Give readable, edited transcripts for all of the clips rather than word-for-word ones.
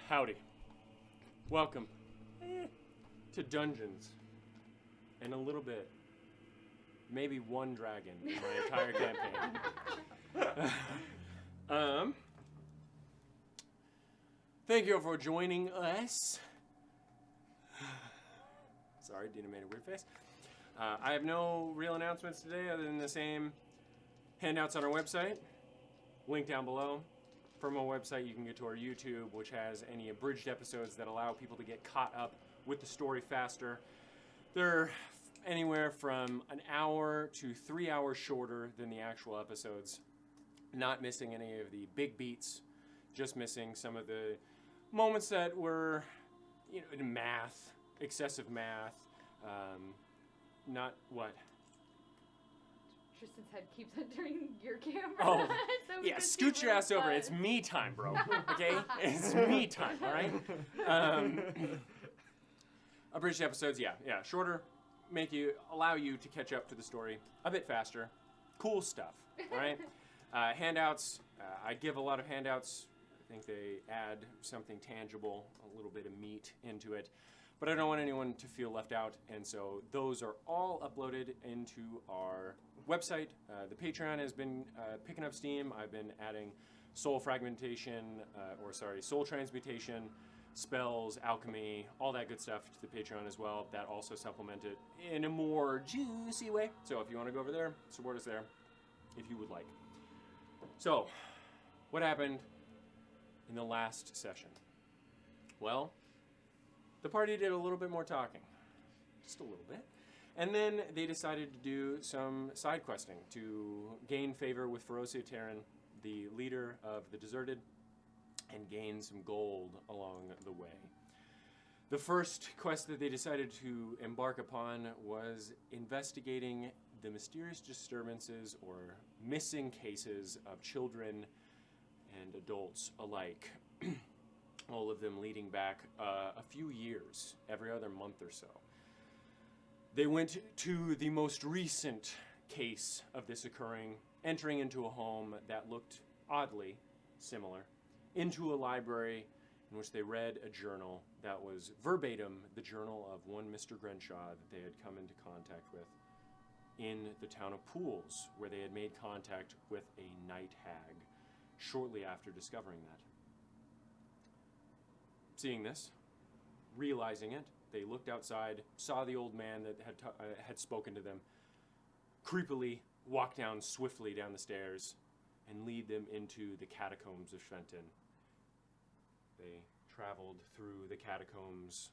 Howdy. Welcome to Dungeons and a little bit, maybe one dragon in my entire campaign. Thank you for joining us. Sorry, Dina made a weird face. I have no real announcements today other than the same handouts on our website. Link down below. From our website, you can get to our YouTube, which has any abridged episodes that allow people to get caught up with the story faster. They're anywhere from an hour to 3 hours shorter than the actual episodes. Not missing any of the big beats, just missing some of the moments that were, in math, excessive math, not what? Tristan's head keeps entering your camera. Oh, so yeah, scoot your ass over. It's me time, bro. Okay? It's me time, all right? Abridged episodes, yeah, shorter, allow you to catch up to the story a bit faster. Cool stuff, all right? Handouts, I give a lot of handouts. I think they add something tangible, a little bit of meat into it. But I don't want anyone to feel left out, and so those are all uploaded into our website. The Patreon has been picking up steam. I've been adding soul transmutation, spells, alchemy, all that good stuff to the Patreon as well. That also supplemented in a more juicy way. So if you want to go over there, support us there, if you would like. So, what happened in the last session? Well, the party did a little bit more talking, just a little bit, and then they decided to do some side questing to gain favor with Ferocia Terran, the leader of the Deserted, and gain some gold along the way. The first quest that they decided to embark upon was investigating the mysterious disturbances or missing cases of children and adults alike. All of them leading back a few years, every other month or so. They went to the most recent case of this occurring, entering into a home that looked oddly similar, into a library in which they read a journal that was verbatim the journal of one Mr. Grenshaw that they had come into contact with in the town of Pools, where they had made contact with a night hag shortly after discovering that. Seeing this, realizing it, they looked outside, saw the old man that had spoken to them, creepily walk swiftly down the stairs, and lead them into the catacombs of Shenton. They traveled through the catacombs,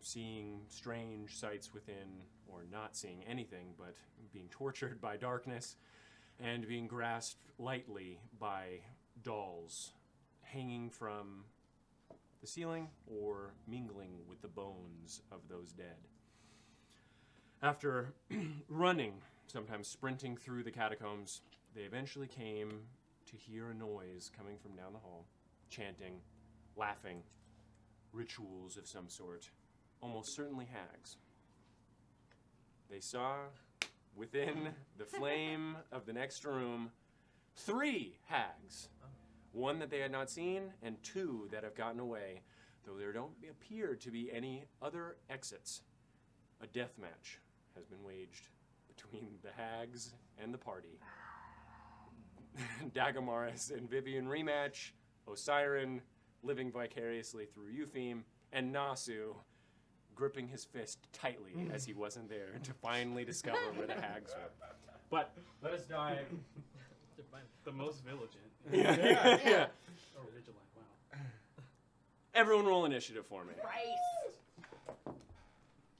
seeing strange sights within, or not seeing anything, but being tortured by darkness, and being grasped lightly by dolls hanging from the ceiling or mingling with the bones of those dead. After running, sometimes sprinting through the catacombs, they eventually came to hear a noise coming from down the hall, chanting, laughing, rituals of some sort, almost certainly hags. They saw within the flame of the next room 3 hags. One that they had not seen, and 2 that have gotten away, though there don't appear to be any other exits. A death match has been waged between the hags and the party. Dagamaris and Vivian rematch, Osiren living vicariously through Eupheme, and Nasu gripping his fist tightly as he wasn't there to finally discover where the hags were. But let us dive. The most vigilant. Yeah. Oh, vigilant, wow. Everyone roll initiative for me. Christ.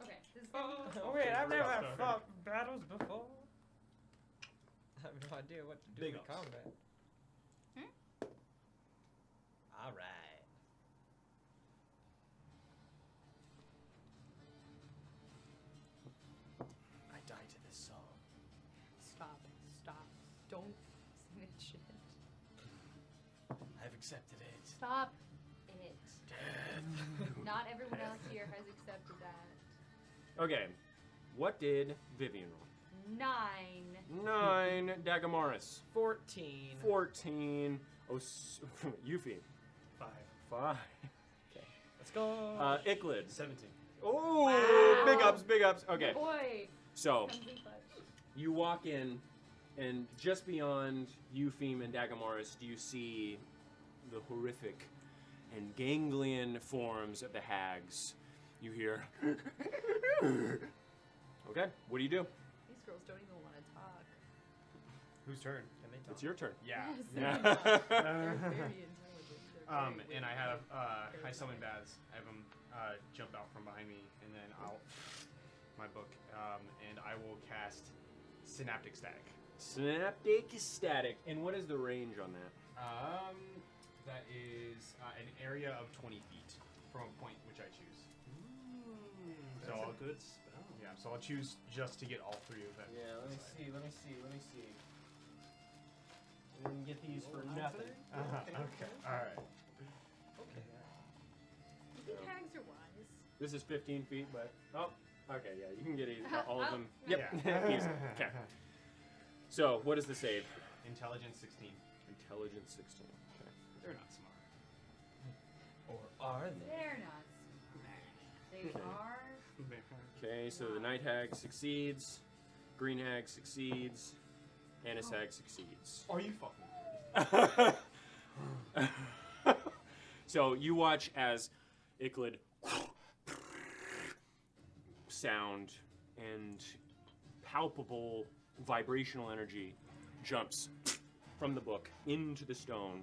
Okay, this is Oh wait, I've never fought battles before. I have no idea what to do Big in ups. combat. Alright. I die to this song. Stop. Don't sing that shit. I've accepted it. Stop it. Not everyone else here has accepted that. Okay, what did Vivian roll? 9. 9. Dagamaris. 14. 14. Eupheme. 5. 5. Let's go. Icklid. 17. Oh, Wow. big ups, big ups. Okay, Boy. so Comes in clutch. you walk in, and just beyond Eupheme and Dagamaris, do you see the horrific and ganglion forms of the hags. You hear. Okay, what do you do? These girls don't even want to talk. Whose turn? Can they talk? It's your turn. Yeah. Yes. Yeah. They're very intelligent. They're And very I have witty. I summon Bads. I have them jump out from behind me, and then I'll my book, and I will cast Synaptic Static. Synaptic static. And what is the range on that? That is an area of 20 feet from a point which I choose. That's So a good spell. Yeah, so I'll choose just to get all 3 of them. Yeah, let me see. We didn't get these for Well, nothing. Okay. All right. Okay. You think hags are wise? This is 15 feet, but okay, yeah, you can get all of them. Oh, Yep, yeah. easy. Okay. So, what is the save? Intelligence 16. Intelligence 16. Okay. They're not smart. Or are they? They're not smart. They are. Okay, so the night hag succeeds, green hag succeeds, Annis hag succeeds. Are you fucking? So you watch as Icklid sound and palpable vibrational energy jumps from the book into the stone.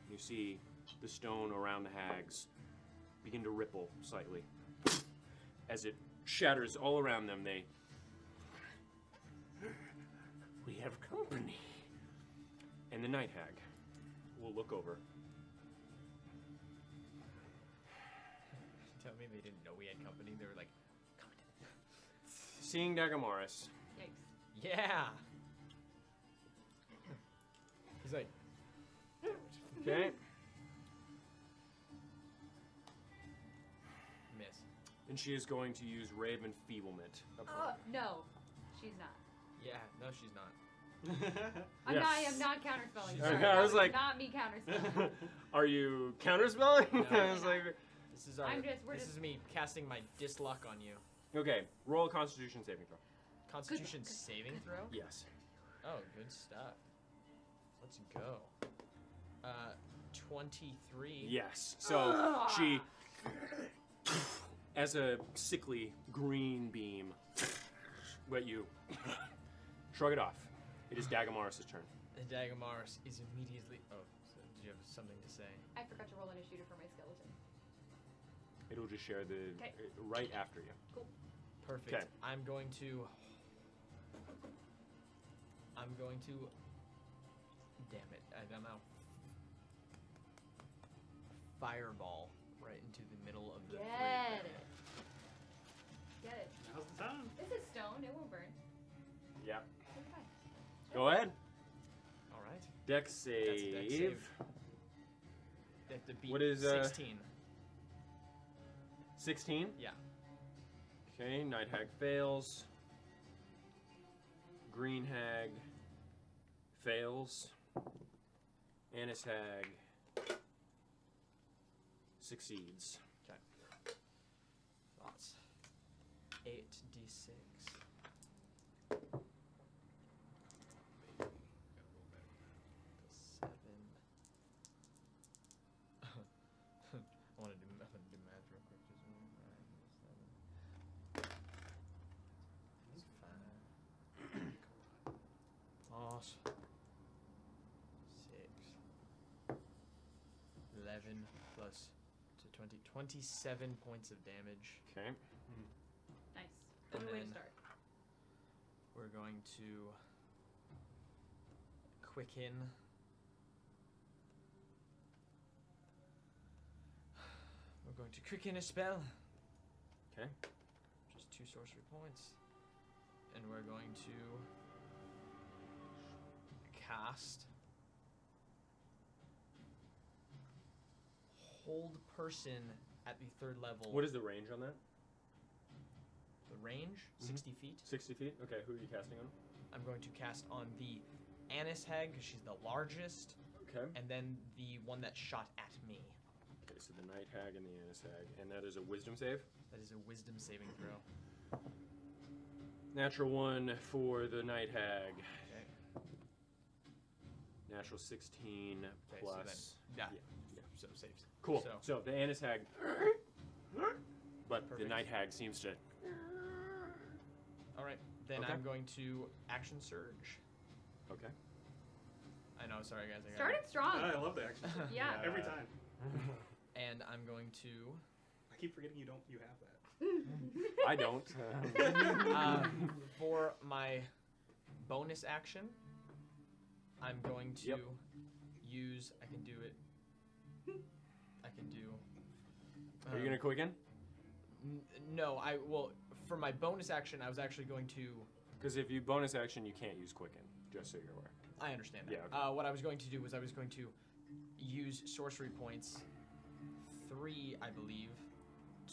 You see the stone around the hags begin to ripple slightly. As it shatters all around them, we have company. And the night hag will look over. Tell me they didn't know we had company. They were like, Seeing Dagamaris, Yikes. yeah. He's like, okay, miss. and she is going to use Ray of Enfeeblement upon. No, she's not. Yeah, no, she's not. Yes. I'm not counterspelling. Okay, Sorry, I that was like- not me counterspelling. Are you counterspelling? No. I was like, This is our. We're This just- is me casting my disluck on you. okay, roll a Constitution saving throw. Constitution saving throw. Yes. Oh, good stuff. Let's go. 23. Yes. So she, as a sickly green beam, but you shrug it off. It is Dagamaris' turn. The Dagamaris is immediately. Oh, so did you have something to say? I forgot to roll initiative for my skeleton. It'll just share the Okay. right after you. Perfect. Okay. I'm going to. Damn it! I'm out. Fireball right into the middle of the. Get three. it. Get it. Now's the time. This is stone. It won't burn. Yeah. It's fine. Go ahead. All right. Dex That's a save. dex save. They have to beat What is, 16. 16. Yeah. Okay, Night Hag fails. Green Hag fails. Annis Hag succeeds. Okay. Thoughts. 8d6. Seven. I'm gonna do math real quick. Just 5. Plus 6. 11 plus to 20. 27 points of damage. Okay. Nice. And Good way to then- start. We're going to quicken. We're going to quicken a spell. Okay. Just 2 sorcery points. And we're going to cast Hold Person at the 3rd level. What is the range on that? the range? Mhm. 60 feet. 60 feet? Okay, who are you casting on? I'm going to cast on the Annis Hag because she's the largest, Okay. and then the one that shot at me. So the Night Hag and the Annis Hag. And that is a wisdom save? That is a wisdom saving throw. Natural 1 for the Night Hag. Okay. Natural 16 Okay, plus. so then, yeah. So saves. Cool. So the Annis Hag. But the Perfect. Night Hag seems to. All right. Then Okay. I'm going to action surge. Okay. I know. Sorry, guys. Started strong. I love the action. Yeah. Every time. And I'm going to. I keep forgetting you have that. I don't. For my bonus action, I'm going to use. I can do it. I can do. Are you gonna quicken? No, I will. For my bonus action, I was actually going to. Because if you bonus action, you can't use quicken. Just so you're aware. I understand that. Yeah, okay. What I was going to do was I was going to use sorcery points, 3, I believe,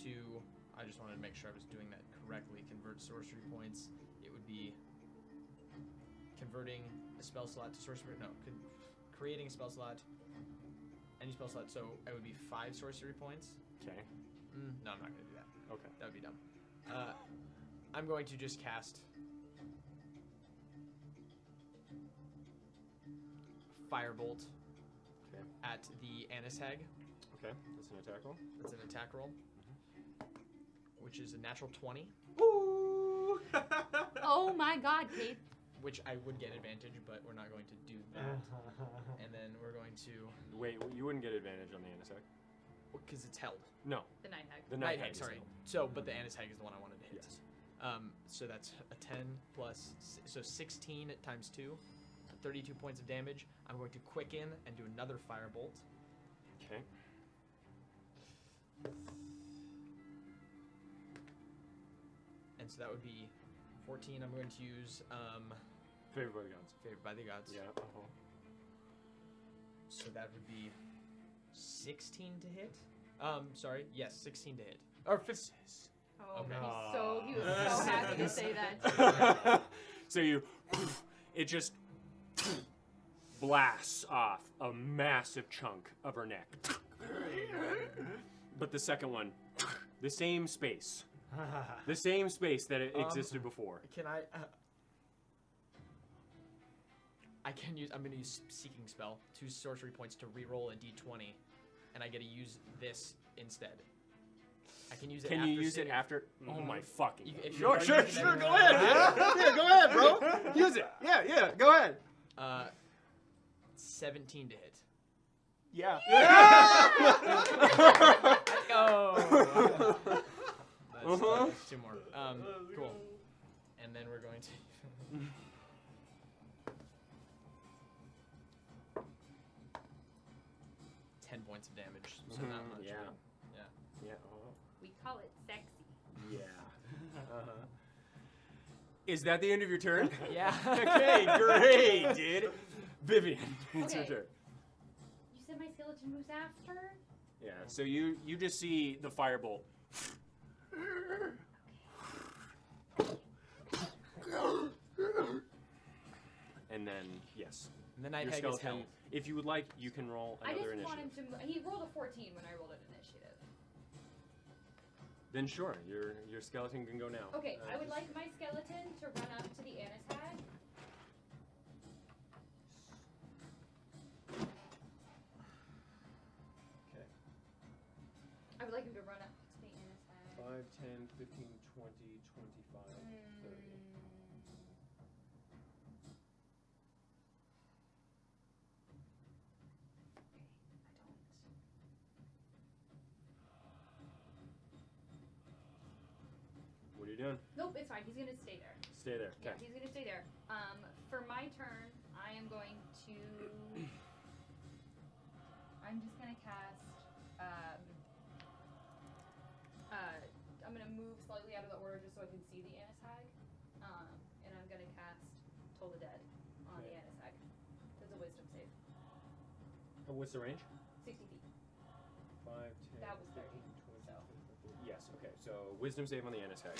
to. I just wanted to make sure I was doing that correctly. Convert sorcery points. It would be converting a spell slot to sorcery. No, creating a spell slot. Any spell slot. So it would be 5 sorcery points. Okay. No, I'm not going to do that. Okay. That would be dumb. I'm going to just cast Firebolt Okay. at the Annis Hag. Okay. That's an attack roll. That's an attack roll, which is a natural 20, Ooh! Oh my God, Kate. which I would get advantage, but we're not going to do that. And then we're going to, Wait, you wouldn't get advantage on the Annis Hag. because it's held. No. The Night Hag. The Night Night Hag, is sorry. held. So, but the Annis Hag is the one I wanted to hit. Yes. So that's a 10 plus, so 16 times 2, 32 points of damage. I'm going to quicken and do another Firebolt. Okay. And so that would be 14. I'm going to use Favored by the gods. Favored by the Gods. Yeah. So that would be 16 to hit. Sorry, yes, 16 to hit. Or 15. Oh, Okay. he was so happy to say that. So it just blasts off a massive chunk of her neck. But the second one, the same space. The same space that it existed before. Can I'm going to use Seeking Spell, 2 sorcery points to reroll a d20, and I get to use this instead. I can use it Can after you use sitting- it after? Oh my fucking You- God. if Sure, you're sure, using sure. it- Go ahead, dude. Yeah, go ahead, bro. Use it. Yeah, go ahead. 17 to hit. Yeah. Oh! That's 2 more. Cool. And then we're going to... 10 points of damage, so not much. Yeah. Yeah. Yeah. We call it sexy. Yeah. Is that the end of your turn? Yeah. Okay, great, dude. Vivian, it's your Okay. turn. You said my skeleton moves after? Yeah. So you just see the firebolt. And then yes, And the Night your Hag is skeleton. held. If you would like, you can roll I another just want him initiative. to. He rolled a 14 when I rolled an initiative. Then sure, your skeleton can go now. Okay, I would like my skeleton to run up to the Annis Hag. Okay. I would like him to run up to the Annis Hag. 5, 10, 15, 20, 25, 30. What are you doing? Nope, it's fine. He's gonna stay there. Stay there. Yeah, Okay. he's gonna stay there. For my turn, I am going to. I'm just gonna cast. I'm gonna move slightly out of the order just so I can see the Annis Hag. And I'm gonna cast Toll the Dead on the Okay. Annis Hag. That's a Wisdom save. What's the range? 60 feet. 5, 10, That was 30, 15, 20, so. 25, 30. Yes, okay. So wisdom save on the Annis Hag.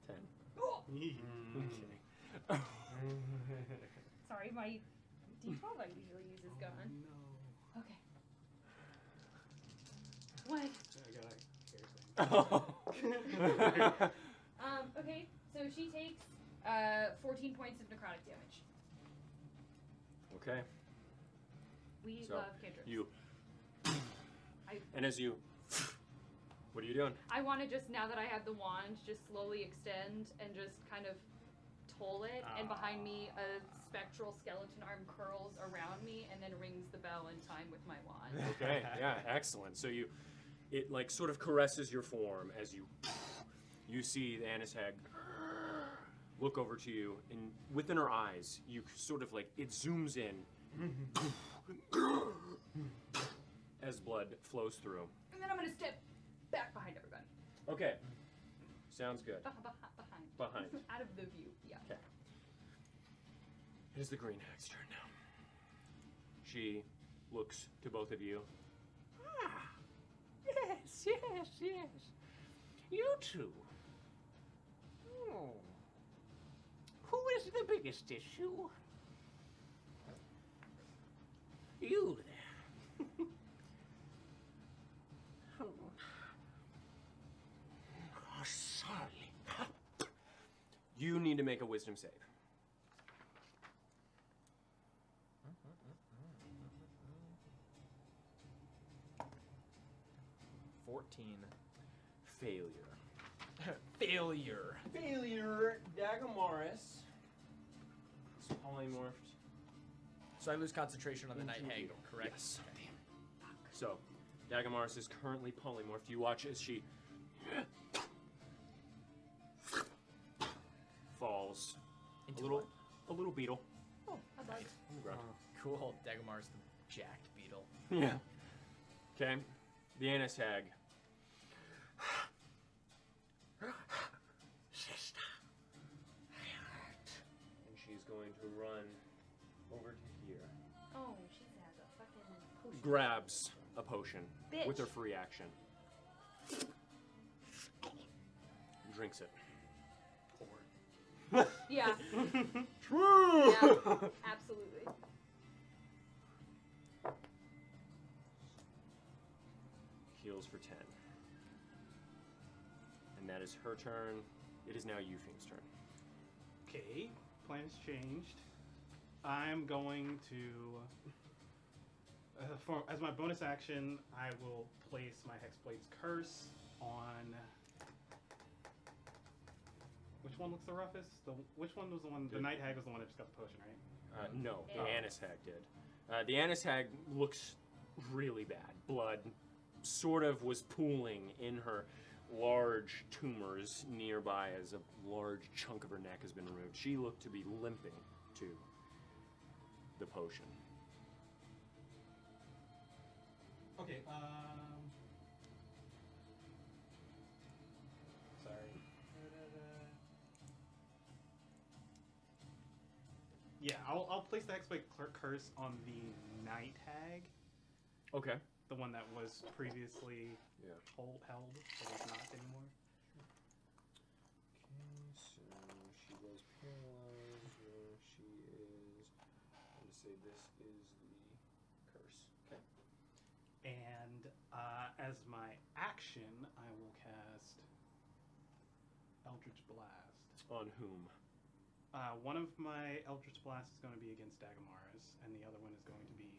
Okay. Mm. Sorry, my D12 I usually use is gone. No. Okay. What? I got hair thing. Okay, so she takes 14 points of necrotic damage. Okay. We So, love cantrips. You. And as you. What are you doing? I want to just, now that I have the wand, just slowly extend and just kind of toll it, and behind me a spectral skeleton arm curls around me and then rings the bell in time with my wand. Okay, yeah, excellent. So it like sort of caresses your form as you see the Annis hag look over to you, and within her eyes, you sort of like, it zooms in as blood flows through. And then I'm going to step back behind everybody. Okay, sounds good. Behind. Out of the view, yeah. Okay. It is the green hag's turn now. She looks to both of you. Yes. You two. Oh. Who is the biggest issue? You there. Oh, sorry. You need to make a wisdom save. 14. Failure. Failure. Failure, Dagamaris. It's polymorphed. So I lose concentration on the night hag, correct? Yes. So, Dagamaris is currently polymorphed. You watch as she falls. Into A little, what? a little beetle. Oh, a bug. On the ground. Cool. Dagomar's the jacked beetle. Yeah. Okay. The Annis hag. sister. And she's going to run over to here. Oh, she has a fucking potion. Grabs a potion with her Bitch. free action. Drinks it. Yeah. True! Yeah, absolutely. Heals for 10. And that is her turn. It is now Eupheme's turn. Okay, plan has changed. I'm going to, as my bonus action, I will place my Hexblade's Curse on. Which one looks the roughest? Which one was the one? The Night Hag was the one that just got the potion, right? No, the Yeah. Annis hag did. The Annis hag looks really bad. Blood sort of was pooling in her large tumors nearby as a large chunk of her neck has been removed. She looked to be limping to the potion. Okay, sorry. Yeah, I'll place the Hexblade Curse on the Night Hag, Okay. the one that was previously Yeah. held, but is not anymore. Okay, so she was paralyzed, or she is. I'm going to say this is the curse. Okay. And as my action, I will cast Eldritch Blast. On whom? One of my Eldritch Blasts is going to be against Dagamaris, and the other one is going to be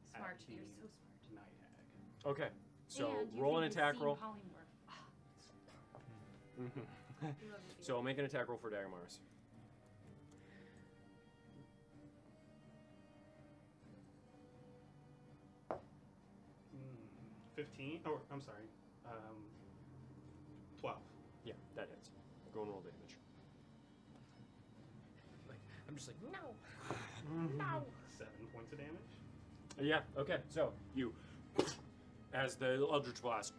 Smart. at the You're so smart. Night Hag. Okay. So And you roll an can attack see roll. polymorph. Ah, Mhm. we love the So make an attack roll for Dagamaris. 15? Oh, I'm sorry. 12. Yeah, that hits. Go and roll damage. Like, I'm just like, no. No. 7 points of damage. Yeah, okay. So you, as the Eldritch Blast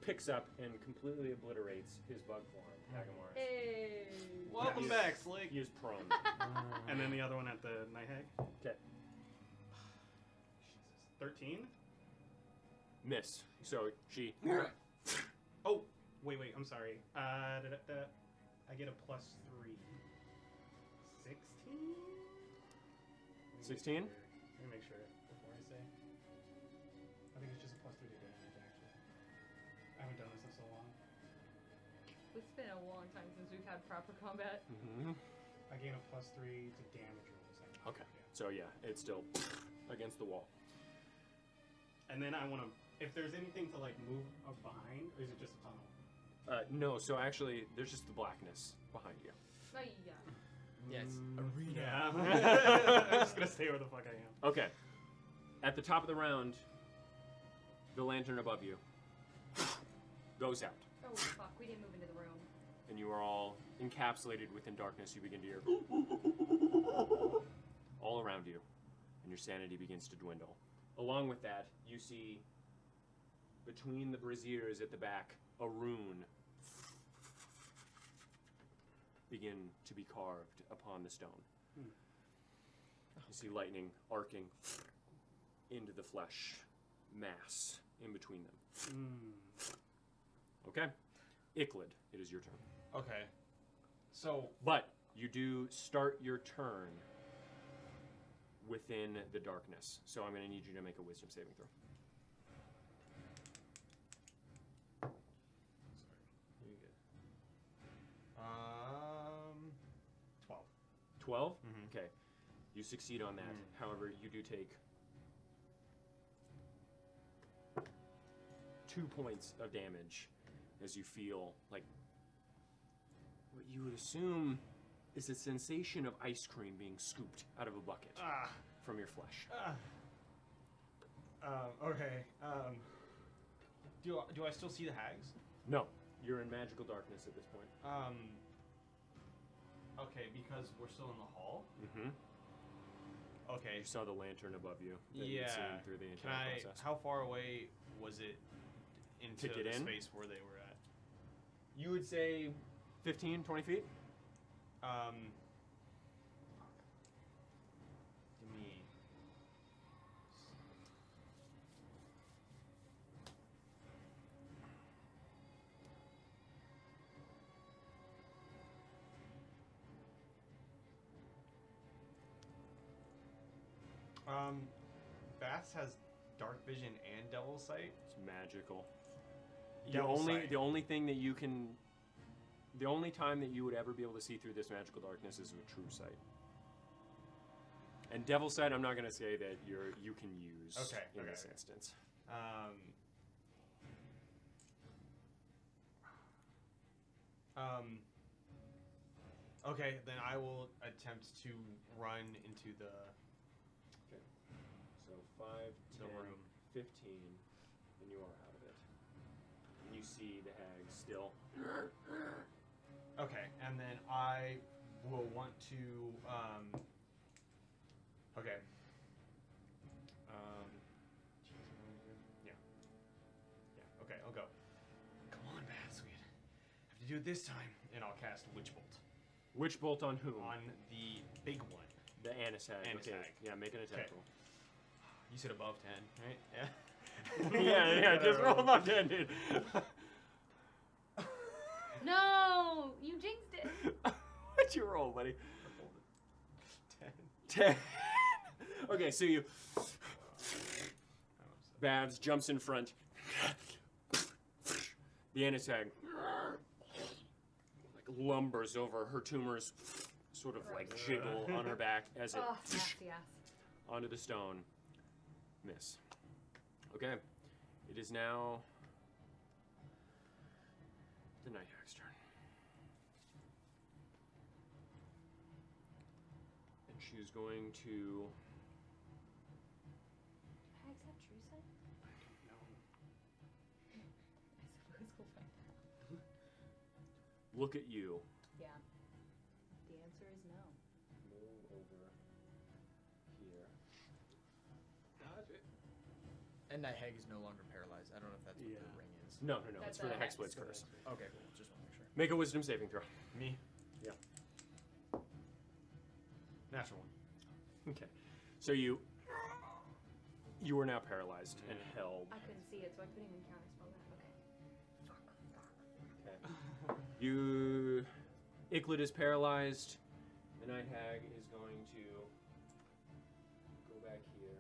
picks up and completely obliterates his bug form, Dagamaris. Hey. Welcome He's- back, Slick. He is prone. And then the other one at the Night Hag. Okay. 13? Miss. So she. Oh, wait, I'm sorry. I get a +3. 16? 16? Let me make sure before I say. I think it's just a +3 to damage, actually. I haven't done this in so long. It's been a long time since we've had proper combat. Mm-hmm. I gain a +3 to damage rolls. I think. Okay. Yeah. So yeah, it's still against the wall. And then I want to, if there's anything to like move up behind, or is it just a tunnel? No, so actually, there's just the blackness behind you. Oh, yeah. Yeah, it's Yeah. I'm just gonna stay where the fuck I am. Okay. At the top of the round, the lantern above you goes out, Oh, fuck. We didn't move into the room. and you are all encapsulated within darkness. You begin to hear all around you, and your sanity begins to dwindle. Along with that, you see between the braziers at the back a rune begin to be carved upon the stone. Hmm. You see lightning arcing into the flesh mass in between them. Okay? Iklid, it is your turn. Okay. So But you do start your turn within the darkness. So I'm going to need you to make a wisdom saving throw. Sorry. 12. 12? Mhm. Okay. You succeed on that. However, you do take 2 points of damage as you feel like what you would assume is a sensation of ice cream being scooped out of a bucket from your flesh. Okay. Do I still see the hags? No, you're in magical darkness at this point. Okay, because we're still in the hall. Mm-hmm. Okay. You saw the lantern above you. That Yeah. you'd seen through the Can entire I? process. How far away was it into To get the in? space where they were at? You would say 15, 20 feet? Give me. Bass has dark vision and devil sight. It's magical. Devil sight. The only thing that you can, the only time that you would ever be able to see through this magical darkness is with true sight. And devil sight, I'm not going to say that you can use in this instance. Okay, then I will attempt to run into the Okay. So 5, 10, The room. 15, and you are out of it. And you see the hag still. Okay, and then I will want to, okay. Yeah. Yeah, okay, I'll go. Come on, Bass, we have to do it this time. And I'll cast Witch Bolt Witch bolt on who? on the big one. The Annis hag. Annis Okay. hag. Yeah, make an attack Okay. roll. You said above 10, right? Yeah. yeah, just roll above 10, dude. No! You jinxed it! What'd you roll, buddy? 10. 10. Okay, so you. Babs jumps in front. The Annis hag like lumbers over. Her tumors sort of like jiggle on her back as it Oh, nasty ass. onto the stone. Miss. Okay. It is now the Night Hag's turn. And she's going to. Hags have true sight? I suppose we'll find out. Look at you. Yeah. The answer is no. Move over here. And that hag is no longer paralyzed. I don't know if that's what Yeah. the ring is. No. That's It's for the a Hex hex. Blades curse. Okay, cool. Just want to make sure. Make a wisdom saving throw. Me? Yeah. Natural one. Okay. So you are now paralyzed and held. I couldn't see it, so I couldn't even counterspell that. Okay. Okay. You Icklid is paralyzed. The Night Hag is going to go back here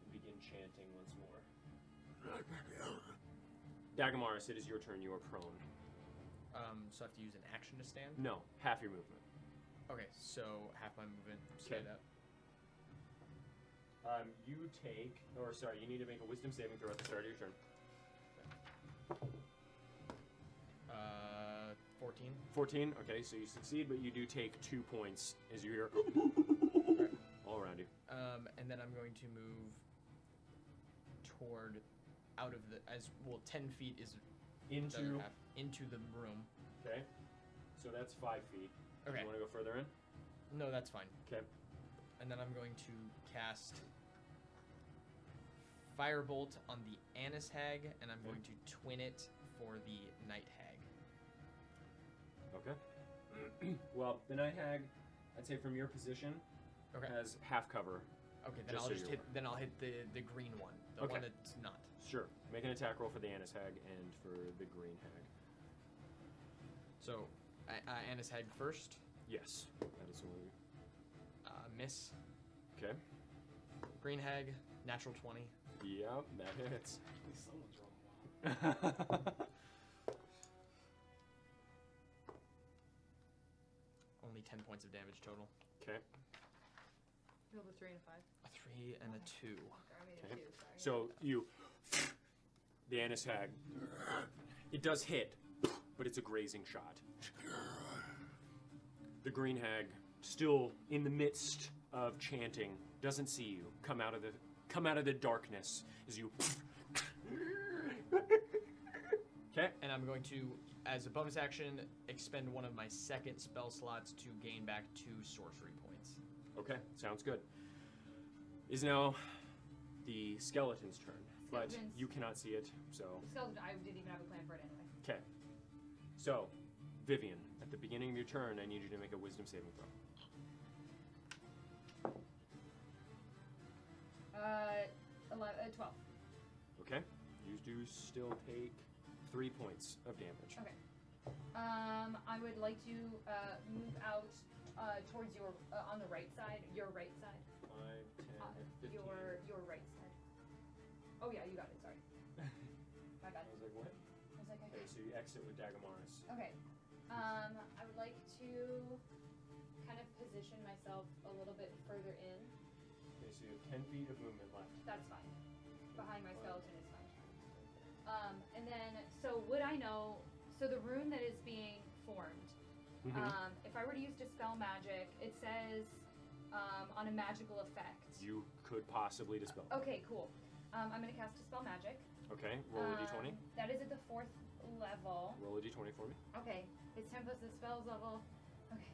and begin chanting once more. Dagamaris, it is your turn. You are prone. So I have to use an action to stand? No, half your movement. Okay, so half my movement, stand up. You take, or sorry, you need to make a wisdom saving throw at the start of your turn. 14. 14, okay, so you succeed, but you do take 2 points as you hear all around you. And then I'm going to move toward, out of the, 10 feet is the other Into, half, into the room. okay, so that's 5 feet. Okay. You want to go further in? No, that's fine. Okay. And then I'm going to cast Firebolt on the Annis Hag, and I'm going to twin it for the Night Hag. Okay. Well, the Night Hag, I'd say from your position, Okay. has half cover. Okay, then Just I'll so just you're hit. aware. Then I'll hit the green one, the Okay. one that's not. Sure. Make an attack roll for the Annis Hag and for the Green Hag. So, Annis Hag first. Yes. That is one. Miss. Okay. Green Hag, natural 20. Yep, that hits. Actually, someone's rolling well. Only 10 points of damage total. Okay. Rolled a 3 and a 5. A 3 and a 2. Okay, I made Okay. a 2, sorry. So you, the Annis Hag, it does hit, but it's a grazing shot. The Green Hag, still in the midst of chanting, doesn't see you come out of the darkness as you. Okay. And I'm going to, as a bonus action, expend one of my second spell slots to gain back 2 sorcery points. Okay, sounds good. Is now the skeleton's turn, but Skeletons. you cannot see it, so. Skeleton, I didn't even have a plan for it anyway. Okay. So, Vivian, at the beginning of your turn, I need you to make a wisdom saving throw. 12. Okay? You do still take 3 points of damage. Okay. I would like to move out towards your on the right side. Your right side. 5, 10, 15. Your right side. Oh yeah, you got it. Sorry. My bad. I was like, what? I was like, Okay, so you exit with Dagamaris. okay. I would like to kind of position myself a little bit further in. Okay, so you have 10 feet of movement left. That's fine. Behind my skeleton is fine. And then, so would I know? So the rune that is being formed. If I were to use Dispel Magic, it says on a magical effect. You could possibly dispel. Okay, cool. I'm gonna cast Dispel Magic. Okay, roll a d20. That is at the 4th level. Roll a d20 for me. Okay, it's 10 plus the spell's level. Okay.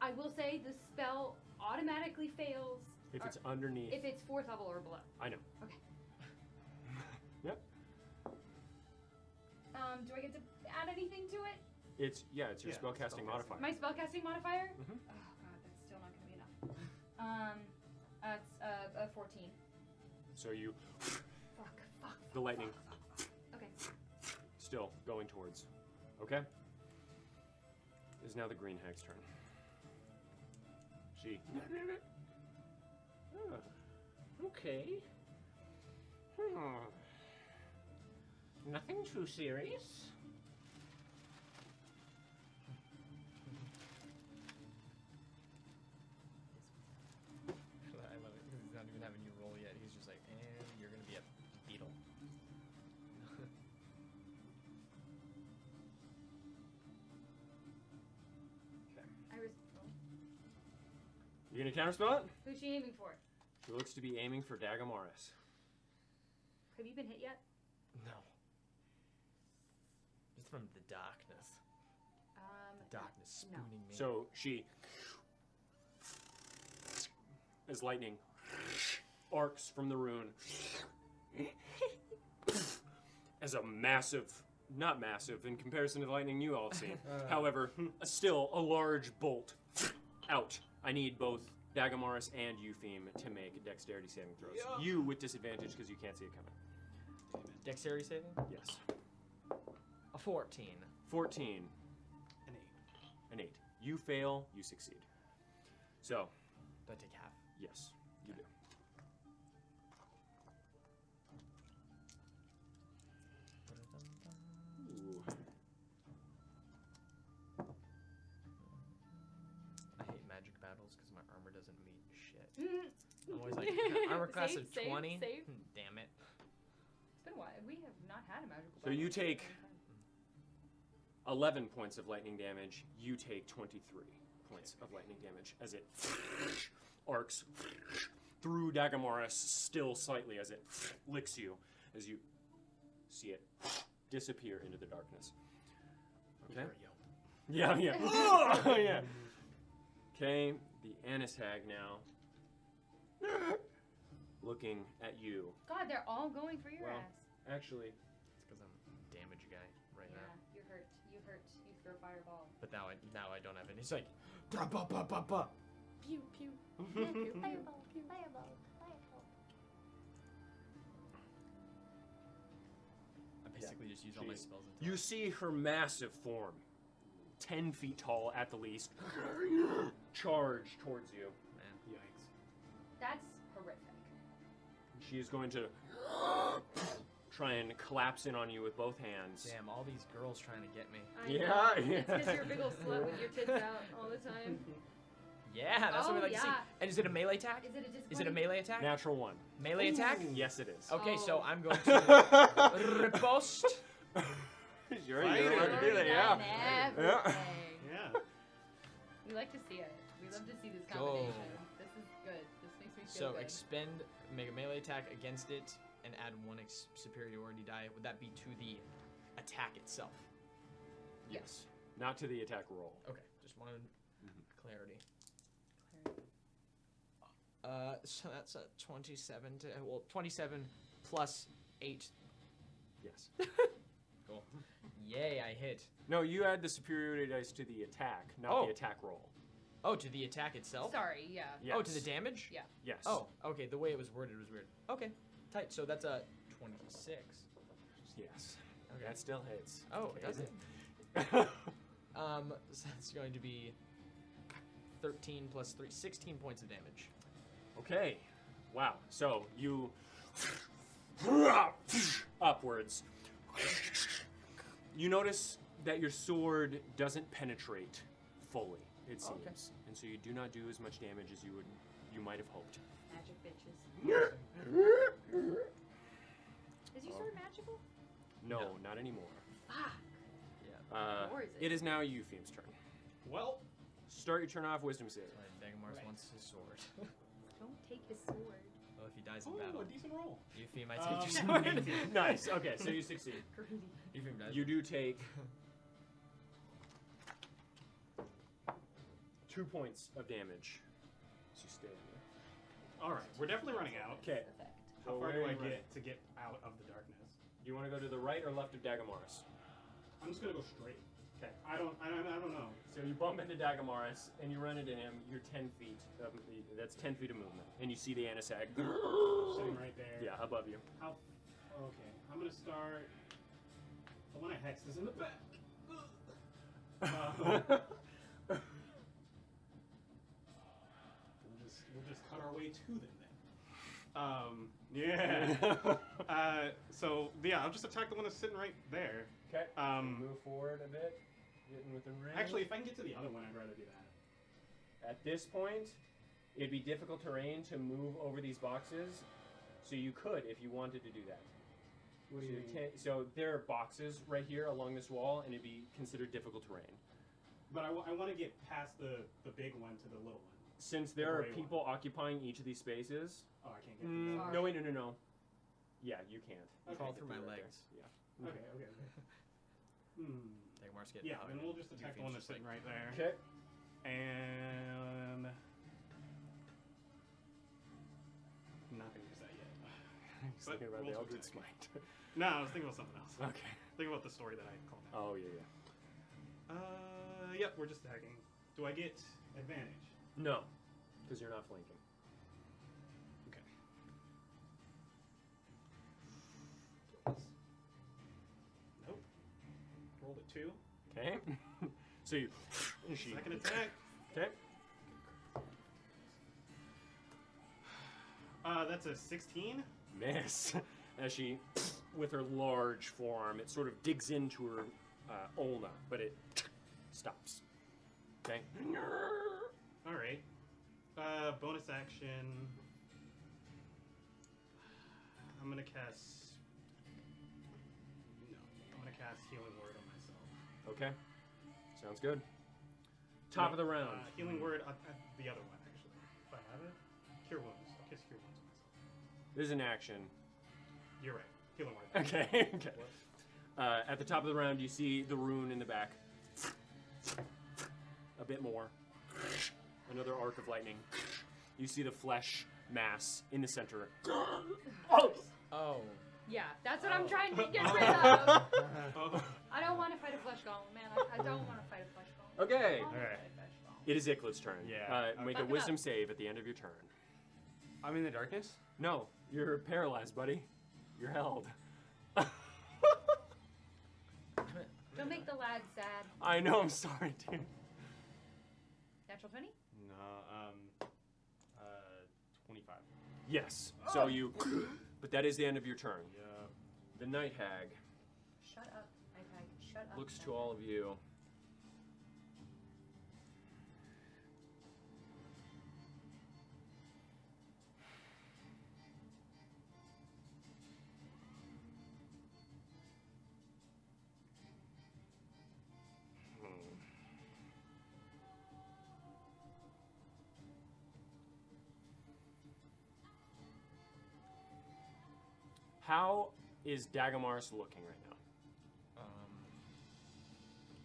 I will say the spell automatically fails If it's underneath. if it's 4th level or below. I know. Okay. Yep. Do I get to add anything to it? It's your Yeah, spellcasting spellcasting. modifier. My spellcasting modifier? Mhm. Oh god, that's still not gonna be enough. It's a 14. So you, Fuck. the lightning Okay. still going towards. Okay. It is now the Green Hag's turn. She. Okay. Nothing too serious. I love it because he's not even having you roll yet. He's just like, and you're gonna be a beetle. You gonna counterspell it? Who's she aiming for? She looks to be aiming for Dagamaris. Have you been hit yet? No. Just from the darkness. Darkness no. spooning me. So she, as lightning arcs from the rune, as a massive, not massive in comparison to the lightning you all have seen. However, still a large bolt out. I need both Dagamaris and Eupheme to make dexterity saving throws. Yeah. You with disadvantage because you can't see it coming. Damn it. Dexterity saving? Yes. A 14. 14. An 8. An 8. You fail, you succeed. So, Do I take half? yes, you do. Ooh. I hate magic battles because my armor doesn't mean shit. Mm. I'm always like, armor class of Save, 20? save. Damn it. It's been a while. We have not had a magical So battle you in a take- long time. 11 points of lightning damage. You take 23 points of lightning damage as it arcs through Dagamoris, still slightly as it licks you, as you see it disappear into the darkness. Okay? Yeah, yeah. Yeah. Okay, the Annis hag now. Looking at you. God, they're all going for your Well, ass. Actually, It's because I'm a damage guy right Yeah, now. you hurt. You hurt. You throw fireball. But now I don't have it. It's like, ba ba ba ba ba. Pew pew. Pew pew. Fireball. Pew fireball. Fireball. I basically just use all my Jeez. spells until you see her massive form, 10 feet tall at the least, charge towards you. man. Yikes. That's horrific. She is going to try and collapse in on you with both hands. Damn, all these girls trying to get me. I Yeah, know. yeah. It's because you're a big old slut with your tits out all the time. Yeah, that's what we like to see. yeah. And is it a melee attack? Is it a disappointing? Is it a melee attack? Natural 1. Melee attack? Yes, it is. Okay, Oh. so I'm going to riposte. You're Fighter. allowed to do that, yeah. Everything. Yeah. We like to see it. We love to see this go. combination. This is good. This makes me feel So good. expend, make a melee attack against it, and add 1 superiority die. Would that be to the attack itself? Yes. Not to the attack roll. Okay, just wanted clarity. Clarity. So that's a 27 to, well, 27 plus 8. Yes. Cool. Yay, I hit. No, you add the superiority dice to the attack, not Oh. the attack roll. Oh, to the attack itself? Sorry, yeah. Yes. Oh, to the damage? Yeah. Yes. Oh, okay, the way it was worded was weird. Okay, tight. So that's a 26. Yes. Okay. That still hits. Oh, does it? So that's going to be 13 plus 3, 16 points of damage. Okay. Wow. So you upwards. You notice that your sword doesn't penetrate fully, it seems, Okay. and so you do not do as much damage as you might have hoped. Magic bitches. Is your sword magical? No, No. not anymore. Fuck. Yeah. Or is it? It is now Eupheme's turn. Well, Start your turn off wisdom save. Dagomars Right. wants his sword. Don't take his sword. Well, if he dies in oh, battle, a decent roll. Eupheme might take your sword. Nice. Okay, so you succeed. Greedy. Eupheme dies. You do take 2 points of damage. So you stay in there. All right, we're definitely running out. Okay. Effect. How So far where do are I you running? get to get out of the darkness? Do you want to go to the right or left of Dagamaris? I'm just gonna go straight. Okay. I don't know. So you bump into Dagamaris and you run into him. You're 10 feet. That's 10 feet of movement, and you see the Anisag. Sitting right there. Yeah, above you. How? Okay, I'm gonna start. The one I hexed is in the back. We'll just cut our way to them then. Yeah. So yeah, I'll just attack the one that's sitting right there. Okay. Um, Move forward a bit. Getting within range. Actually, if I can get to the other one, I'd rather do that. At this point, it'd be difficult terrain to move over these boxes, so you could if you wanted to do that. What do you mean? So there are boxes right here along this wall, and it'd be considered difficult terrain. But I want to get past the big one to the little one. Since there are gray one. people occupying each of these spaces. Oh, I can't get through that. No, wait, no. Yeah, you can't. You Crawl can't through get my right legs. there. Yeah. Okay. Dagomars getting Yeah, hugged. then we'll just attack the one that's Eupheme's sitting just right there. Okay. And I'm not gonna use that yet. Just But thinking about roll the to Eldritch attack. Smite. No, I was thinking about something else. Okay. Think about the story that I called out. Oh, yeah. Yep, we're just attacking. Do I get advantage? No, because you're not flanking. Okay. with 2. Okay. So you. She, Second attack. okay. That's a 16. Miss. As she, with her large forearm, it sort of digs into her ulna, but it stops. Okay. All right. Bonus action. I'm gonna cast. No, I'm gonna cast Healing Word on myself. Okay. Sounds good. Top of the round. Healing Word at the other one, actually. If I have it. Cure Wounds. I'll cast Cure Wounds on myself. There's an action. You're right. Healing Word. Okay. Okay. At the top of the round, you see the rune in the back. A bit more. Another arc of lightning. You see the flesh mass in the center. Oh. Yeah, that's what I'm trying to get rid of. Oh. I don't want to fight a flesh golem, man. I don't want to fight a flesh golem. Okay. I don't wanna Alright. fight a flesh golem. It is Iklad's turn. Yeah. Make a Fuck it wisdom up. save at the end of your turn. I'm in the darkness? No, you're paralyzed, buddy. You're held. Don't make the lad sad. I know, I'm sorry, dude. Natural 20? No, 25. Yes. So you. But that is the end of your turn. Yeah. The Night Hag Shut up. Okay, shut up. looks to all of you. How is Dagomars looking right now?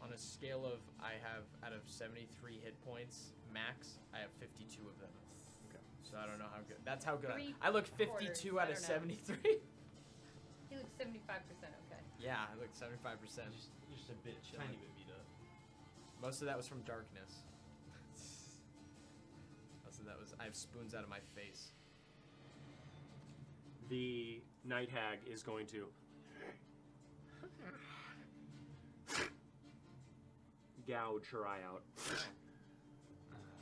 On a scale of I have out of 73 hit points max, I have 52 of them. Okay. So I don't know how good. That's how good Three I look. 52 quarters, out I of don't know. 73. He looks 75% okay. Yeah, I look 75%. Just a bit chilly. Tiny bit beat up. Most of that was from darkness. Most of that was I have spoons out of my face. The Night Hag is going to gouge her eye out,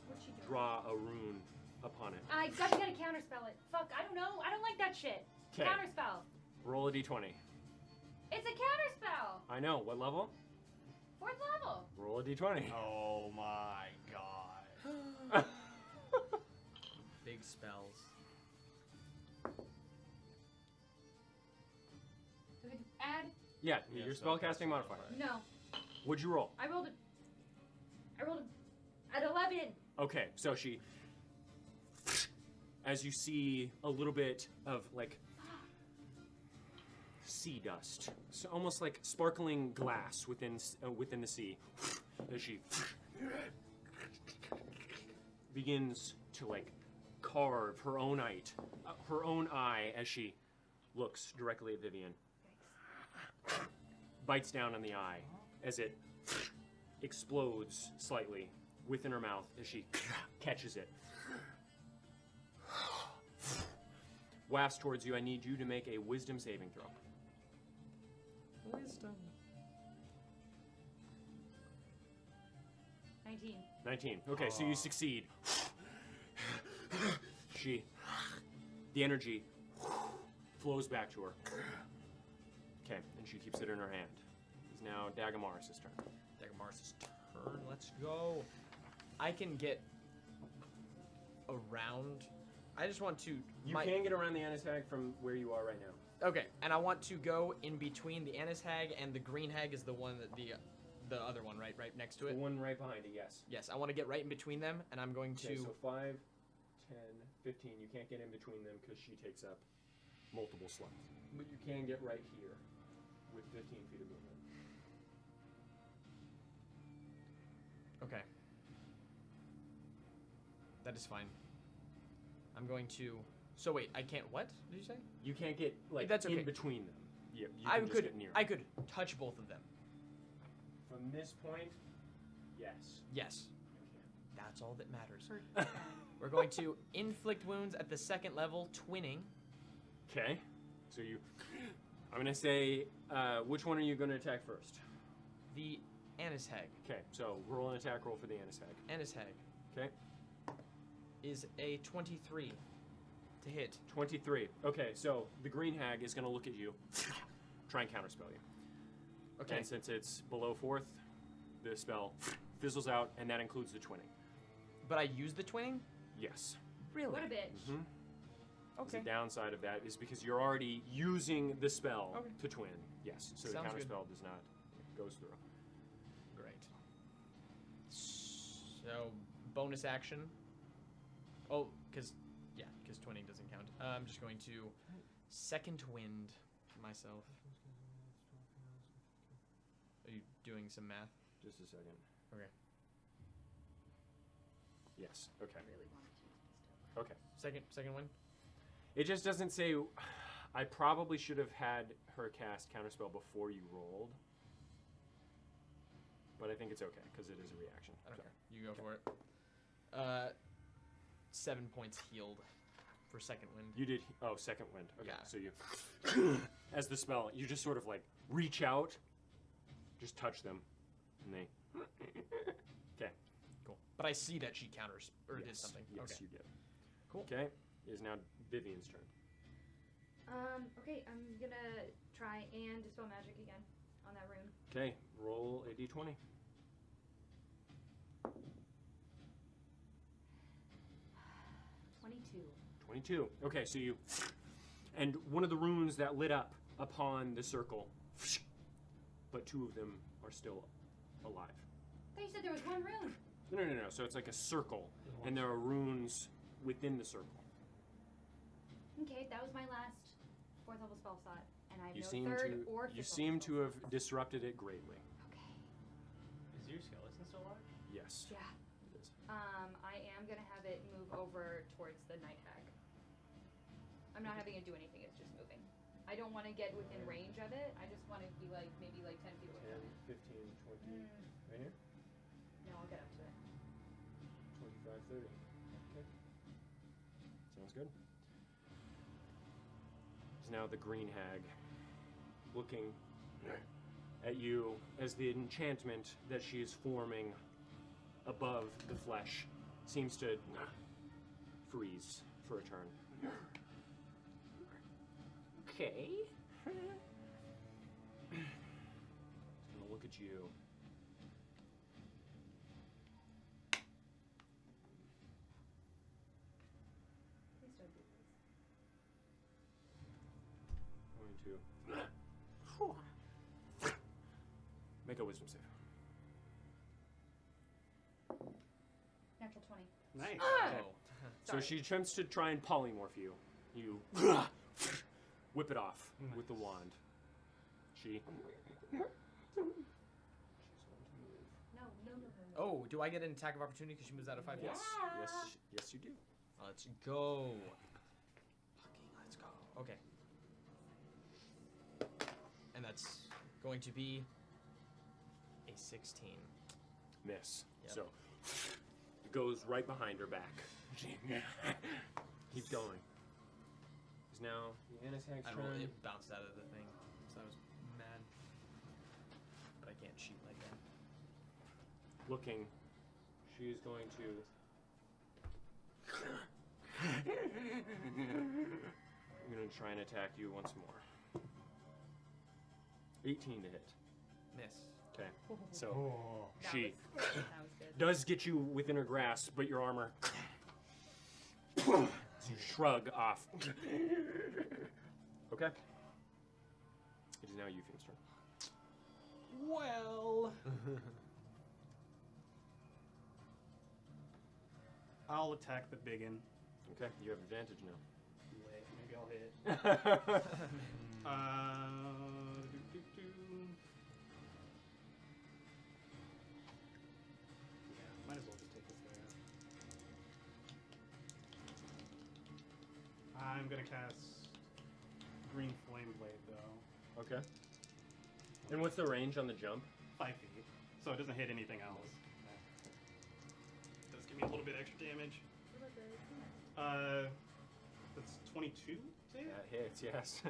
What's she doing? draw a rune upon it. I gotta counterspell it. Fuck, I don't know. I don't like that shit. 'Kay. Counterspell. Roll a d20. It's a counterspell. I know. What level? 4th level. Roll a d20. Oh my god. Big spells. Do we add? Yeah, Yeah, your spellcasting spellcasting modifier. No. What'd you roll? I rolled at 11. Okay, so she, as you see a little bit of like sea dust, so almost like sparkling glass within the sea, as she begins to like carve her own eye as she looks directly at Vivian, bites down on the eye as it explodes slightly within her mouth as she catches it. Wafts towards you. I need you to make a wisdom saving throw. Wisdom. 19. 19. Okay, so you succeed. The energy flows back to her. Okay, and she keeps it in her hand. It's now Dagomars' turn. Dagomars' turn. Let's go. I can get around. I just want to. You can get around the Annis Hag from where you are right now. Okay, and I want to go in between the Annis Hag and the Green Hag is the one that the other one, right next to The it. one right behind it, yes. Yes, I want to get right in between them, and I'm going to. Okay, so 5, 10, 15. You can't get in between them because she takes up multiple slots. But you can get right here with 15 feet of movement. Okay. That is fine. I'm going to. So wait, I can't. What did you say? You can't get like That's okay. in between them. Yeah, you I can just could. get near. I could touch both of them. From this point, yes. Yes. You can. That's all that matters. We're going to inflict wounds at the 2nd level, twinning. Okay. So you. I'm gonna say, which one are you gonna attack first? The Annis Hag. Okay, so roll an attack roll for the Annis Hag. Annis Hag Okay, is a 23 to hit. 23. Okay, so the green hag is going to look at you, try and counterspell you. Okay. And since it's below 4th, the spell fizzles out, and that includes the twinning. But I use the twinning? Yes. Really? What a bitch. Mm-hmm. Okay. The downside of that is because you're already using the spell Okay. to twin. Yes, so Sounds the good. counterspell does not goes through. Great. So, bonus action. Oh, because twinning doesn't count. I'm just going to second wind myself. Are you doing some math? Just a second. Okay. Yes. Okay. I really wanted to use this Okay. Second wind? It just doesn't say. I probably should have had her cast counterspell before you rolled, but I think it's okay because it is a reaction. I don't So. care. You go for it. 7 points healed for second wind. You did. Oh, second wind. Okay. Yeah. So you, as the spell, you just sort of like reach out, just touch them, and they. Okay. Cool. But I see that she counters or did Yes. something. Yes, Okay. you did. Cool. Okay. It is now Vivian's turn. Okay, I'm gonna try and dispel magic again on that rune. Okay. Roll a d20. 22. Okay, so you, and one of the runes that lit up upon the circle, but 2 of them are still alive. I thought you said there was one rune. No. So it's like a circle, and there are runes within the circle. Okay, that was my last 4th level spell slot, and I have You no seem 3rd to. or 5th You level seem spell to have disrupted it greatly. Okay. Is your skeleton still alive? Yes. Yeah. It is. I am gonna have it move over towards the night hag. I'm not having it do anything, it's just moving. I don't want to get within range of it, I just want to be like, maybe like 10 feet away 10, from it. 15, 20. Right here. No, I'll get up to it. 25, 30. Okay. Sounds good. Is now the green hag looking at you as the enchantment that she is forming above the flesh seems to freeze for a turn. Okay. She's gonna look at you. Please don't do this. Going to make a wisdom save. Natural 20. Nice. Oh. So Sorry. she attempts to try and polymorph you. You whip it off with the wand. She. No. Oh, do I get an attack of opportunity because she moves out of 5 feet? Yes, yes, you do. Let's go. Fucking let's go. Okay. And that's going to be a 16. Miss. Yep. So it goes right behind her back. Keep going. Is now the Annis Hag's I don't know, turn. it bounced out of the thing, so I was mad. But I can't shoot like that. Looking, she is going to. I'm going to try and attack you once more. 18 to hit. Miss. Okay. So Oh. she That was good. does get you within her grasp, but your armor. So you shrug off. Okay. It is now Euphium's turn. Well. I'll attack the biggin. Okay, you have advantage now. Maybe I'll hit. Yeah, might as well just take this guy out. I'm gonna cast Green Flame Blade though. Okay. And what's the range on the jump? 5 feet, so it doesn't hit anything else. Does give me a little bit extra damage. That's 22 to hit? That hits, yes.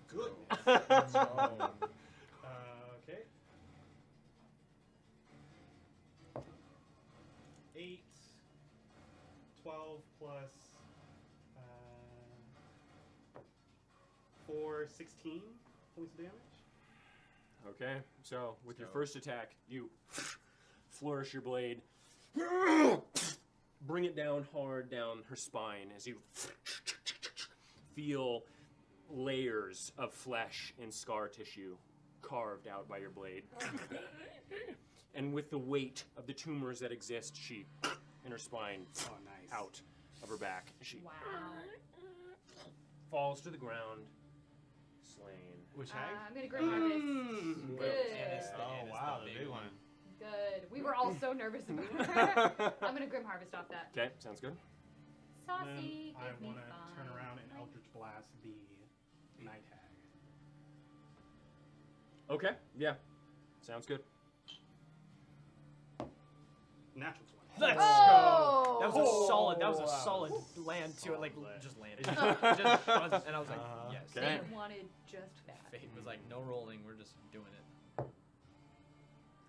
Goodness. Oh. Okay. 12 plus 4, 16 points of damage. Okay, so with your So- first attack, you flourish your blade, bring it down hard down her spine as you feel layers of flesh and scar tissue carved out by your blade. And with the weight of the tumors that exist, she, in her spine, Oh, nice. out of her back, she Wow. falls to the ground, slain. Which hag? I'm gonna Grim Harvest. Good. Oh wow, the big one. Good. We were all so nervous about her. I'm gonna Grim Harvest off that. Okay, sounds good. Saucy. Then I give me want to turn fun. around and Eldritch Blast the Night Hag. Okay, yeah, sounds good. Natural 20. Let's Oh! That was a solid. That was a wow. solid land to it. Like Solid. just landed. Just buzzed, and I was like, Uh-huh. yes. Okay. They wanted just that. Fate was like, no rolling. We're just doing it.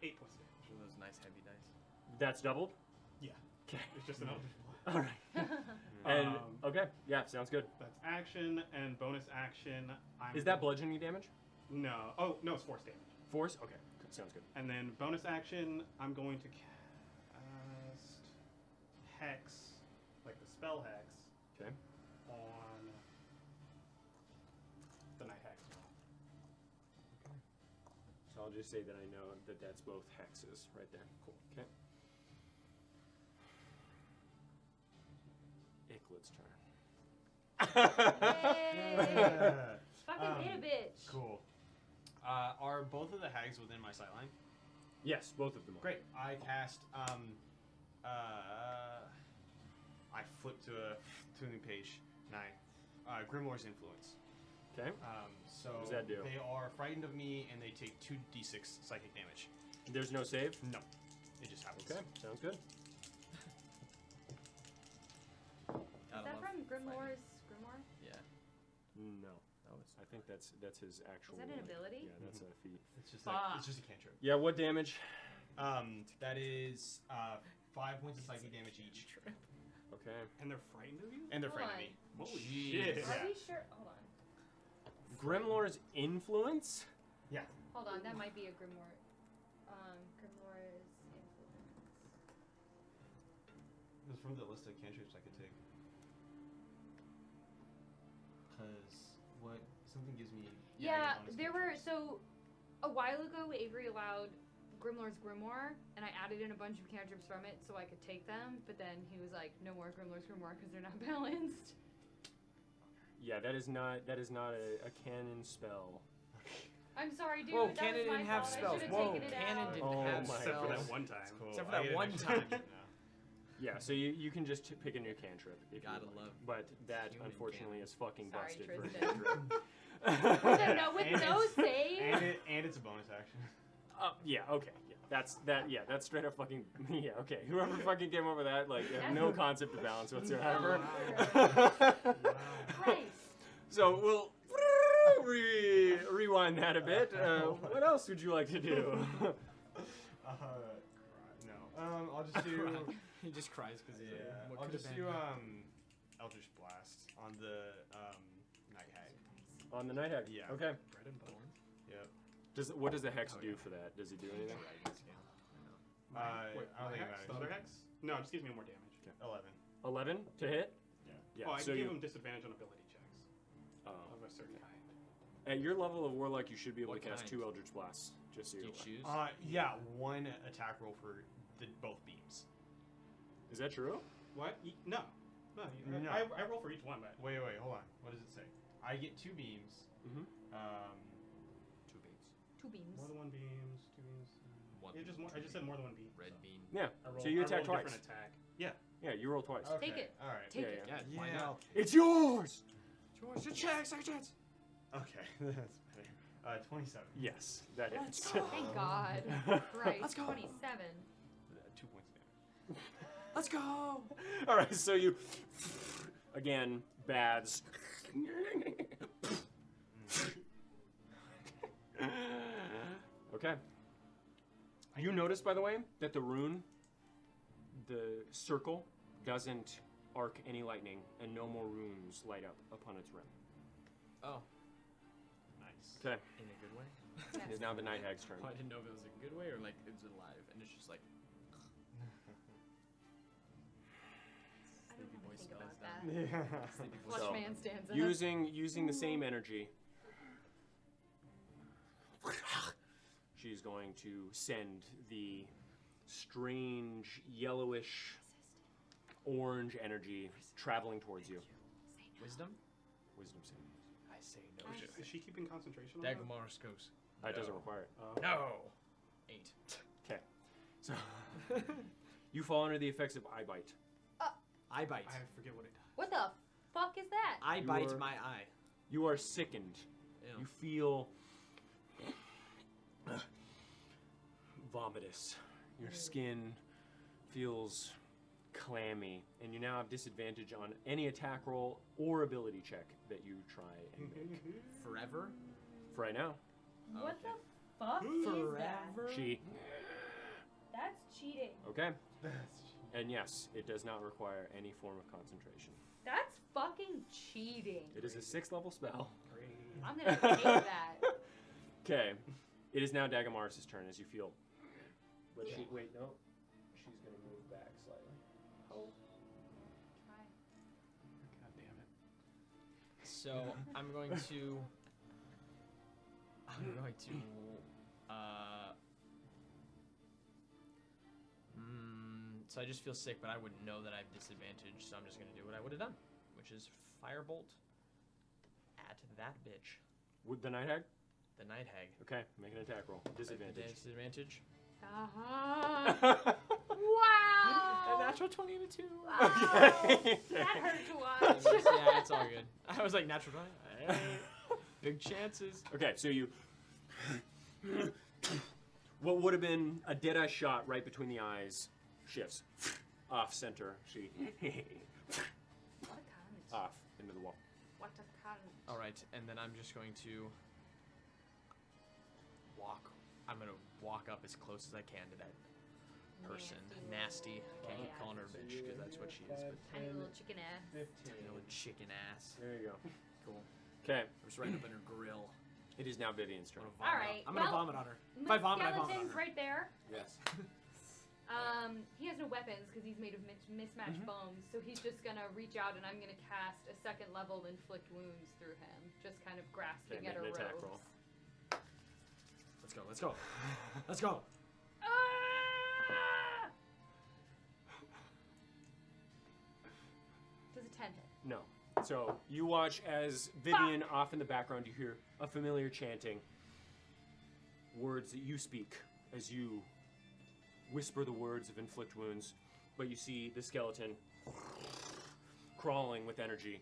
8 points of damage. One of those nice heavy dice. That's doubled? Yeah. Okay. It's just an Eldritch Blast. Alright. And, okay, yeah, sounds good. That's action and bonus action. Is that bludgeoning damage? No. Oh, no, it's force damage. Force? Okay, sounds good. And then bonus action, I'm going to cast Hex, like the spell Hex, Okay. on the Night Hag as well. So I'll just say that I know that that's both hexes right there. Cool. Okay. Icklet's turn. Yay! Fucking hit a bitch. Cool. Are both of the hags within my sightline? Yes, both of them are. Great. I cast. I flip to a new page. 9. Grimoire's Influence. Okay. So What does that do? they are frightened of me, and they take 2d6 psychic damage. There's no save? No, it just happens. Okay, sounds good. Is that from Grimoire's Grimoire? Yeah. No. That was. I think that's his actual. Is that an ability? Yeah, that's a feat. It's just Fuck. it's just a cantrip. Yeah, what damage? That is 5 points of psychic damage each, Okay. And they're frightened of you? and they're Hold frightened of me. Holy Jeez. shit. Are we sure? Hold on. Grimlore's influence? Yeah. Hold on. That might be a Grimoire. Grimoire's influence. It was from the list of cantrips I could take. Cause what something gives me. Yeah, bonus there were cantrips. a while ago Avery allowed Grimlore's Grimoire, and I added in a bunch of cantrips from it so I could take them. But then he was like, "No more Grimlore's Grimoire because they're not balanced." Yeah, that is not a canon spell. I'm sorry, dude. Whoa, that canon was my didn't have fault. spells. I should've Whoa, taken it canon out. didn't Oh have my Except for spells. that one time. That's cool. Except for I that get an one extra time. cantrip now. Yeah, so you can just pick a new cantrip if Gotta you want. love But that human unfortunately is fucking Sorry, busted for a Tristan. cantrip. With And no it's- save. And it's a bonus action. Yeah, okay. Yeah, that's straight up fucking yeah, okay. Whoever fucking came up with that, like no concept of balance whatsoever. Right. So we'll rewind that a bit. What else would you like to do? No. I'll just do. He just cries because I'll just do Eldritch Blast on the Night Hag. On the night hag. Yeah. Okay. Bread and butter. Yep. What does the hex do for that? Does he do anything? I Wait, don't think it Hex? matters. The other Hex? No, it just gives me more damage. 11. 11 to hit. Yeah. Yeah. Oh, I so can give you him disadvantage on ability checks oh. of a certain kind. At your level of warlock, you should be able What to cast kind? 2 Eldritch Blasts. Just so Do you're you aware. choose? Yeah, one attack roll for both beams. Is that true? What? No. No. No. I roll for each one, but Wait, hold on. What does it say? I get 2 beams. Mm-hmm. 2 beams. 2 beams. more than one beams, 2 beams. One Yeah, just beam, more. I two just said beam. more than one beam. Red so. beam. Yeah. I roll, So you I attack roll a twice. different attack. Yeah, you roll twice. Okay. Take it. All right. Take Yeah, it. Yeah, why not? It's yours. George, your check, second chance. Okay, that's better. 27. Yes, that Let's is. go. Thank God. Right. Let's go. 27. 2 points of damage. Let's go. All right, so you again baths. Okay. You notice, by the way, that the rune, the circle, doesn't arc any lightning, and no more runes light up upon its rim. Oh, Nice. Okay, in a good way. it is now the Night Hag's turn. I didn't know if it was a good way or like it's alive, and it's just like I don't Sleepy want boy to think spells about that. Yeah. sleepy boy. Flush So, man stands up. Using the same energy, she's going to send the strange yellowish orange energy traveling towards you. Wisdom. Wisdom saving. I say no. Is she keeping concentration on that? Dagomar goes. That doesn't require it. No. 8. Okay, so you fall under the effects of eye bite. I bite. I forget what it does. What the fuck is that? I You bite are- my eye. You are sickened. Ew. You feel vomitous. Your skin feels clammy, and you now have disadvantage on any attack roll or ability check that you try and make. Forever. For right now, What Okay. the fuck is that? Forever. she. That's cheating. Okay. And yes, it does not require any form of concentration. That's fucking cheating. It is a 6th level spell. I'm gonna hate that. Okay. It is now Dagamar's turn as you feel. But she. Wait, no. She's going to move back slightly. Try. God damn it. So I'm going to. So I just feel sick, but I wouldn't know that I have disadvantage, so I'm just gonna do what I would have done, which is firebolt at that bitch, With the Night Hag? the Night Hag. Okay, make an attack roll. Disadvantage. Disadvantage. Uh-huh. Wow. A natural 20 and a 2. Okay. That hurt to watch. Yeah, it's all good. I was like, natural 20. Hey, big chances. Okay, so you. What would have been a dead-eye shot right between the eyes shifts. Off center. She. What a cunt. Off into the wall. What a cunt. All right, and then I'm just going to walk. I'm gonna walk up as close as I can to that person. Nasty. Can't keep calling her a bitch because that's what she is. But Tiny little chicken ass. 15. little chicken ass. There you go. Cool. Okay, Just right up in her grill. it is now Vivian's turn. I'm gonna vomit. Alright, I'm gonna well, vomit on her. If I vomit, I vomit on Skeleton's her. right there. Yes. He has no weapons because he's made of mismatched Mm-hmm. bones, so he's just gonna reach out and I'm gonna cast a 2nd level inflict wounds through him, just kind of grasping Okay, at make her an attack robes. roll. Let's go. Let's go. Let's go. Ah! Does a 10 hit? No. So you watch as Vivian off in the background, you hear a familiar chanting. Words that you speak as you whisper the words of inflict wounds, but you see the skeleton crawling with energy.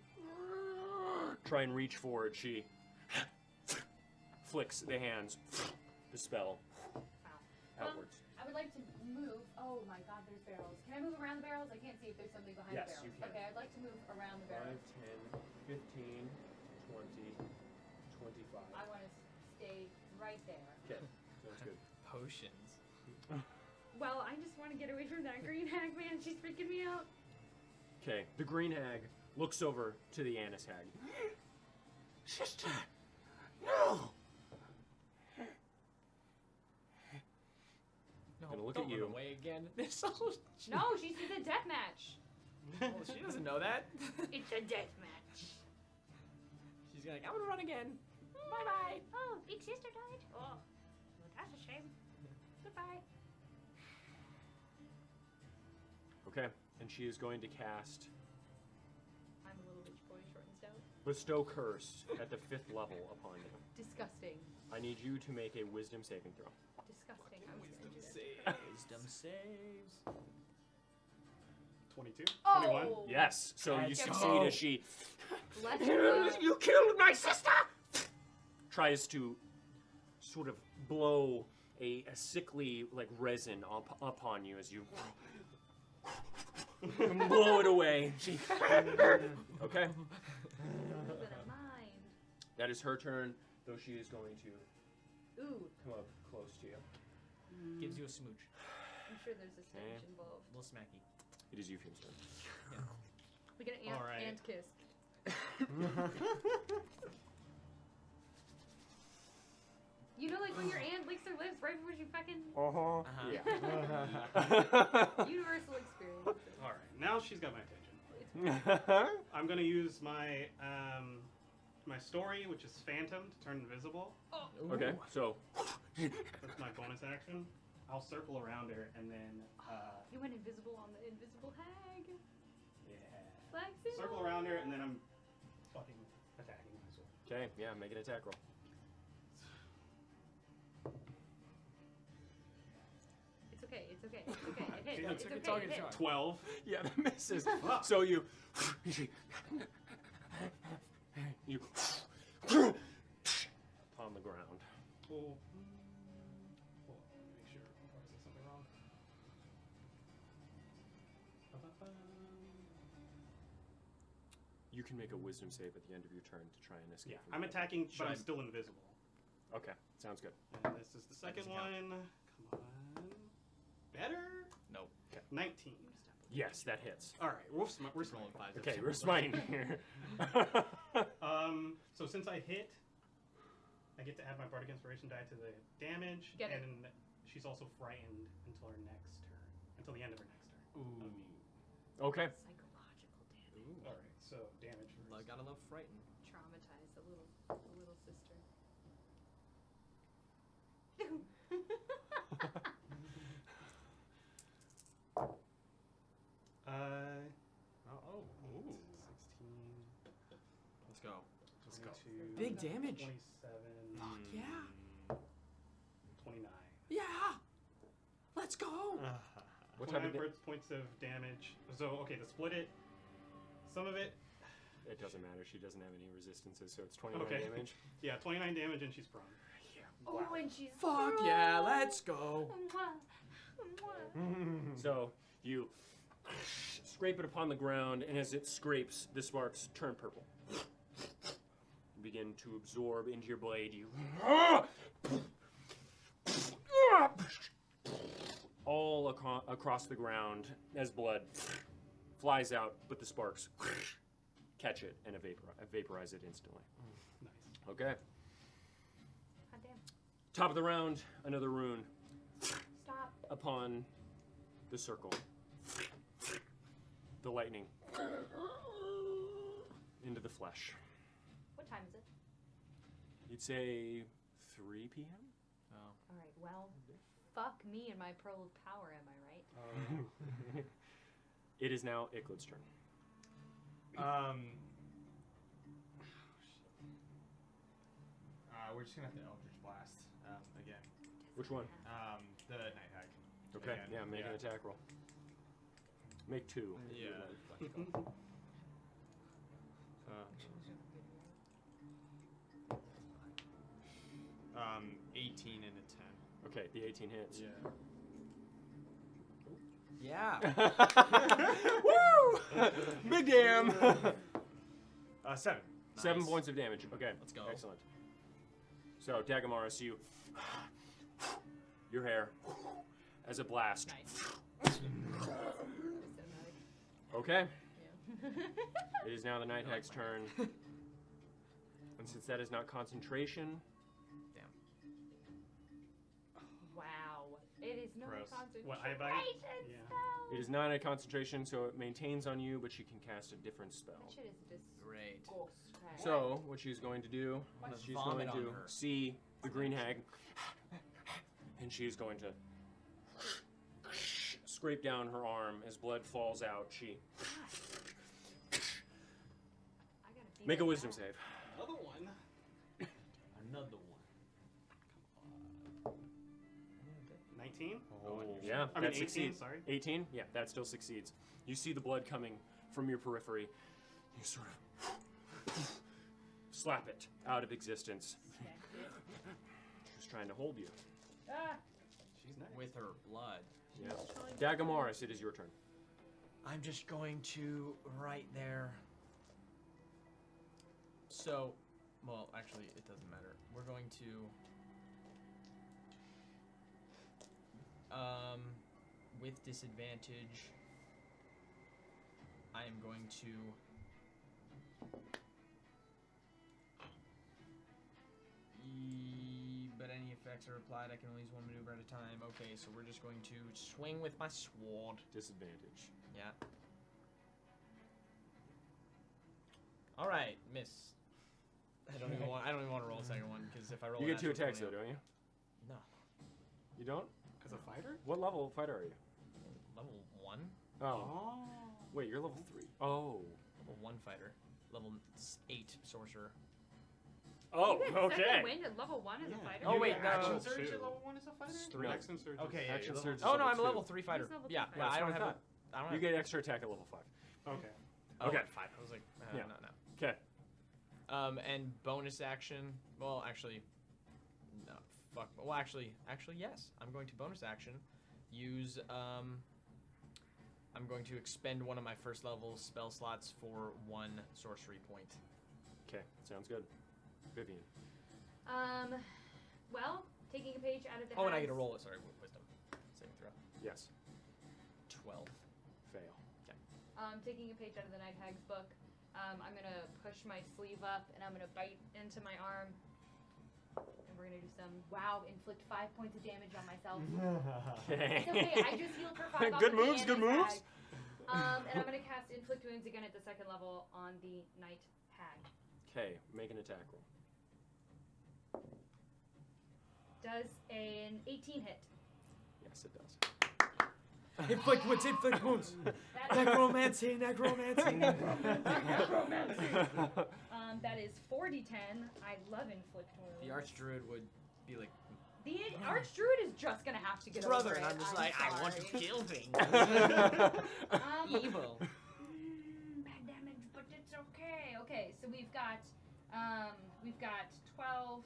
Try and reach forward. She flicks the hands, the spell Wow. outwards. I would like to move. Oh my god, there's barrels. Can I move around the barrels? I can't see if there's something behind Yes, the barrels. you can. Okay, I'd like to move around the 5, barrels. 10, 15, 20, 25. I want to stay right there. Okay, sounds good. Potions. Well, I just want to get away from that green hag, man. She's freaking me out. Okay, the green hag looks over to the Annis hag. Sister, no! No, Gonna look don't at run you. away again. This all. No, she sees a death match. Well, she doesn't know that. It's a death match. She's like, I'm gonna run again. Bye bye. Oh, big sister died. Oh, well, that's a shame. Goodbye. Okay, and she is going to cast I'm a little bitch boy, short and stout. Bestow Curse at the 5th level upon you. Disgusting. I need you to make a Wisdom saving throw. Disgusting. I was gonna do that. Wisdom saves. 22? Oh! 21? Yes, so you Let's succeed go. as she Let's go. You killed my sister! Tries to sort of blow a sickly like resin upon you as you blow it away. She okay. Who's gonna mind? That is her turn, though she is going to Ooh, come up close to you. Gives you a smooch. I'm sure there's a stench Okay. involved. A little smacky. It is Euphem's turn. We get an All right. ant kiss. You know, like when your aunt licks her lips right before she fucking. Yeah. Universal experience. All right, now she's got my attention. Okay. I'm gonna use my my story, which is Phantom, to turn invisible. So That's my bonus action. I'll circle around her and then You went invisible on the invisible hag. yeah, Flexible. circle around her and then I'm fucking attacking my sword. okay, yeah, make an attack roll. It's okay. It's okay. It's okay. It hits. Yeah, It's okay. it's all It good, hits. it's 12. Yeah, that misses. So you upon the ground. Hold on, let me make sure before I say something wrong. You can make a wisdom save at the end of your turn to try and escape. Yeah, from I'm the- attacking, Should but I- I'm still invisible. Okay, sounds good. And this is the second doesn't count. one. Come on. Better? Nope. 19. Yes, that hits. All right, we're Rolling smiting. fives. Okay, we're smiting here. So since I hit, I get to add my Bardic Inspiration die to the damage, Get it. and she's also frightened until her next turn, until the end of her next turn. Ooh. Okay. Psychological damage. All right, so damage first. I gotta love frightened. Traumatize the little sister. Ooh. 16. Let's go. 22, Big damage. 27. Fuck yeah. 29. Yeah. Let's go. What type of 29 points of damage. So, okay, to split it, some of it, It doesn't matter. She doesn't have any resistances, so it's 29 Okay. damage. yeah, 29 damage and she's prone. Oh, and she's. Fuck yeah. Let's go. So you scrape it upon the ground, and as it scrapes, the sparks turn purple. Begin to absorb into your blade. You all across the ground as blood flies out, but the sparks catch it and vaporize it instantly. Nice. Okay. God damn. Top of the round, another rune Stop. upon the circle. The lightning into the flesh. What time is it? You'd say 3 p.m.? Oh. All right. Well, fuck me and my pearl of power. Am I right? It is now Icklid's turn. We're just gonna have to Eldritch Blast again. Which one? The Night Hag. Okay, Again, yeah, make an attack roll. Make 2. Yeah. 18 and a 10. Okay, the 18 hits. Yeah. Woo! Big damn! 7. 7 Nice. points of damage. Okay, Let's go. Excellent. So, Dagamaris, you... your hair as a blast. Nice. Okay, Yeah. it is now the Night Hag's turn. And since that is not concentration, Wow. It is no Gross. concentration. What, I bite? Yeah. spell. it is not a concentration, so it maintains on you, but she can cast a different spell. That shit is Great. disgusting. So, what she's going to do, I'm gonna she's vomit going to on her. see the green hag, and she's going to scrape down her arm as blood falls out. She I gotta be make a like wisdom that. save. Another one. Another one. 19? Yeah, I mean, that 18, succeeds. sorry. 18? Yeah, that still succeeds. You see the blood coming from your periphery. You sort of slap it out of existence. She's trying to hold you. Ah. She's nice. With her blood. Yeah. Dagamaris, it is your turn. I'm just going to right there. So, well, actually, it doesn't matter. We're going to, with disadvantage, I am going to. But any effects are applied, I can only use one maneuver at a time. Okay, so we're just going to swing with my sword. Disadvantage. Yeah. All right, miss. I don't even want to roll a second one because if I roll, You a get 2 natural attacks though, 20, don't you? No. You don't? As a fighter? What level fighter are you? Level 1. Oh. Wait, you're level 3. Oh. Level 1 fighter. Level 8 sorcerer. Oh, You get okay. second wind at level 1 as a fighter? Oh, wait, no. Action No. surge Two. at level 1 is a fighter? It's three. Action surge. Okay, yeah, Action you're surge is level, oh no, level I'm a 2. level 3 fighter. He's level Yeah, three yeah, fighter. I don't That's have. what I I don't You have. get extra attack at level 5. Okay. Oh, Okay. at 5. I was like, Yeah. no. Okay. And bonus action. Well, actually, no. Fuck. Well, actually, yes. I'm going to bonus action. Use. I'm going to expend one of my first level spell slots for 1 sorcery point. Okay, sounds good. Vivian. Well, taking a page out of the Oh, and I HAGS. get to roll it. Sorry, wisdom saving throw. Yes. 12. Fail. Taking a page out of the Night Hags book, I'm gonna push my sleeve up and I'm gonna bite into my arm. And we're gonna do some inflict 5 points of damage on myself. It's okay, I just healed for 5 off Good of the moves, good moves. anti-hag. And I'm gonna cast inflict wounds again at the 2nd level on the Night Hag. Okay, make an attack roll. Does an 18 hit? Yes, it does. Inflict wounds, inflict wounds. That Necromancy, necromancy. that is 4d10. I love inflict wounds. The archdruid would be like, The Archdruid is just gonna have to get brother, over and it. I'm just like, I want to sorry. kill things. Evil. Bad damage, but it's okay. Okay, so we've got 12,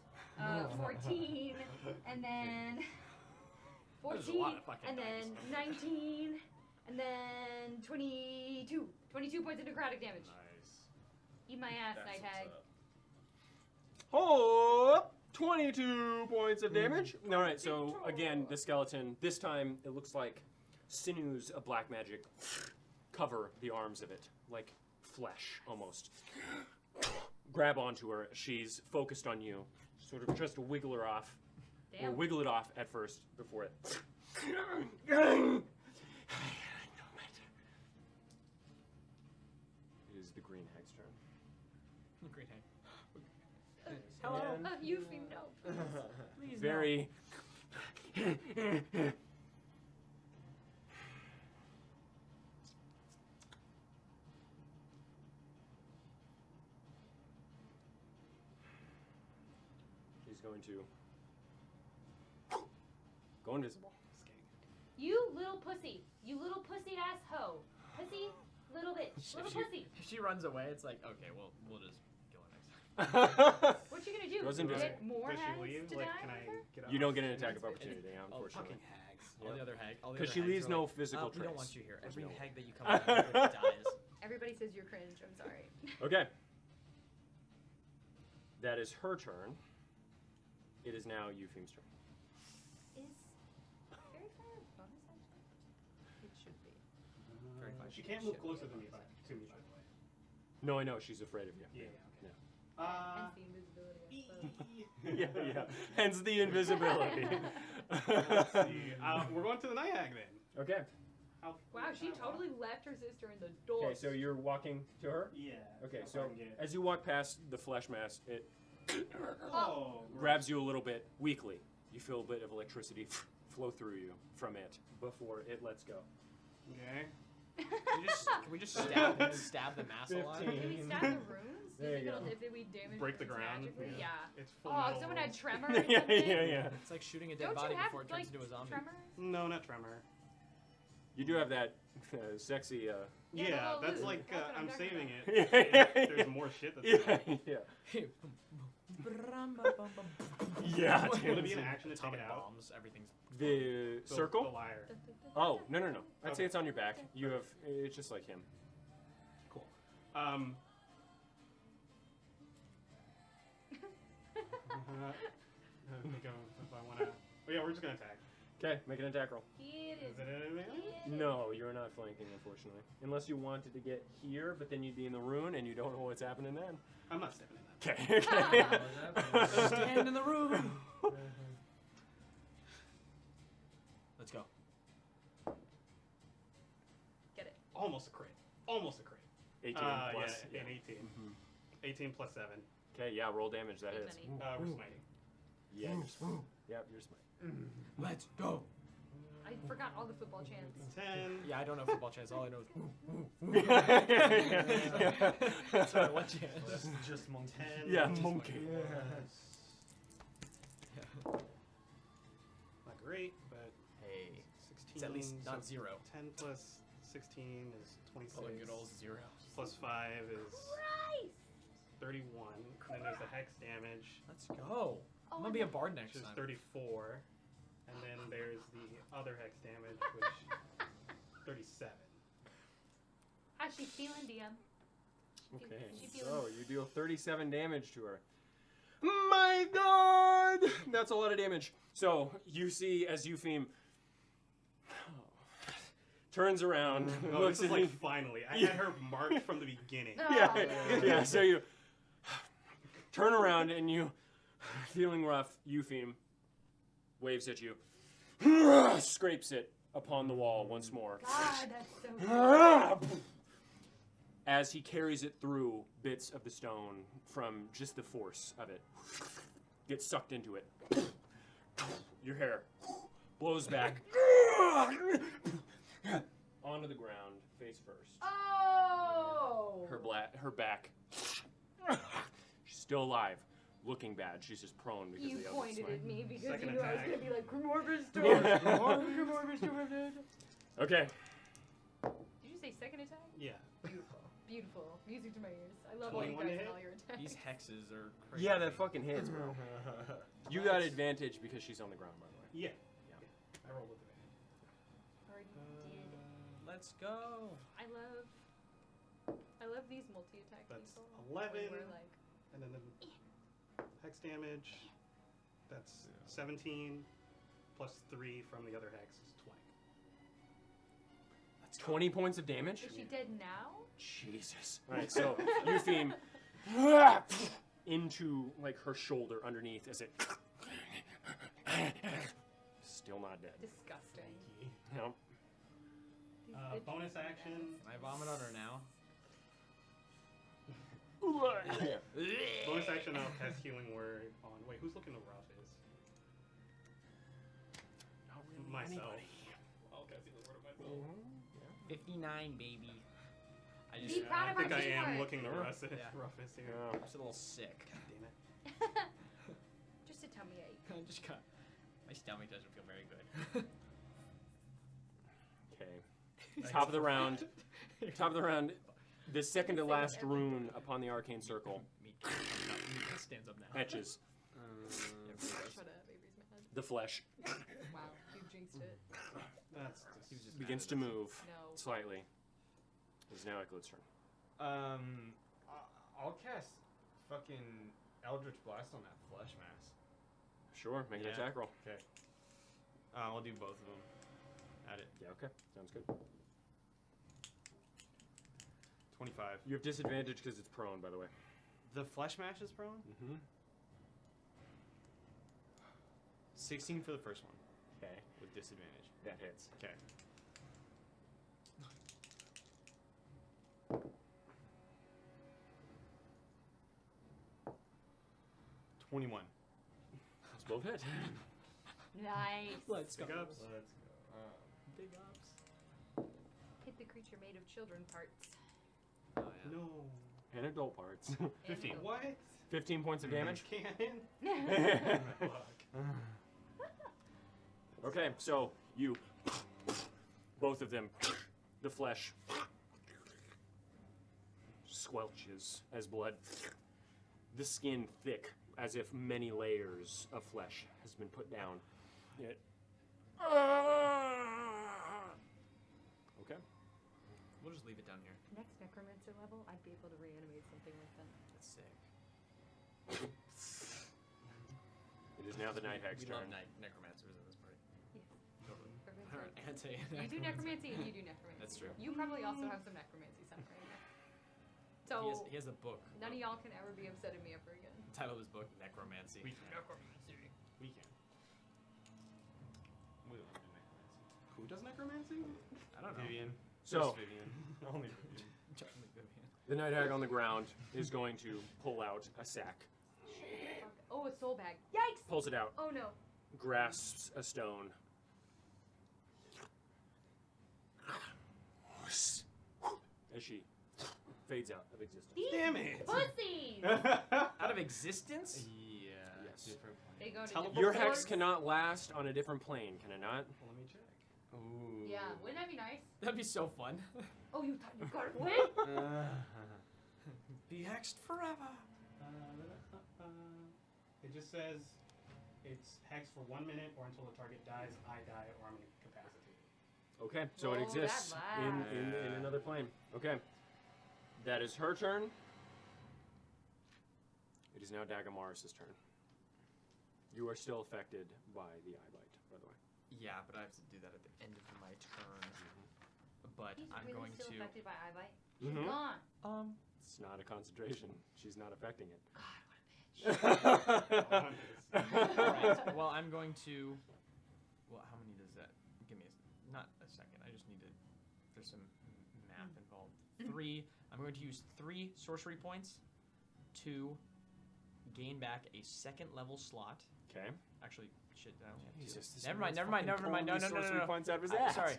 14, and then There's a 14, lot of fucking and then 19, and then 22. 22 points of necrotic damage. Nice. Eat my ass, Night Hag. Oh, 22 points of damage. All right, so again, the skeleton, this time it looks like sinews of black magic cover the arms of it, like flesh almost. Grab onto her. She's focused on you. Sort of just wiggle her off. Or Damn. wiggle it off at first before it. It is the green hag's turn. Green hag. Hello, And- Euphy, no. Please, Very. She's going to go invisible. You little pussy. You little pussy ass hoe. Pussy, little bitch. Little pussy. If she runs away, it's like, okay, we'll just kill her next time. What you gonna do? Goes invisible. Get more Does she hags leave? to Like, die can I with her? get out? You don't get an attack of opportunity, unfortunately. Fucking hags. All the other hag. Because she leaves no physical We don't trace. want you here. There's Every no- hag that you come up with dies. Everybody says you're cringe. I'm sorry. Okay. That is her turn. It is now Euphem's turn. Is Fairy Fire a bonus action? It should be. Very fine. She can't move closer than me, by the way. No, I know. She's afraid of you. Yeah, okay. Hence the invisibility, I suppose. Yeah. Hence the invisibility. Let's see. We're going to the Night Hag then. Okay. How Wow, she totally left her sister in the door. Okay, so you're walking to her? Yeah. Okay, if I so can get- as you walk past the flesh mass, it Oh, grabs you a little bit weakly. You feel a bit of electricity flow through you from it before it lets go. Okay. Can we just stab the mass alive? 15. Can we stab the runes? There you go. If we damage Break the runes ground. magically? Yeah. It's full Oh, metal if someone had rules. tremor or yeah, something. yeah. It's like shooting a dead Don't body you have, before it like, turns into a zombie. tremors? No, not tremor. You do have that sexy. Yeah, Yeah, the little that's loot. like That's what I'm talking saving about. it. There's more shit that's Yeah, yeah. Yeah. Would it be an action to take Atomic it out? bombs, everything's. The The circle? liar. Oh, no. I'd say Okay. it's on your back. You have. It's just like him. Cool. I think if I want to. Oh yeah, we're just gonna attack. Okay, make an attack roll. It Is is. it an advantage? No, you're not flanking, unfortunately. Unless you wanted to get here, but then you'd be in the rune, and you don't know what's happening then. I'm not stepping in that. Okay, okay. Stand in the room. Let's go. Get it. Almost a crit. Almost a crit. 18 plus. Yeah, an 18. Mhm. 18 plus 7. Okay, yeah, roll damage. That Too hits. many. We're smiting. Yeah, you're smite. Yep, you're smite. Let's go. I forgot all the football chants. 10. Yeah, I don't know football chants. All I know is. Sorry, what chant? Just monkey. 10. Yeah, Just monkey. Not great, but Hey, 16. it's at least so not 0. 10 plus 16 is 26. Oh, good old 0. Plus 5 is Christ! 31. And then there's the hex damage, Let's go. Oh, I'm gonna be a bard next which is time. 34. And then there's the other hex damage, which 37. How's she feeling, DM? Okay, She so feeling- you deal 37 damage to her. My God! That's a lot of damage. So you see as Eupheme turns around, No, looks this is at like you. finally. I had her marked from the beginning. Yeah, Oh. yeah. So you turn around and you, feeling rough, Eupheme waves at you, scrapes it upon the wall once more. God, that's so good. As he carries it through, bits of the stone from just the force of it get sucked into it. Your hair blows back onto the ground, face first. Oh! Her back. She's still alive, looking bad. She's just prone because You of the other pointed smite. at me because Second you knew I was attack. gonna be like, Grimorbius Yeah. Grimorbius. Okay. Did you say second attack? Yeah. Beautiful. Beautiful. Music to my ears. I love all you 21 to guys hit? and all your attacks. These hexes are crazy. Yeah, that fucking hits, bro. You got advantage because she's on the ground, by the way. Yeah. Yeah. I rolled with advantage. Already did. Let's go. I love these multi-attack That's people. 11. When we're like, And then the hex damage. That's 17. Plus 3 from the other hex is 20. 20 points of damage? is she dead now? Jesus. All right, so Eupheme into like her shoulder underneath as it still not dead. Disgusting. No. These bitches. Bonus action. Can I vomit on her now? Bonus action, I'll cast Healing Word on. Wait, who's looking rough is? Not really Myself. anybody. I'll cast Healing Word on myself. 59, baby. I Be just, proud I of our think I am teamwork. looking the Yeah. roughest, Yeah. roughest here. Yeah. I'm just a little sick. God damn it. Just a tummy ache. I just got. My stomach doesn't feel very good. Okay. Top of the round. Top of the round. The second to last rune upon the arcane circle Me stands up now. etches Shut up, Avery's mad. the flesh, Wow, you jinxed it. That's He was just begins to mad at us. move No. slightly. It's now Eklund's turn. I'll cast fucking Eldritch Blast on that flesh mass. Sure, make an Yeah. attack roll. Okay. I'll do both of them. At it. Yeah, okay. Sounds good. 25. You have disadvantage because it's prone, by the way. The flesh mash is prone? Mm-hmm. 16 for the first one. Okay. With disadvantage. That hits. Okay. $21. Let's both hit. Nice. Let's go. Pick ups. Let's go. Big ups. Hit the creature made of children parts. Oh, yeah. No. And adult parts. 15. And What? 15 points of damage. Cannon? Okay, so you, both of them, the flesh squelches as blood, the skin thick as if many layers of flesh has been put down. It, okay. We'll just leave it down here. Next necromancer level, I'd be able to reanimate something like that. That's sick. It is now the Night Hag's We turn. love necromancers in this party. say You do necromancy and you do necromancy. That's true. You probably also have some necromancy suffering. He So has a book. none of y'all can ever be upset at me ever again. The title of his book, Necromancy. We can. We can. We don't do necromancy. Who does necromancy? I don't know. Vivian. So- Just Vivian. Only Vivian. The night hag on the ground is going to pull out a sack, Oh, a soul bag. Yikes! pulls it out, Oh no. grasps a stone. As she fades out of existence. These Damn it! pussies! Out of existence? Yeah. Yes. Different They go to Teleport Your different hex boards. cannot last on a different plane, can it not? Well, let me check. Ooh. Yeah, wouldn't that be nice? That'd be so fun. Oh, you thought you got it? What? Be hexed forever. It just says it's hex for 1 minute or until the target dies, I die, or I'm incapacitated. Okay, so it Oh, exists that in lasts. another plane. Okay. That is her turn. It is now Dagamaris' turn. You are still affected by the eye bite, by the way. Yeah, but I have to do that at the end of my turn. But He's I'm really going still to. affected by eye bite. She's Mhm. gone. It's not a concentration. She's not affecting it. God, what a bitch. Alright, well, I'm going to. Well, how many does that? Give me not a second. I just need to. There's some math involved. 3. I'm going to use 3 sorcery points to gain back a second level slot. Okay. Actually, shit, I only have 2. Jesus, this Never man's mind. fucking No, pulling these no. sorcery points out of his I- ass. sorry.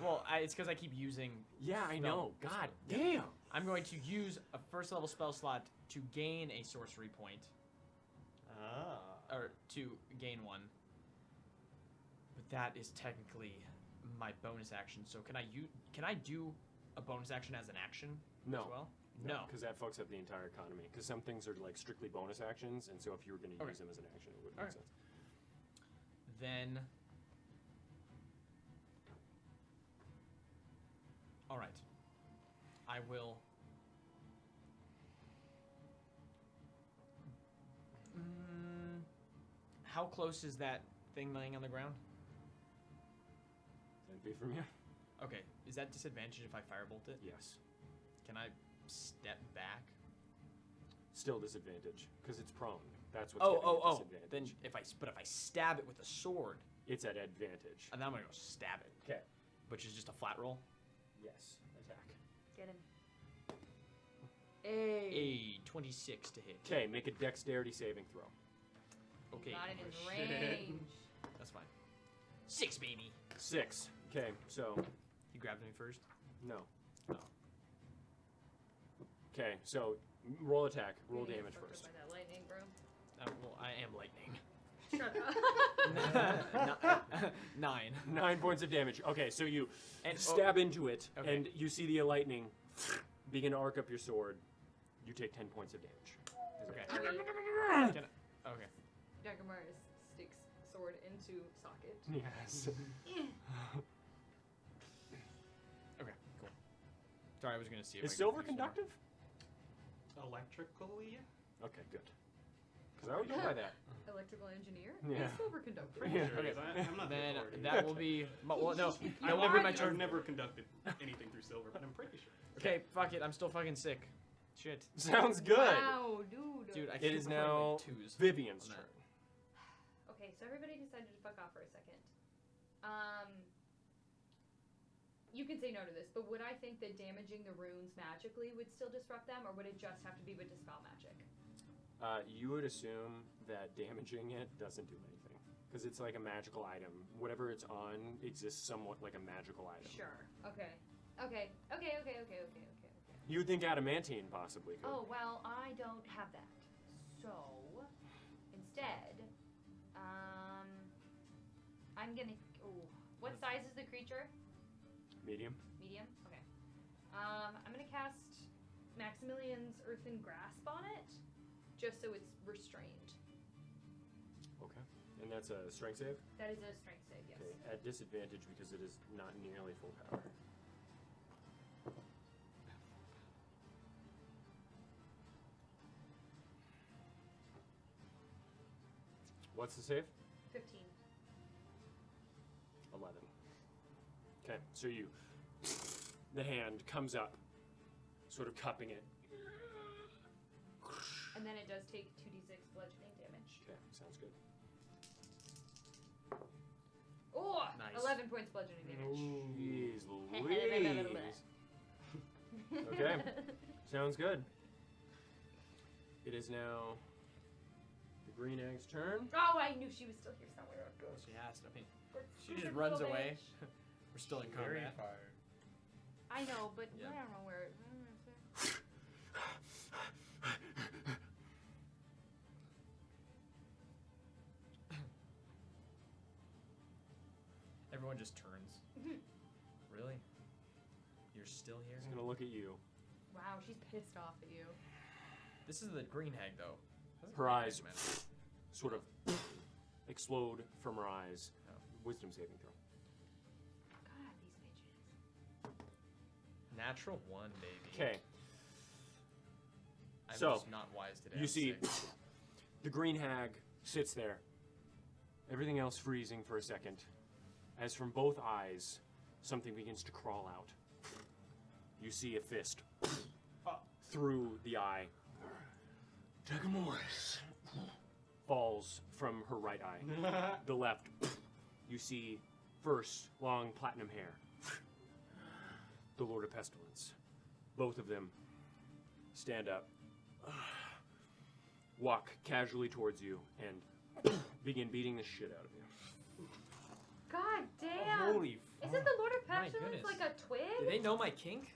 Well, it's because I keep using. Yeah, I spell. know. God damn. I'm going to use a first level spell slot to gain a sorcery point, or to gain 1. But that is technically my bonus action. So can I do a bonus action as an action No. as well? No. Because that fucks up the entire economy. Because some things are like strictly bonus actions, and so if you were going to Okay. use them as an action, it wouldn't Okay. make sense. Then. All right. I will. How close is that thing laying on the ground? 10 feet from you? Okay. Is that disadvantage if I firebolt it? Yes. Can I step back? Still disadvantage, because it's prone. That's what's Oh. giving it disadvantage. Then if I stab it with a sword, It's at advantage. and then I'm gonna go stab it, Okay. which is just a flat roll. Yes. Attack. Get him. A 26 to hit. Okay, make a dexterity saving throw. Okay. Got in his shit. range. That's fine. 6, baby. 6. Okay, so He grabbed me first. no. No. Okay, so roll attack, roll You're gonna damage get fucked first. up by that lightning, bro. Well, I am lightning. Shut up. 9. 9 points of damage. Okay, so you And stab into it, Okay. and you see the lightning begin to arc up your sword. You take 10 points of damage. Okay. Okay. Okay. Dagamaris sticks sword into socket. Yes. Okay. Cool. Sorry, I was gonna see. If Is I could silver do some more. conductive? Electrically? Okay, good. Because I would go by that. Electrical engineer? Yeah. Silver conductor. Pretty Yeah. sure it is. I'm not the Then authority. that will be. Well, no. I That will be my turn. I've never conducted anything through silver, but I'm pretty sure. Okay. Fuck it. I'm still fucking sick. Shit. Sounds good. Wow, dude. Dude, I It keep is recording, now like, 2s. Vivian's on turn. that. Okay, so everybody decided to fuck off for a second. You can say no to this, but would I think that damaging the runes magically would still disrupt them, or would it just have to be with dispel magic? You would assume that damaging it doesn't do anything. Because it's like a magical item. Whatever it's on exists somewhat like a magical item. Sure. Okay. Okay. You would think adamantine possibly could. Oh, well, I don't have that. So, instead, I'm gonna. Oh, what size is the creature? Medium? Medium? Okay. I'm gonna cast Maximilian's Earthen Grasp on it, just so it's restrained. Okay. And that's a strength save? That is a strength save, yes. Okay. At disadvantage because it is not nearly full power. What's the save? 15. 11. Okay, so the hand comes up, sort of cupping it. And then it does take 2d6 bludgeoning damage. Okay, sounds good. Oh, Nice. 11 points bludgeoning damage. Jeez Louise. Okay, sounds good. It is now the green egg's turn. Oh, I knew she was still here somewhere. She has to. I mean, Good she just stupid runs little away. bitch. We're still in Very combat. fire. I know, but Yeah. I don't know where. Everyone just turns. Really? You're still here? He's gonna look at you. Wow, she's pissed off at you. This is the green hag, though. That's a Her green eyes hag, man. sort of explode from her eyes. Oh. Wisdom saving throw. God, these bitches. Natural 1, baby. Okay, I'm So, just not wise today. you I'm see sick. the green hag sits there. Everything else freezing for a second. As from both eyes, something begins to crawl out. You see a fist through the eye. Dagamoris falls from her right eye. The left, you see first long platinum hair. The Lord of Pestilence. Both of them stand up, walk casually towards you, and begin beating the shit out of you. God damn! Holy Isn't the Lord of My Pestilence goodness. like a twin? Do they know my kink?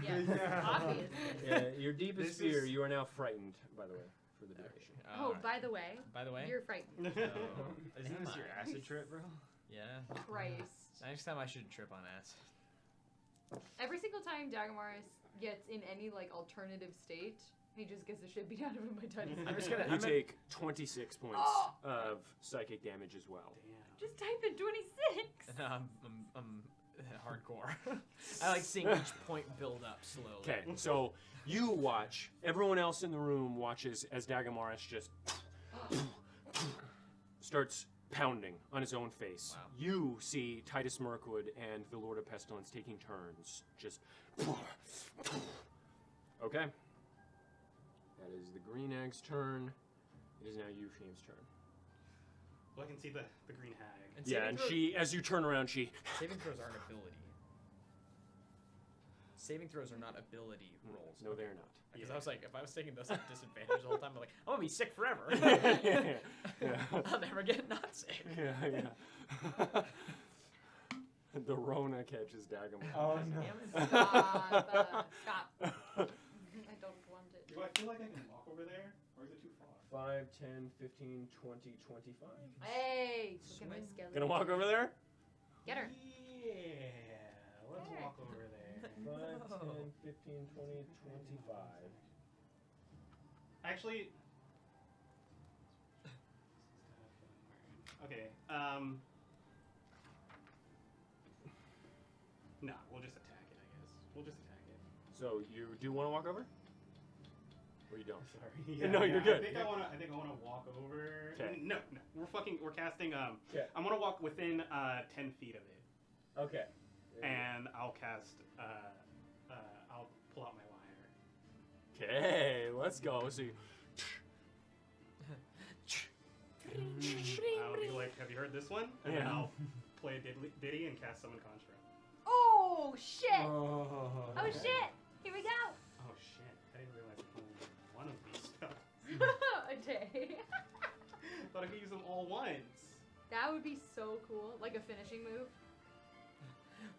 Yes, obviously. Yeah, your deepest This fear, is- you are now frightened, by the way, for the duration. Oh, by the way, by the way, you're frightened. isn't this your acid trip, bro? Yeah. Christ. Next time I should trip on acid. Every single time Dagamaris gets in any like alternative state, he just gets the shit beat out of him by Titus. I'm just gonna. You I'm gonna- take 26 points Oh! of psychic damage as well. Just type in 26. I'm hardcore. I like seeing each point build up slowly. Okay, so you watch, everyone else in the room watches as Dagamaris just starts pounding on his own face. Wow. You see Titus Mirkwood and the Lord of Pestilence taking turns. Just. Okay. That is the green egg's turn. It is now Eupheme's turn. Well, I can see the green hag. And Yeah, saving and throw- she, as you turn around, she. Saving throws aren't ability. Saving throws are not ability rolls. No, they're not. Because I was like, if I was taking those at disadvantage the whole time, I'm like, I'm gonna be sick forever. Yeah. I'll never get not sick. Yeah. The Rona catches Dagamaris. Oh no. Stop. Stop. I don't want it. Do I feel like I can walk over there, or is it too far? 5, 10, 15, 20, 25. Hey, look at my Swing. skeleton. Gonna walk over there? Get her. Yeah, let's There. walk over there. 5, 10, 15, 20, 25. Actually, okay. No, we'll just attack it. I guess we'll just attack it. So you do want to walk over? Or you don't? Sorry. No, you're good. I think I wanna walk over. 'Kay. No. We're casting. 'Kay. I'm gonna walk within 10 feet of it, Okay. and I'll cast. I'll pull out my lyre. Okay, let's go. So you, I'll be like, have you heard this one? And then Yeah. I'll play a ditty and cast summon construct. Oh shit! Oh. Oh shit! Here we go. Oh shit! I didn't realize I could only use one of these spells. A day. Thought I could use them all once. That would be so cool. Like a finishing move.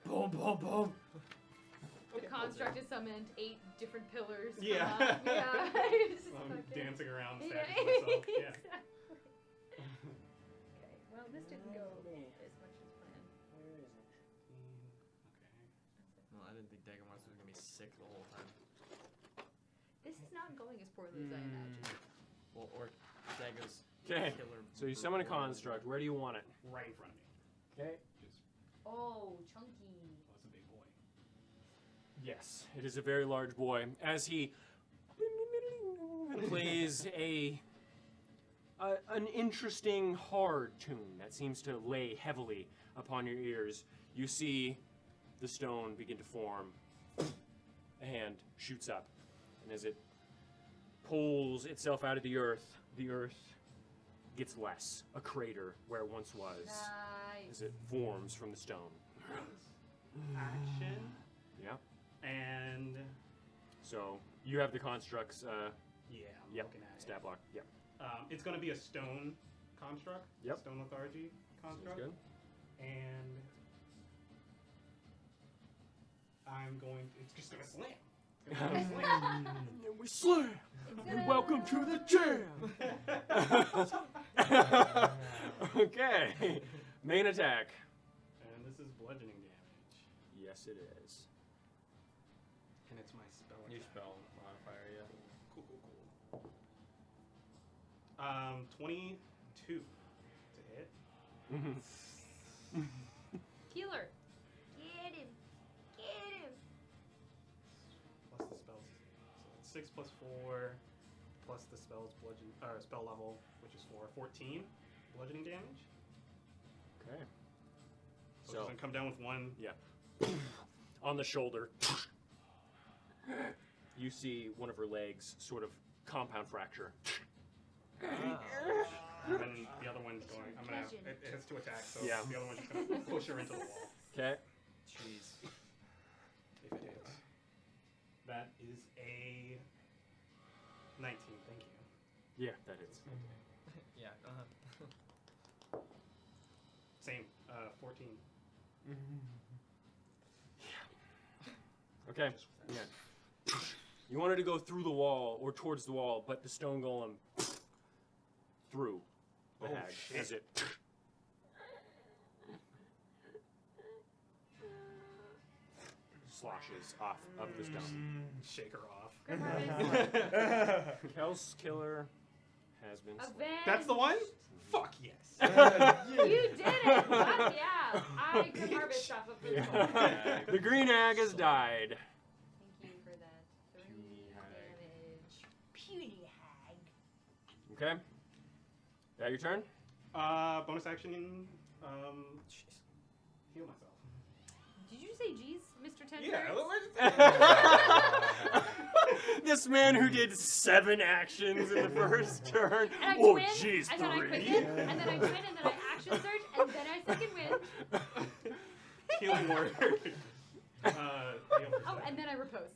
Boom, boom, boom. The construct is summoned 8 different pillars. come Yeah. up. Yeah. Just I'm fucking- dancing around, Yeah. stacking myself. Yeah. Exactly. Okay. Well, this didn't go as much as planned. Okay. Well, I didn't think Dagamaris was gonna be sick the whole time. This is not going as poorly as I imagined. Well, or Dagos. Okay. Killer. So you summon a construct. Where do you want it? Right in front of me. Okay. Just, Oh, chunky. oh, it's a big boy. Yes, it is a very large boy. As he plays an interesting hard tune that seems to lay heavily upon your ears, you see the stone begin to form. A hand shoots up, and as it pulls itself out of the earth gets less, a crater where it once was, as it forms from the stone. Action. Yeah. And So you have the constructs. yeah, I'm Yep. looking at it. Stat block. Yep. It's going to be a stone construct. Yep. Stone lethargy Sounds construct. good. And I'm going. It's just going to slam. It's gonna slam. And we slam. And welcome to the jam. Okay. Main attack. And this is bludgeoning damage. Yes, it is. And it's my spell. Your attack. spell modifier, yeah. Cool. 22 to hit. Healer. Get him. Plus the spells. So it's 6 plus 4 plus the spell's spell level, which is 14 bludgeoning damage. Okay. So, it's gonna come down with 1. Yeah. On the shoulder. You see one of her legs sort of compound fracture. And then the other one's going. I'm gonna. It has 2 attacks, so Yeah. the other one's just gonna push her into the wall. Okay. Jeez. If it hits. That is a 19. Thank you. Yeah, that is. Yeah. Same. 14. Okay. Yeah. You wanted to go through the wall or towards the wall, but the stone golem through the Oh, hag shit. as it sloshes off of the stone. Shake her off. Good harvest. Kels killer has been slain. Avenged. That's the one? Fuck yes. You did it. Fuck yeah. I could harvest off of this one. The green hag has died. Thank you for that. 3 damage. Puny hag. Okay. That your turn? Bonus action. Heal myself. Did you say G's, Mr. Ten Yeah. Turns? This man who did 7 actions in the first turn. And I Oh, twin, jeez, and then I 3. quicken, and then I twin, and then I action surge, and then I second wind. Healing word. Oh, and then I riposte.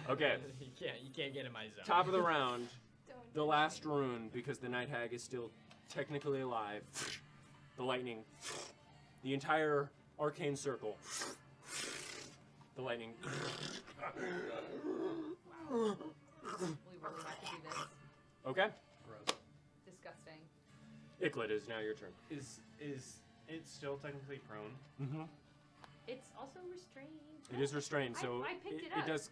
Okay. You can't get in my zone. Top of the round. Don't. The last rune, because the night hag is still technically alive. The lightning. The entire arcane circle. The lightning. We really have to do this. Okay. Gross. Disgusting. Iklet is now your turn. Is it still technically prone? Mm-hmm. It's also restrained. It is restrained, so I picked it it up. does.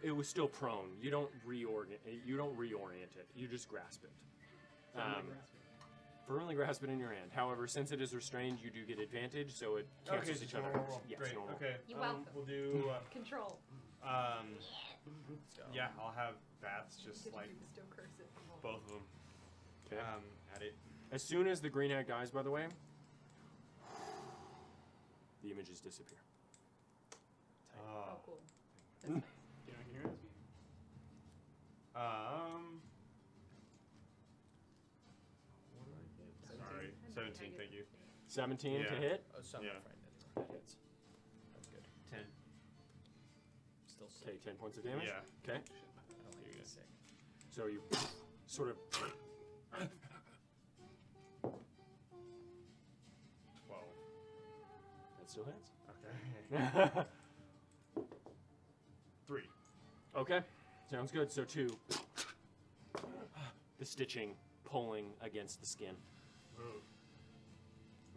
It was still prone. You don't reorient it. You just grasp it. Firmly grasp it in your hand. However, since it is restrained, you do get advantage, so it cancels each other. Yes, Great. normal. Okay. You're welcome. We'll do. Control. Yeah, I'll have bats just Did like you still curse it? both of them. Okay. At it. As soon as the green hag dies, by the way, the images disappear. Oh, cool. That's nice. You know, hear it? What do I get? Sorry, 17. Thank you. 17 to Yeah. hit. Oh, so I'm Yeah. not frightened anymore. That hits. That's good. 10. Still sick. Take 10 points of damage. Yeah. Okay. I don't like being sick. So you sort of 12. that still hits. Okay. 3. Okay, sounds good. So 2. The stitching pulling against the skin.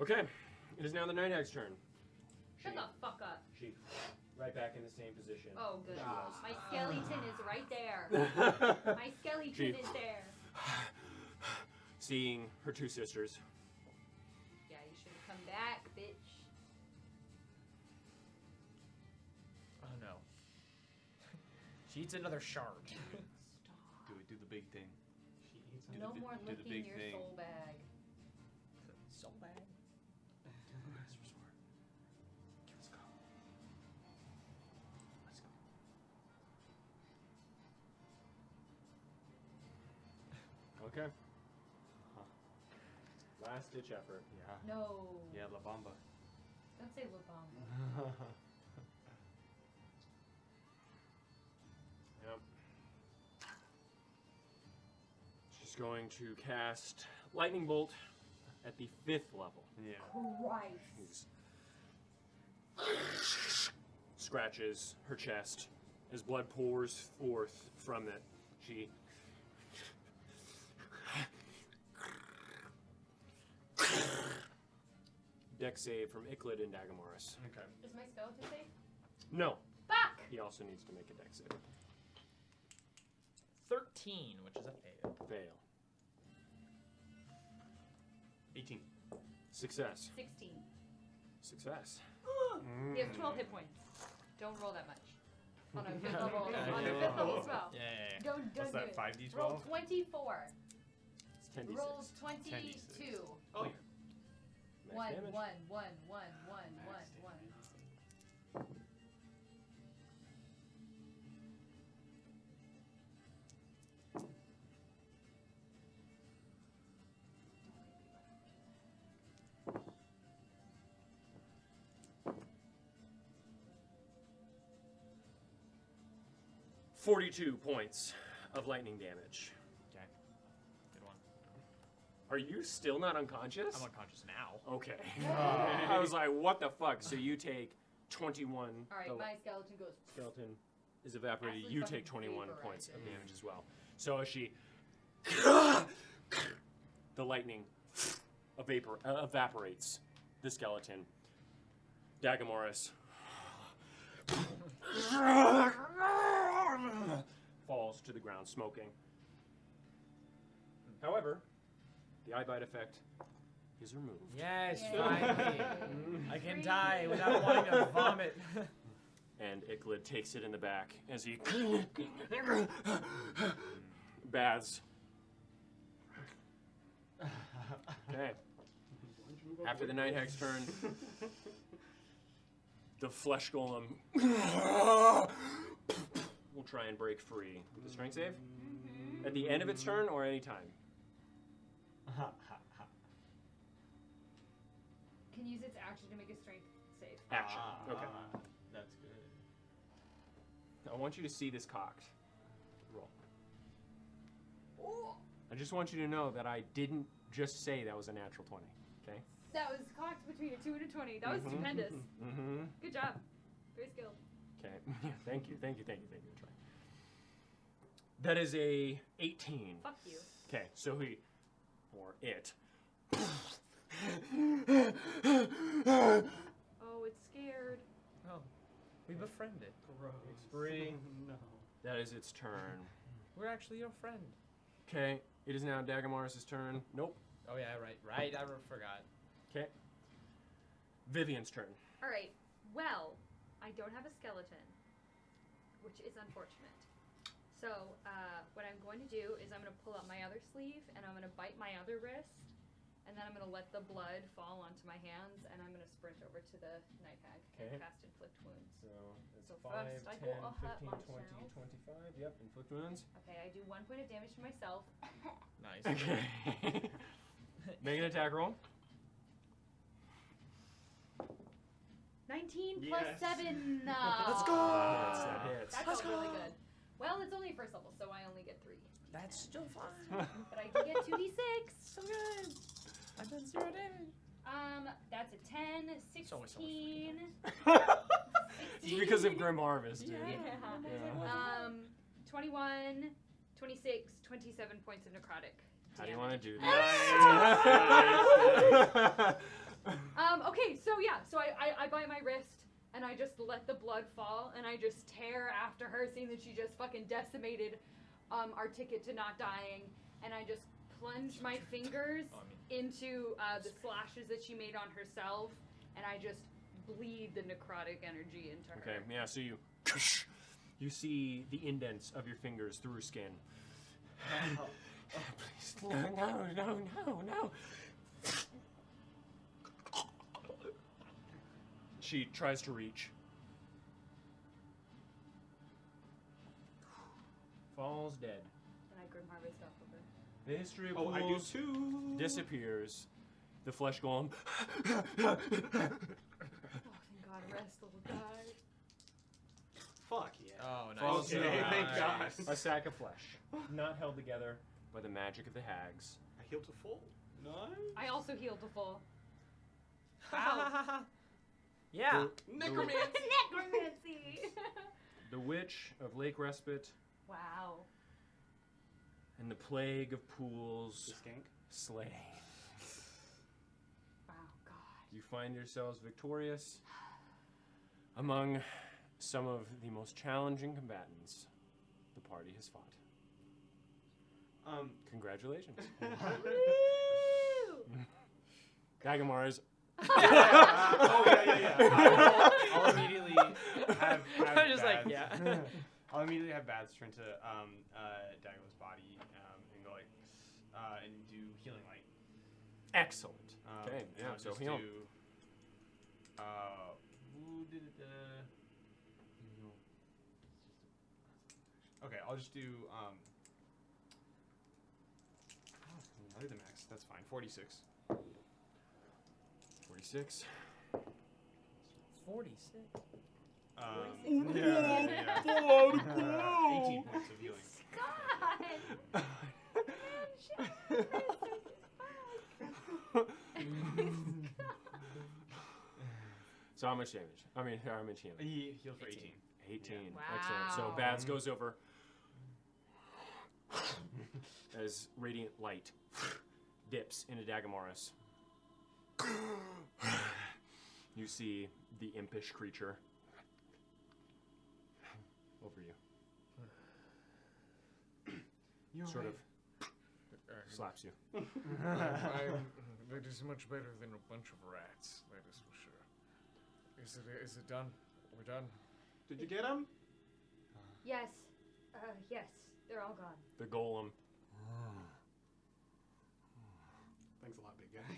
Okay, it is now the night hag's turn. Shut the fuck up. She right back in the same position. Oh, good. She was. My skeleton is right there. My skeleton She- is there. Seeing her 2 sisters. Yeah, you should have come back, bitch. Oh no. She eats another shard. Stop. Do the big thing. She eats Do No the bi- more do the licking big your thing. soul bag. So bad. Okay. Last ditch effort. Yeah. No. Yeah, La Bamba. Don't say La Bamba. Yep. She's going to cast Lightning Bolt at the 5th level. Yeah. Christ. Scratches her chest as blood pours forth from it. She deck save from Icklid and Dagamoris. Okay. Is my skeleton safe? No, Fuck! he also needs to make a deck save. 13, which is a fail. Fail. 18. Success. 16. Success. He has 12 hit points. Don't roll that much. On a 5th level, on a 5th level spell. Yeah. Don't What's do that, it. 5d12? Roll 24. It's 10d6. Rolls 22. 10d6. Oh. One, Max damage. one. $42 points of lightning damage. Okay. Good one. Are you still not unconscious? I'm unconscious now. Okay. I was like, what the fuck? So you take 21. Alright, the my skeleton goes. skeleton is evaporated. Absolutely You fucking take 21 vaporized. points of damage as well. So as she. The lightning evaporates the skeleton. Dagamoris falls to the ground smoking. However, the eye bite effect is removed. Yes, Yay. finally. I can Free. die without wanting to vomit. And Icklid takes it in the back as he baths. Okay. After the Night Hag's turn, the flesh golem will try and break free with the strength save. At the end of its turn or any time? Can use its action to make a strength save. Action. Okay. That's good. I want you to see this cocked. Roll. Ooh, I just want you to know that I didn't just say that was a natural 20. Okay? that was cocked between a 2 and a 20. That was Mhm. stupendous. Mm-hmm. Good job. Very skilled. Okay. Thank you. That's right. That is a 18. Fuck you. Okay, so he, or it. Oh, it's scared. Oh, we befriended. Gross. Free. No. That is its turn. We're actually your friend. Okay, it is now Dagamoris' turn. Nope. Oh yeah, right. I forgot. Okay. Vivian's turn. Alright, well, I don't have a skeleton, which is unfortunate. So, what I'm going to do is I'm going to pull out my other sleeve, and I'm going to bite my other wrist, and then I'm going to let the blood fall onto my hands, and I'm going to sprint over to the Night Hag Okay. and cast Inflict Wounds. So it's So 5, first I 10, go up 15, myself. 20, 25. Yep, inflict wounds. Okay, I do 1 point of damage to myself. Nice. Okay. Make an attack roll. 19 plus Yes. 7. Let's go. That hits. That felt really good. Well, it's only first level, so I only get 3. That's still fine. But I do get 2d6. So good. I've done 0 damage. That's a 10, It's always so much 16. Just because of Grim Harvest, dude. Yeah. 21, 26, 27 points of necrotic. How do you damage. want to do that? Okay, so yeah, so I bite my wrist and I just let the blood fall and I just tear after her, seeing that she just fucking decimated our ticket to not dying, and I just plunge my fingers into the slashes that she made on herself, and I just bleed the necrotic energy into her. Okay, yeah, so you see the indents of your fingers through her skin. Please, no. She tries to reach. Falls dead. And I Grim Harvest off of her. The history of Oh, I do pools too. disappears. The flesh golem Oh, thank God, rest, little guy. Fuck yeah. Oh, nice. falls Okay, to the ground. thank God. A sack of flesh, not held together by the magic of the hags. I heal to full. Nice. I also healed to full. Yeah. Necromancy. Necromancy! The witch of Lake Respite Wow. and the plague of pools The skank. slain. Wow, God. You find yourselves victorious among some of the most challenging combatants the party has fought. Congratulations. Dagamars. Oh yeah. I'll immediately have I'm just like, Bads- yeah. I'll immediately have Bads turn to Dagger's body and go like and do healing light. Excellent. Okay, And yeah, I'll so just heal. do, who did it? Okay, I'll just do I'll do the max. That's fine. 46. 46. 46. Yeah. 18 points of healing. God! So how much damage? I mean, how much healing? He healed for 18. 18. Wow. Excellent. So Bads goes over as radiant light dips into Dagamaris. You see the impish creature over you. Sort of slaps you. That is much better than a bunch of rats, that is for sure. Is it done? We're done? Did you get him? Yes. Yes. They're all gone. The golem. Thanks a lot, big guy.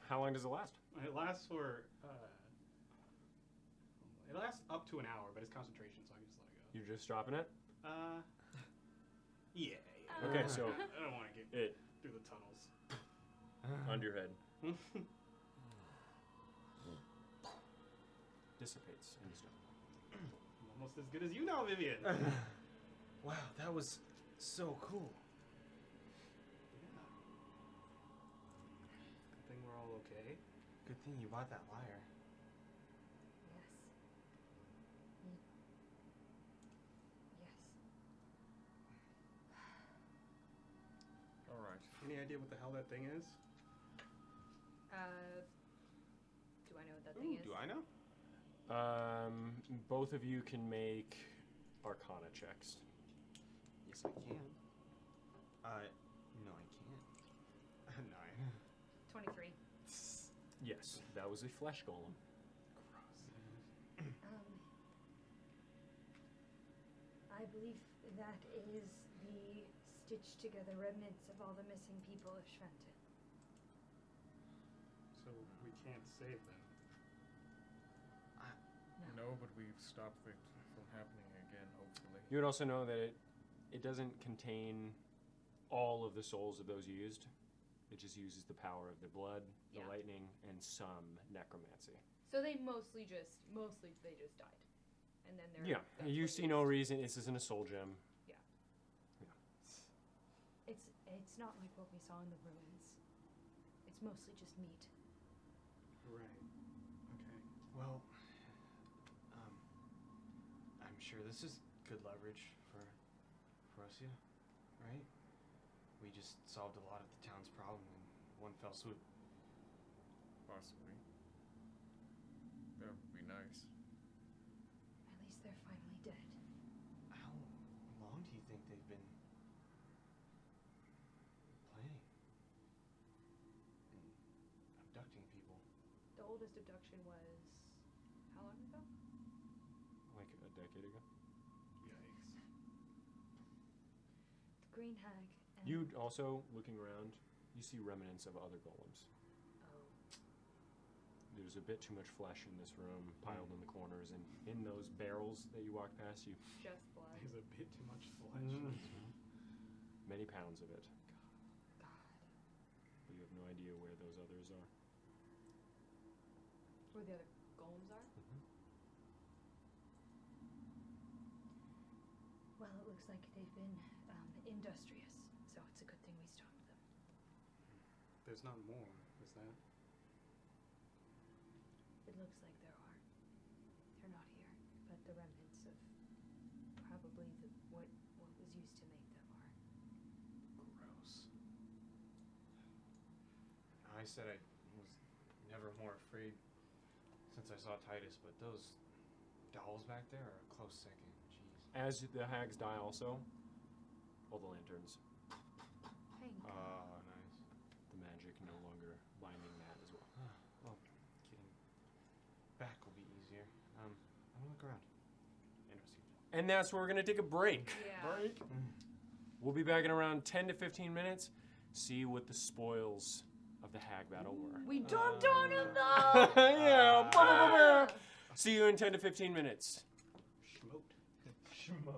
How long does it last? It lasts for it lasts up to an hour, but it's concentration, so I can just let it go. You're just dropping it? Yeah. Okay, so I don't want to get it through the tunnels. under your head dissipates into stone. I'm almost as good as you now, Vivian. Wow, that was so cool. Good thing we're all okay. Good thing you bought that lyre. Yes. Yes. All right. Any idea what the hell that thing is? Do I know what that thing is? Do I know? Both of you can make Arcana checks. Yes, I can. No, I can't. 9. 23. Yes, that was a flesh golem. I believe that is the stitched together remnants of all the missing people of Shventon. So we can't save them. No, but we've stopped it from happening again, hopefully. You would also know that it doesn't contain all of the souls of those used. It just uses the power of the blood, the Yeah. lightning, and some necromancy. So they mostly just died, and then they're. Yeah, that's you what see used. no reason. This isn't a soul gem. It's not like what we saw in the ruins. It's mostly just meat. Right. Okay. Well, I'm sure this is good leverage for Russia, right? We just solved a lot of the town's problem in one fell swoop. Possibly. That would be nice. At least they're finally dead. How long do you think they've been planning and abducting people? The oldest abduction was how long ago? Like a decade ago. Yikes. The Green Hag. And You also, looking around, you see remnants of other golems. Oh. There's a bit too much flesh in this room, piled in the corners, and in those barrels that you walk past, you Just blood. There's a bit too much flesh. many pounds of it. no idea where those others are. Where the other golems are? Well, it looks like they've been industrious, so it's a good thing we stopped them. There's not more, is that? It looks like there are. They're not here, but the remnants of probably what was used to make them are. Gross. I said I was never more afraid since I saw Titus, but those dolls back there are a close second. Jeez. As the hags die also, all the lanterns, Thank Oh, nice. the magic no longer binding that as well. Well, getting back will be easier. I want to look around. Interesting. And that's where we're going to take a break. Yeah. We'll be back in around 10 to 15 minutes. See what the spoils of the hag battle were. We dumped on him though! Yeah. Blah, blah, blah, blah. See you in 10 to 15 minutes. Smoked. Schmo.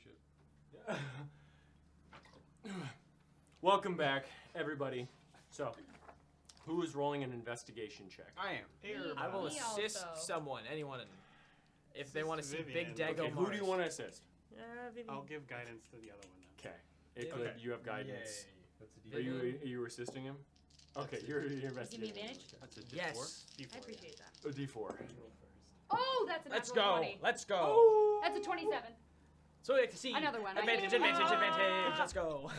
shit. Welcome back, everybody. So, who is rolling an investigation check? I am. I will Me assist also. someone, anyone, if they want to see Vivian. Big Dago Okay, who do you want to assist? Yeah, Vivian. I'll give guidance to the other one then. Okay. Iklid, Okay. you have guidance. That's a Are D4. you assisting him? Okay, That's you're Give me investigating. advantage? That's a D4. Yes. D4, I appreciate that. A D4. You roll first. Oh, that's a Let's natural go. 20. Let's go. Oh! That's a 27. So we have to see. Another one. I Advantage, hate it. advantage, Ah! advantage. Let's go.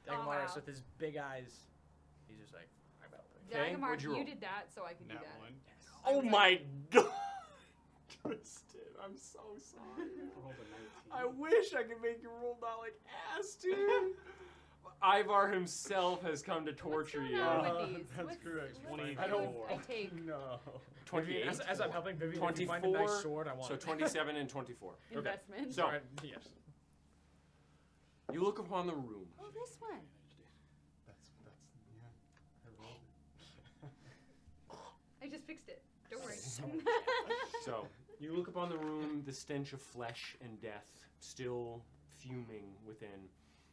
Dagamaris wow. with his big eyes. He's just like, I'm helping. Okay, Dagmar, what'd you roll? you did that, so I could do Nat that. 1. Oh Okay. my god! Twisted. I'm so sorry. Rolled a 19. I wish I could make you roll not like ass, dude. Ivar himself has come to torture What's you. going on with these? That's What's- correct. what 24. I don't. I take No. 28. As I'm helping Vivian, if you find a 24, nice sword, I want So it. 27 and 24. Okay. investment. So, Yes. you look upon the room. Oh, this one. That's yeah. I rolled it. I just fixed it. Don't worry. So, you look upon the room, the stench of flesh and death still fuming within,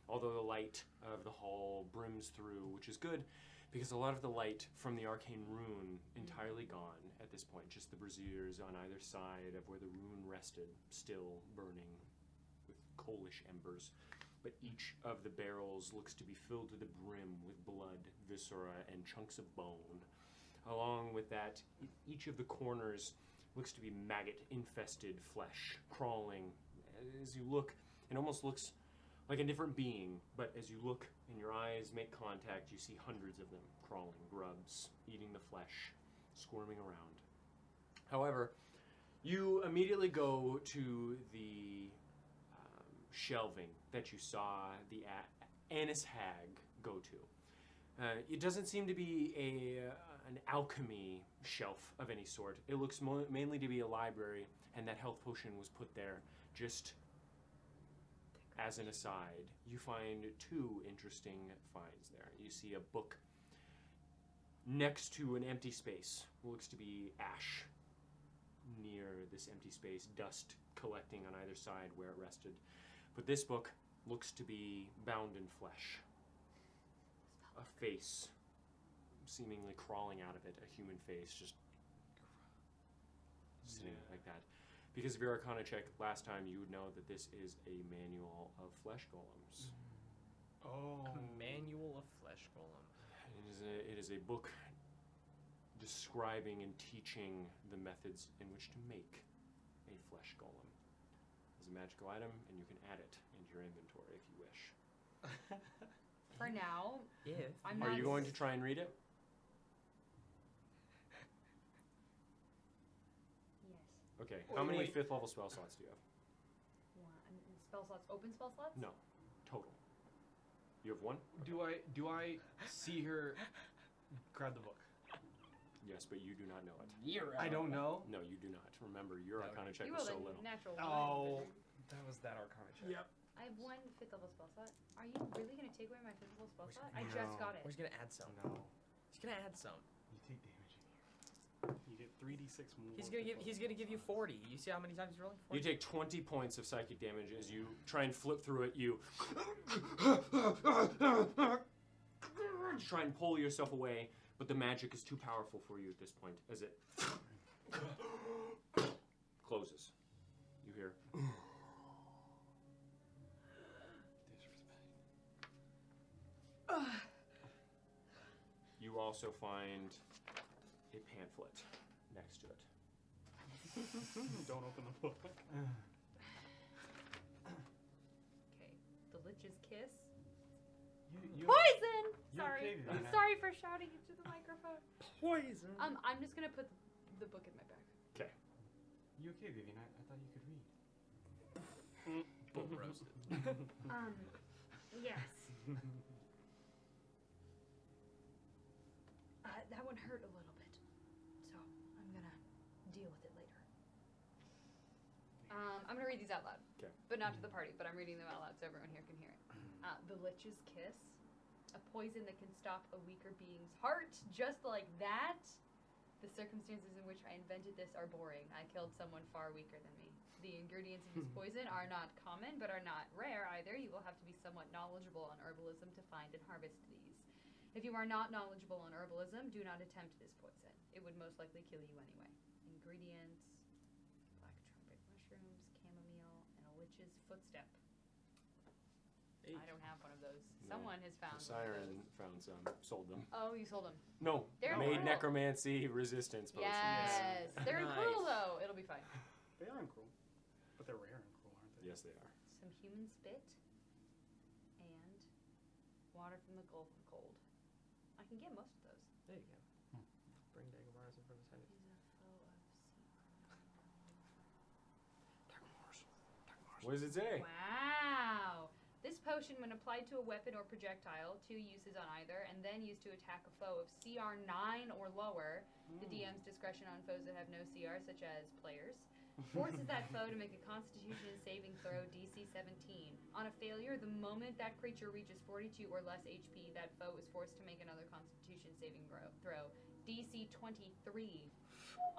although the light of the hall brims through, which is good, because a lot of the light from the arcane rune entirely gone at this point. Just the braziers on either side of where the rune rested, still burning with coalish embers. But each of the barrels looks to be filled to the brim with blood, viscera, and chunks of bone. Along with that, each of the corners looks to be maggot-infested flesh crawling. As you look, it almost looks like a different being, but as you look and your eyes make contact, you see hundreds of them crawling, grubs, eating the flesh, squirming around. However, you immediately go to the shelving that you saw the Annis Hag go to. It doesn't seem to be an alchemy shelf of any sort. It looks mainly to be a library, and that health potion was put there just as an aside. You find two interesting finds there. You see a book next to an empty space. It looks to be ash near this empty space, dust collecting on either side where it rested. But this book looks to be bound in flesh. A face seemingly crawling out of it, a human face just sitting like that. Because of your Arcana check last time, you would know that this is a manual of flesh golems. Oh. A manual of flesh golem. It is a book describing and teaching the methods in which to make a flesh golem. It's a magical item, and you can add it into your inventory if you wish. For now, If I'm Are not. you going to try and read it? Yes. Okay. Wait, How many wait. 5th level spell slots do you have? One. Spell slots. Open spell slots. No. Total. You have one? Do I see her grab the book? Yes, but you do not know it. I don't know. No, you do not. Remember, your That would- Arcana check You was rolled so a little. natural Oh. one. That was that Arcana check. Yep. I have one 5th level spell slot. Are you really gonna take away my 5th level spell slot? I No. just got Or it. he's gonna add some. No. He's gonna add some. You take damage in here. You get 3d6 more. He's gonna give you 40. You see how many times he's rolling? 40? You take 20 points of psychic damage as you try and flip through it. You try and pull yourself away, but the magic is too powerful for you at this point as it closes. You hear. You also find a pamphlet next to it. Don't open the book. Okay. The Lich's Kiss. You Poison! you're Sorry. okay, Vivian. Sorry for shouting into the microphone. Poison. I'm just gonna put the book in my bag. You okay, Vivian? I thought you could read. Bull roasted. Yes. That one hurt a little bit, so I'm gonna deal with it later. I'm gonna read these out loud. 'Kay. But not to the party, but I'm reading them out loud so everyone here can hear it. The Lich's Kiss. A poison that can stop a weaker being's heart, just like that. The circumstances in which I invented this are boring. I killed someone far weaker than me. The ingredients of this poison are not common, but are not rare either. You will have to be somewhat knowledgeable on herbalism to find and harvest these. If you are not knowledgeable on herbalism, do not attempt this poison. It would most likely kill you anyway. Ingredients: black trumpet mushrooms, chamomile, and a witch's footstep. Hey. I don't have one of those. No. Someone has found Siren one of those. found some, sold them. Oh, you sold them. No, They're made cool. necromancy resistance potions. Yes. They're Nice. cool though. It'll be fine. They are cruel, but they're rare and cruel, aren't they? Yes, they are. Some human spit and water from the Gulf of Cold. I can get most of those. There you go. Bring Dagobars in front of his head. He's a foe of What does it say? Wow! This potion, when applied to a weapon or projectile, 2 uses on either, and then used to attack a foe of CR 9 or lower, the DM's discretion on foes that have no CR, such as players, forces that foe to make a Constitution saving throw DC 17. On a failure, the moment that creature reaches 42 or less HP, that foe is forced to make another Constitution saving throw DC 23.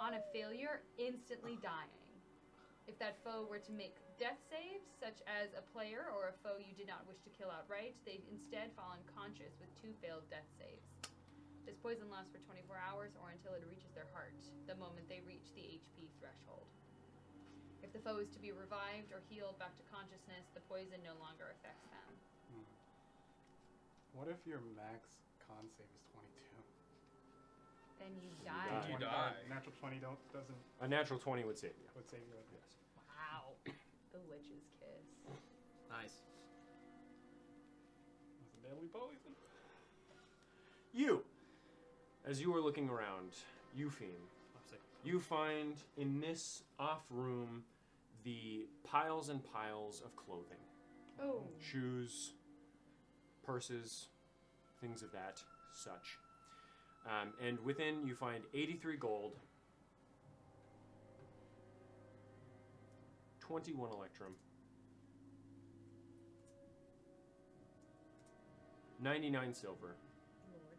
On a failure, instantly dying. If that foe were to make death saves, such as a player or a foe you did not wish to kill outright, they instead fall unconscious with 2 failed death saves. This poison lasts for 24 hours or until it reaches their heart, the moment they reach the HP threshold. If the foe is to be revived or healed back to consciousness, the poison no longer affects them. What if your max con save is 22? Then you die. die. You 20 die. Natural 20 doesn't A natural 20 would save you. would save you. Okay. Yes. Wow. The witch's kiss. Nice. That's a deadly poison. You, as you are looking around, Eupheme, you find in this off room the piles and piles of clothing. Oh. Shoes, purses, things of that such. And within you find 83 gold, 21 electrum, 99 silver, Lord.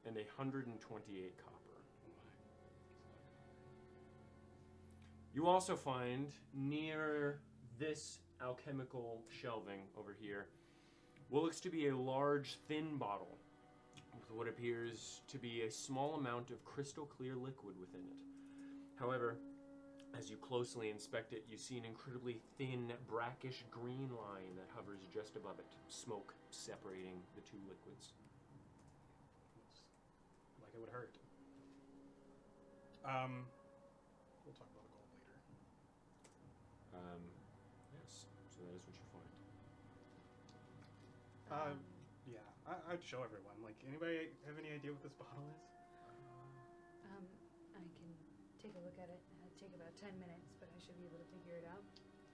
and 128 copper. You also find near this alchemical shelving over here what looks to be a large, thin bottle with what appears to be a small amount of crystal clear liquid within it. However, as you closely inspect it, you see an incredibly thin, brackish green line that hovers just above it, smoke separating the 2 liquids. Looks like it would hurt. We'll talk about the gold later. Yes, so that is what you find. Yeah, I'd show everyone. Like, anybody have any idea what this bottle is? I can take a look at it. It'll take about 10 minutes, but I should be able to figure it out.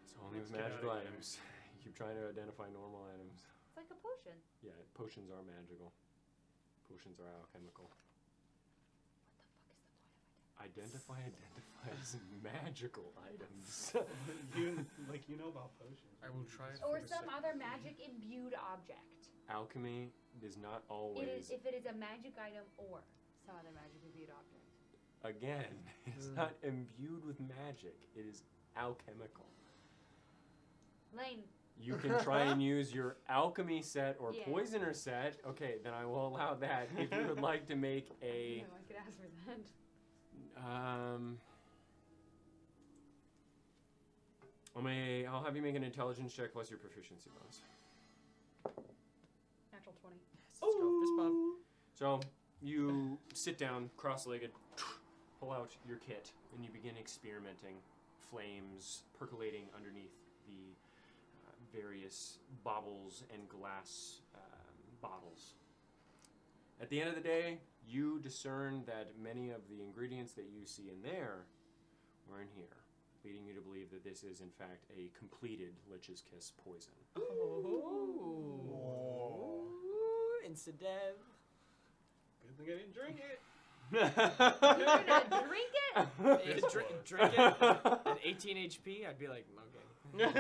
So only with Let's get magical outta here. items. You keep trying to identify normal items. It's like a potion. Yeah, potions are magical. Potions are alchemical. What the fuck is the point of it? Identifies magical items. You know about potions. I will try it Or for the some sec- other magic imbued object. Alchemy is not always. It is if it is a magic item or some other magic imbued object. Again, it's not imbued with magic. It is alchemical. Lane. You can try and use your alchemy set or Yeah. poisoner set. Okay, then I will allow that. If you would like to make a, No, I could ask for that. I'll have you make an intelligence check plus your proficiency bonus. Natural 20. Let's go. Fist bump. So you sit down, cross-legged, pull out your kit, and you begin experimenting. Flames percolating underneath the various baubles and glass bottles. At the end of the day, you discern that many of the ingredients that you see in there were in here, leading you to believe that this is in fact a completed Lich's Kiss poison. Ooh. Insta-dev. Good thing I didn't drink it. You're gonna drink it? Drink it at 18 HP, I'd be like, okay.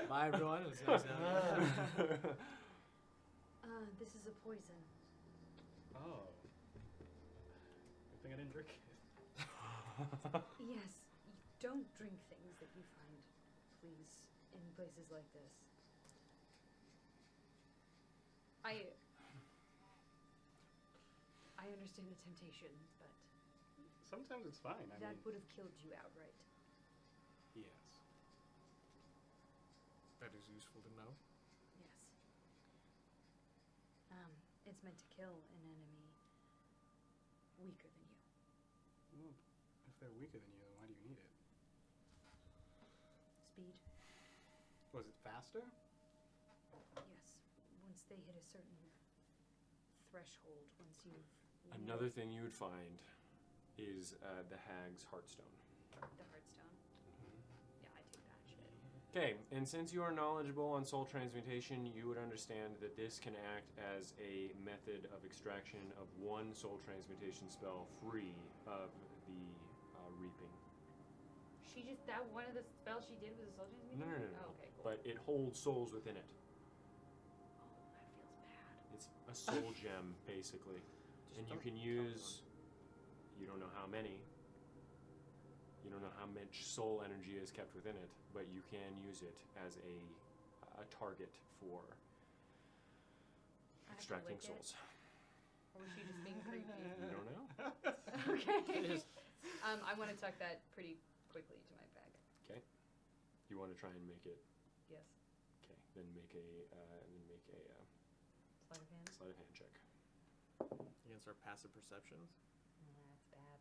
Bye, everyone. It was nice having you. This is a poison. Oh. Good thing I didn't drink it. Yes, don't drink things that you find, please, in places like this. I understand the temptation, but Sometimes it's fine. I that mean, would have killed you outright. yes. That is useful to know. Yes. It's meant to kill an enemy weaker than you. Well, if they're weaker than you, then why do you need it? Speed? Was it faster? Yes. Once they hit a certain threshold, once you've... Another thing you would find is the HAGS Heartstone. The Heartstone? Yeah, I take that shit. Okay, and since you are knowledgeable on soul transmutation, you would understand that this can act as a method of extraction of one soul transmutation spell free of the reaping. She just, that one of the spells she did was a soul transmutation? No. Oh, okay, cool. But it holds souls within it. Oh, that feels bad. It's a soul gem, basically. And you can use, you don't know how many, you don't know how much soul energy is kept within it, but you can use it as a target for I have to extracting lick it? souls. Or was she just being creepy? You don't know? Okay. I want to tuck that pretty quickly into my bag. Okay. You want to try and make it? Yes. Okay. Then make a Sleight of hand. sleight of hand check. Against our passive perceptions. That's bad.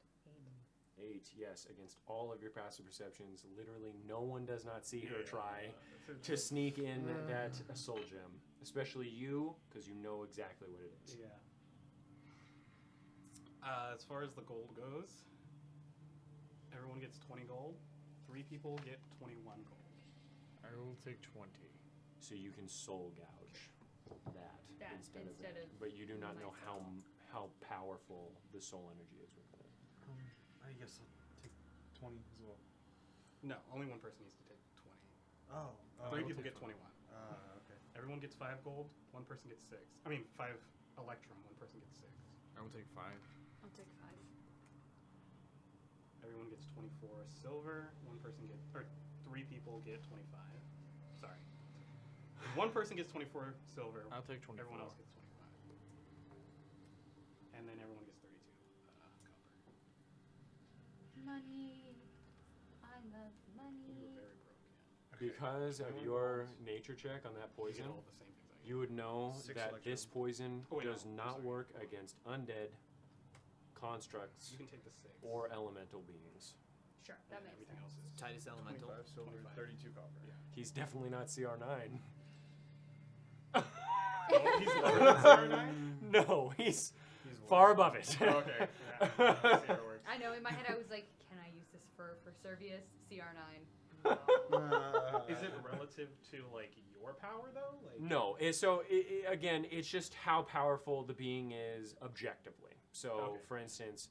8, yes, against all of your passive perceptions. Literally, no one does not see her try to sneak in that soul gem, especially you, because you know exactly what it is. Yeah. As far as the gold goes, everyone gets 20 gold. 3 people get 21 gold. I will take 20. So you can soul gouge that instead of instead that. of But you do not my know how powerful the soul energy is within it. I guess I'll take 20 as well. No, only one person needs to take 20. Oh. 3 people get 21. Okay. Everyone gets 5 gold. 1 person gets 6. I mean, 5 electrum. 1 person gets 6. I will take 5. I'll take 5. Everyone gets 24 silver. 1 person gets, or 3 people get 25. Sorry. 1 person gets 24 silver. I'll take 24. Everyone else gets 25. And then everyone gets 32 copper. Money. I love We money. were very broke, yeah. Because of your nature check on that We poison, get all the same things I you would know 6 that this electrum. poison Oh, wait, does no, not sorry. work against undead, constructs, You can take the 6. or elemental beings. Sure, And that then makes everything sense. else is Titus Elemental. 25 silver, 25. 32 copper. Yeah. He's definitely not CR9. Oh, he's lower than CR9? No, he's He's far above it. Okay. Yeah. See how it works. I know, in my head I was like, can I use this for Servius? CR9. Is it relative to like your power though? Like No, again, it's just how powerful the being is objectively. So, Okay. for instance,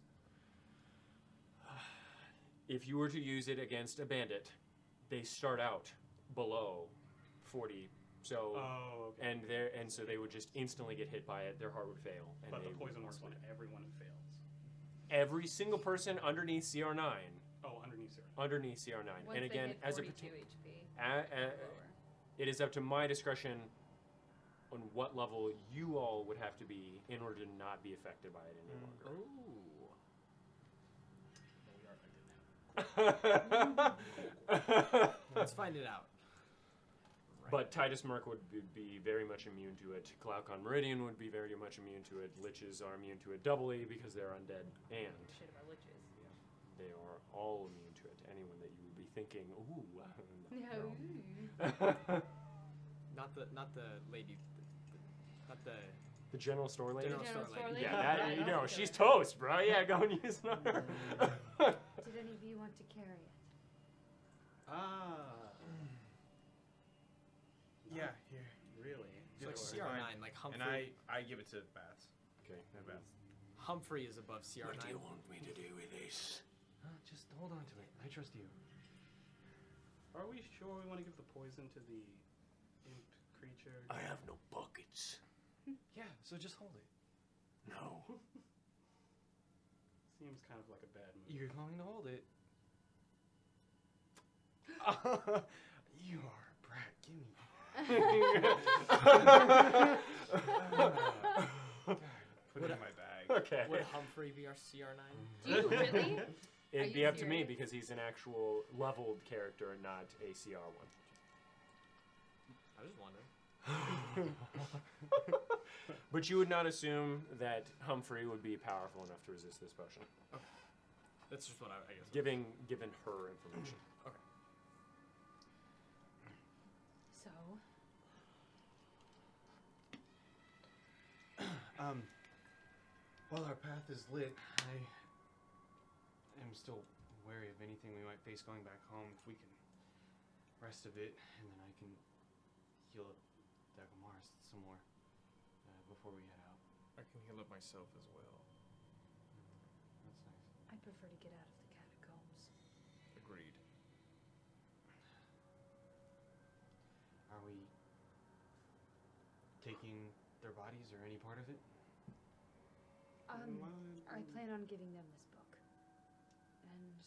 if you were to use it against a bandit, they start out below 40. So, Oh, okay. and so they would just instantly get hit by it. Their heart would fail. And But they the poison would works on split. everyone who fails. Every single person underneath CR9, Oh, underneath CR9. underneath CR9, Once and they again, hit as a 42 HP. lower. Lower. It is up to my discretion on what level you all would have to be in order to not be affected by it any longer. Let's find it out. But Titus Merc would be very much immune to it. Glaucon Meridian would be very much immune to it. Liches are immune to it doubly because they're undead. And Shit about liches. they are all immune to it. Anyone that you would be thinking, ooh. No. Not the lady. Not the. The general store lady? General General store store lady. lady? Yeah, that, you know, I'll she's do it. toast, bro. Yeah, go and use her. Did any of you want to carry it? Ah. Yeah, here. Really? It's like Sure. CR9, like Humphrey. And I give it to Bats. Okay. And Bats. Humphrey is above CR9. want me to do with this? Just hold on to it. I trust you. Are we sure we want to give the poison to the imp creature? I have no buckets. Yeah, so just hold it. No. Seems kind of like a bad move. You're going to hold it. You are a brat. Give me. Put it in my bag. Okay. Would Humphrey be our CR9? Do you really? It'd Are be you up to me serious? because he's an actual leveled character, not a CR one. I just wondered. But you would not assume that Humphrey would be powerful enough to resist this potion, That's just what I guess. given her information. So, While our path is lit, I am still wary of anything we might face going back home. If we can rest a bit, and then I can heal up Dagomars some more before we head out. I can heal up myself as well. That's nice. I prefer to get out of the catacombs. Agreed. Are we taking their bodies or any part of it? I plan on giving them this book. And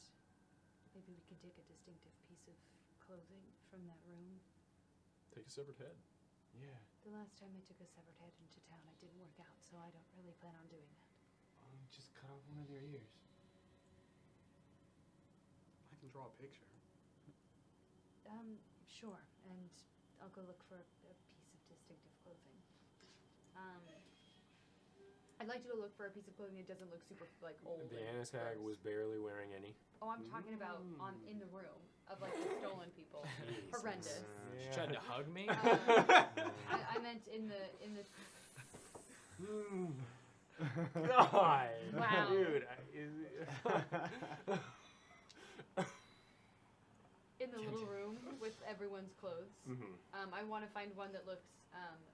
maybe we can take a distinctive piece of clothing from that room. Take a severed head. Yeah. The last time I took a severed head into town, it didn't work out, so I don't really plan on doing that. Just cut off one of their ears. I can draw a picture. Sure, and I'll go look for a piece of distinctive clothing. I'd like to go look for a piece of clothing that doesn't look super like old. The and Annis hag gross. was barely wearing any. Oh, I'm talking about in the room of like the stolen people. Horrendous. She tried to hug me. I meant in the God, Wow. dude. in the little room with everyone's clothes. Mhm. I want to find one that looks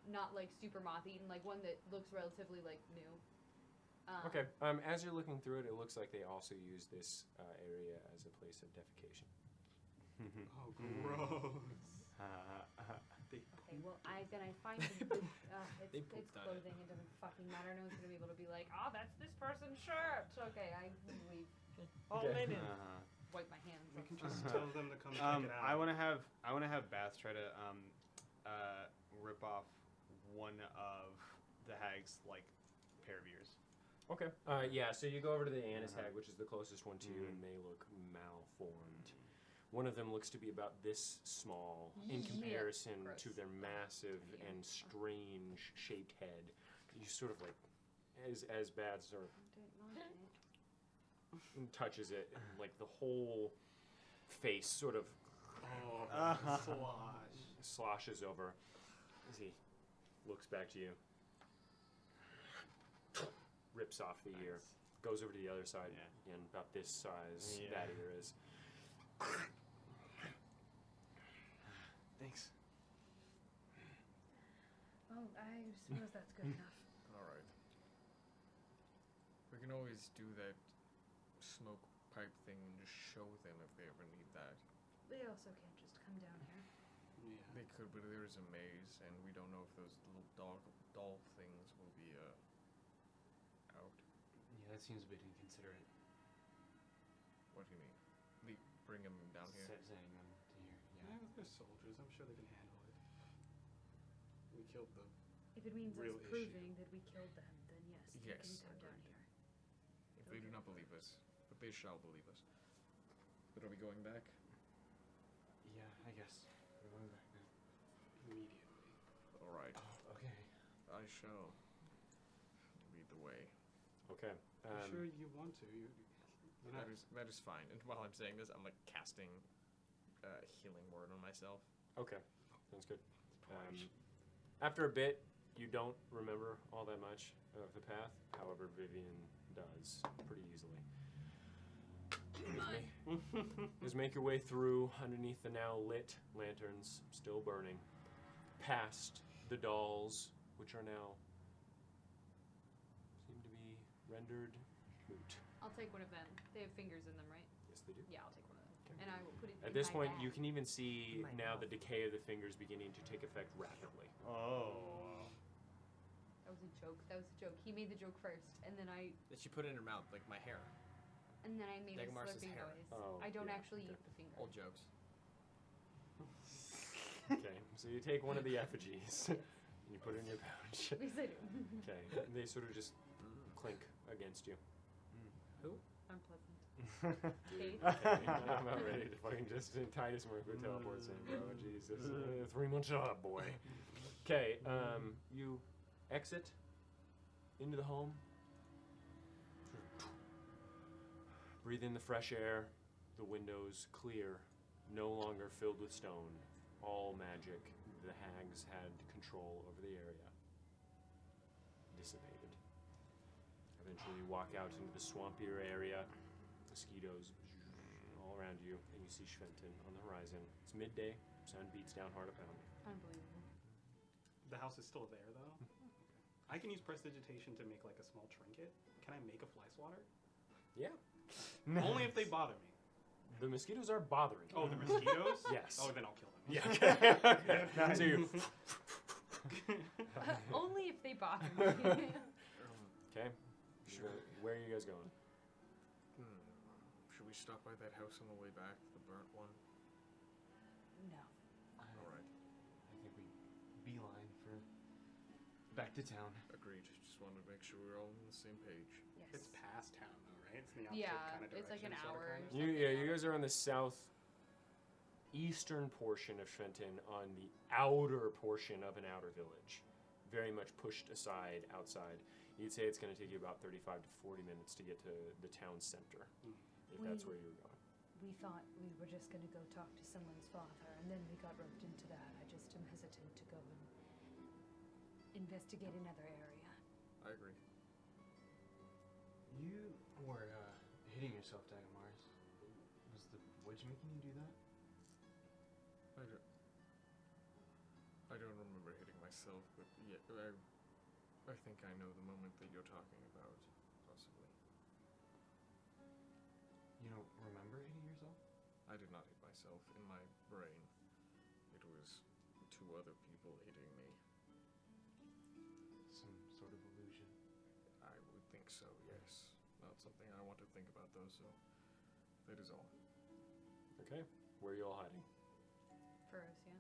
not like super moth-eaten, like one that looks relatively like new. Okay. As you're looking through it, it looks like they also use this area as a place of defecation. Oh, gross. Okay, well, I find it's They pooped on it. clothing. It doesn't fucking matter. No one's gonna be able to be like, oh, that's this person's shirt. Okay, I leave. All Okay. linen. Wipe my hands. We off. can just tell them to come check it out. I want to have Bath try to rip off one of the hag's like pair of ears. Okay. Yeah, so you go over to the Annis hag, which is the closest one to you, and they look malformed. One of them looks to be about this small in Yeah. comparison Gross. to their massive Yeah. and strange shaped head. You sort of like, as bad sort of touches it, like the whole face sort of sloshes over as he looks back to you, rips off the ear, goes over to the other side, again about this size that ear is. Thanks. Oh, I suppose that's good enough. Alright. We can always do that smoke pipe thing and just show them if they ever need that. They also can't just come down here. Yeah. They could, but there is a maze, and we don't know if those little doll things will be out. Yeah, that seems a bit inconsiderate. What do you mean? Bring them down here. Sending them to here. Yeah, they're soldiers. I'm sure they can handle it. We killed the. If it means Real us issue. proving that we killed them, then yes, they Yes, can come down agreed. here. If they do not believe us, but they shall believe us. But are we going back? Yeah, I guess we're going back now. Immediately. Alright. Okay. I shall lead the way. Okay. I'm sure you want to. You're not. That is fine. And while I'm saying this, I'm like casting healing word on myself. Okay, sounds good. After a bit, you don't remember all that much of the path. However, Vivian does pretty easily. Just make your way through underneath the now lit lanterns, still burning, past the dolls, which are now seem to be rendered moot. I'll take one of them. They have fingers in them, right? Yes, they do. Yeah, I'll take one of them. Okay. And I will put it At in this my point, bag. you can even see My now mouth. the decay of the fingers beginning to take effect rapidly. Oh. That was a joke. That was a joke. He made the joke first, and then I. That she put in her mouth, like my hair. And then I made a Dagmar's slurping hair. noise. Oh, I don't yeah, actually okay. eat the finger. Old jokes. Okay, so you take one of the effigies and you put it in your pouch. At least I do. Okay, they sort of just clink against you. Unpleasant. Kate? Okay, I'm not ready to fucking just tie this more quick teleports in, bro. Jesus. 3 months up, boy. Okay, you exit into the home. Breathe in the fresh air. The windows clear, no longer filled with stone. All magic. The hags had control over the area. Dissipated. Eventually you walk out into the swampier area. Mosquitoes all around you, and you see Schwenten on the horizon. It's midday. Sun beats down hard upon you. Unbelievable. The house is still there, though? I can use prestidigitation to make like a small trinket. Can I make a fly swatter? Yeah. Only if they bother me. The mosquitoes are bothering you. Oh, the mosquitoes? Yes. Oh, then I'll kill them. Yeah. Okay. So you. Only if they bother me. Okay. Where are you guys going? Should we stop by that house on the way back, the burnt one? No. All right. I think we beeline for back to town. Agreed. Just wanted to make sure we're all on the same page. Yes. It's past town, though, right? It's in the opposite Yeah, kind of direction. it's like an sort of, hour. kind of. You guys are on the southeastern portion of Schwenten, on the outer portion of an outer village, very much pushed aside outside. You'd say it's going to take you about 35 to 40 minutes to get to the town center, if that's where you're going. We thought we were just going to go talk to someone's father, and then we got roped into that. I just am hesitant to go and investigate another area. I agree. You were hitting yourself, Dagmars. Was the witch making you do that? I don't remember hitting myself, but yeah, I think I know the moment that you're talking about, possibly. You don't remember hitting yourself? I did not hit myself. In my brain, it was two other people hitting me. Some sort of illusion. I would think so, yes. Not something I want to think about, though, so that is all. Okay. Where are you all hiding? For us, yeah.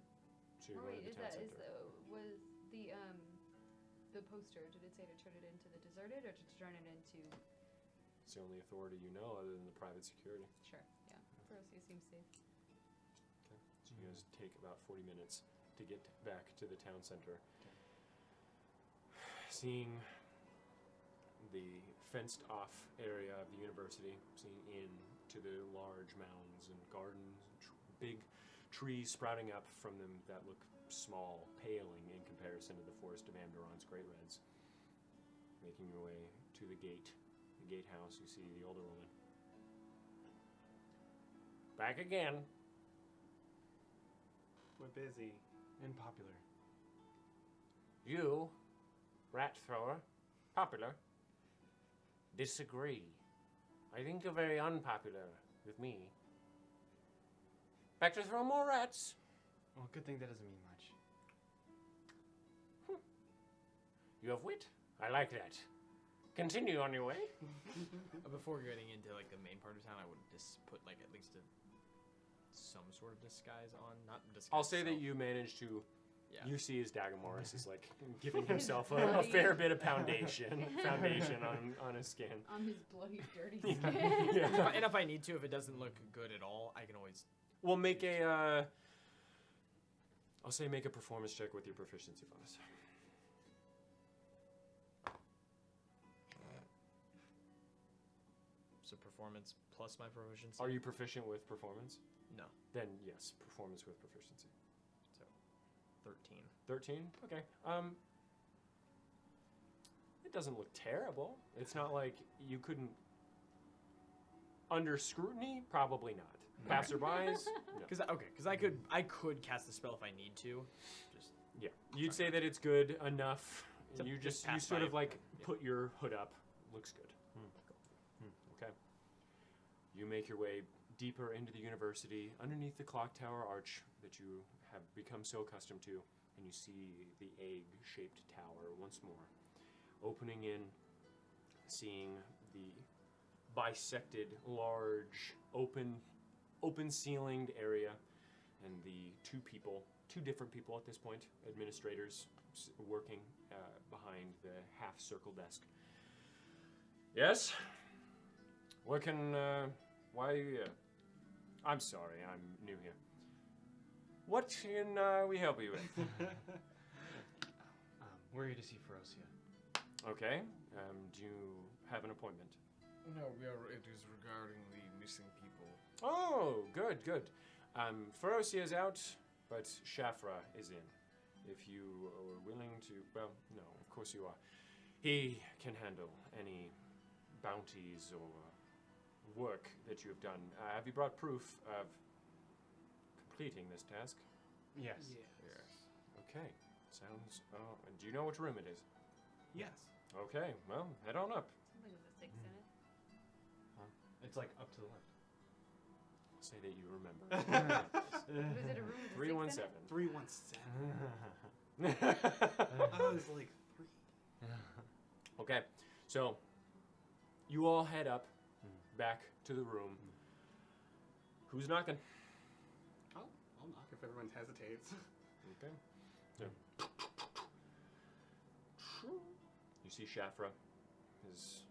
So you're Oh going wait, to the town center. was the poster? Did it say to turn it into the deserted or to turn it into? It's the only authority you know other than the private security. Sure, yeah. Ferocia seems safe. Okay. So you guys take about 40 minutes to get back to the town center. Seeing the fenced off area of the university, seeing into the large mounds and gardens, and big trees sprouting up from them that look small, paling in comparison to the forest of Amdoron's great reds. Making your way to the gatehouse, you see the older woman. Back again. We're busy. And popular. You, rat thrower, popular, disagree. I think you're very unpopular with me. Back to throw more rats. Well, good thing that doesn't mean much. You have wit. I like that. Continue on your way. Before getting into like the main part of town, I would just put like at least some sort of disguise on. Not disguise. I'll say that self. you managed to. Yeah. You see as Dagamorus is like giving himself a fair bit of foundation on his skin. On his bloody, dirty Yeah. skin. Yeah. And if I need to, if it doesn't look good at all, I can always. We'll make a. I'll say make a performance check with your proficiency bonus. So performance plus my proficiency. Are you proficient with performance? No. Then yes, performance with proficiency. So 13. 13? Okay. It doesn't look terrible. It's not like you couldn't. Under scrutiny, probably not. Passerbys, no. Because I could cast the spell if I need to. Just Yeah. You'd say that it's good enough. To You just just pass you sort by of like yeah. put your hood up. Looks good. Okay. You make your way deeper into the university, underneath the clock tower arch that you have become so accustomed to, and you see the egg-shaped tower once more. Opening in, seeing the bisected, large, open ceilinged area, and the two different people at this point, administrators working behind the half-circle desk. Yes? What can, why are you here? I'm sorry, I'm new here. What can we help you with? We're here to see Ferocia. Okay, do you have an appointment? No, it is regarding the missing people. Oh, good, good. Ferocia is out, but Shafra is in. If you are willing to, well, no, of course you are. He can handle any bounties or work that you have done. Have you brought proof of completing this task? Yes. Okay, sounds, and do you know which room it is? Yes. Okay, well, head on up. Something with a 6 in it. It's like up to the left. Say that you remember. Was it a room with a 6 in it? 317. 317. I was like 3. Okay, so you all head up back to the room. Who's knocking? I'll knock if everyone hesitates. Okay. So, you see Shafra, his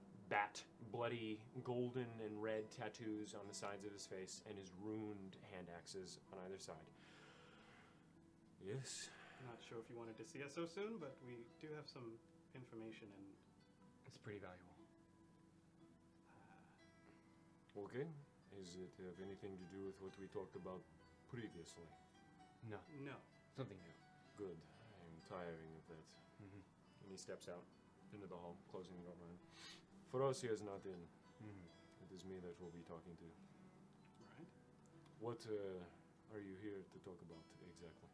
bloody golden and red tattoos on the sides of his face, and his ruined hand axes on either side. Yes. Not sure if you wanted to see us so soon, but we do have some information and It's pretty valuable. Okay. Is it have anything to do with what we talked about previously? No, no. something new. Good. I am tiring of that. Mm-hmm. And he steps out into the hall, closing the door behind him. Ferocia is not in. It is me that will be talking to. Right. What are you here to talk about exactly?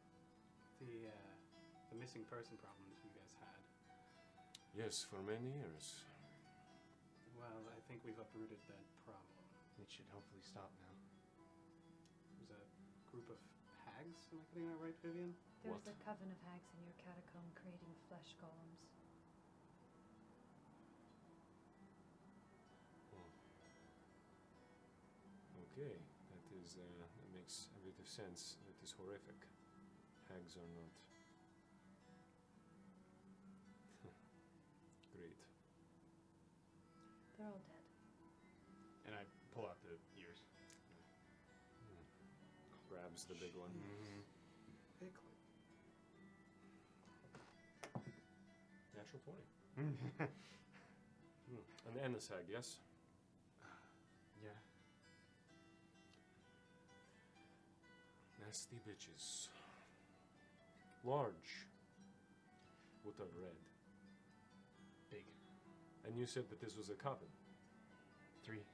The missing person problems you guys had. Yes, for many years. Well, I think we've uprooted that problem. It should hopefully stop now. There's a group of hags. Am I getting that right, Vivian? There was What? a coven of hags in your catacomb creating flesh golems. Okay, that is that makes a bit of sense. That is horrific. Hags are not great. They're all dead. And I pull out the ears. Grabs the big one. Pickle. Natural 20. And the hag, yes. Yeah. Nasty bitches. Large. What are red? Big. And you said that this was a coven. 3.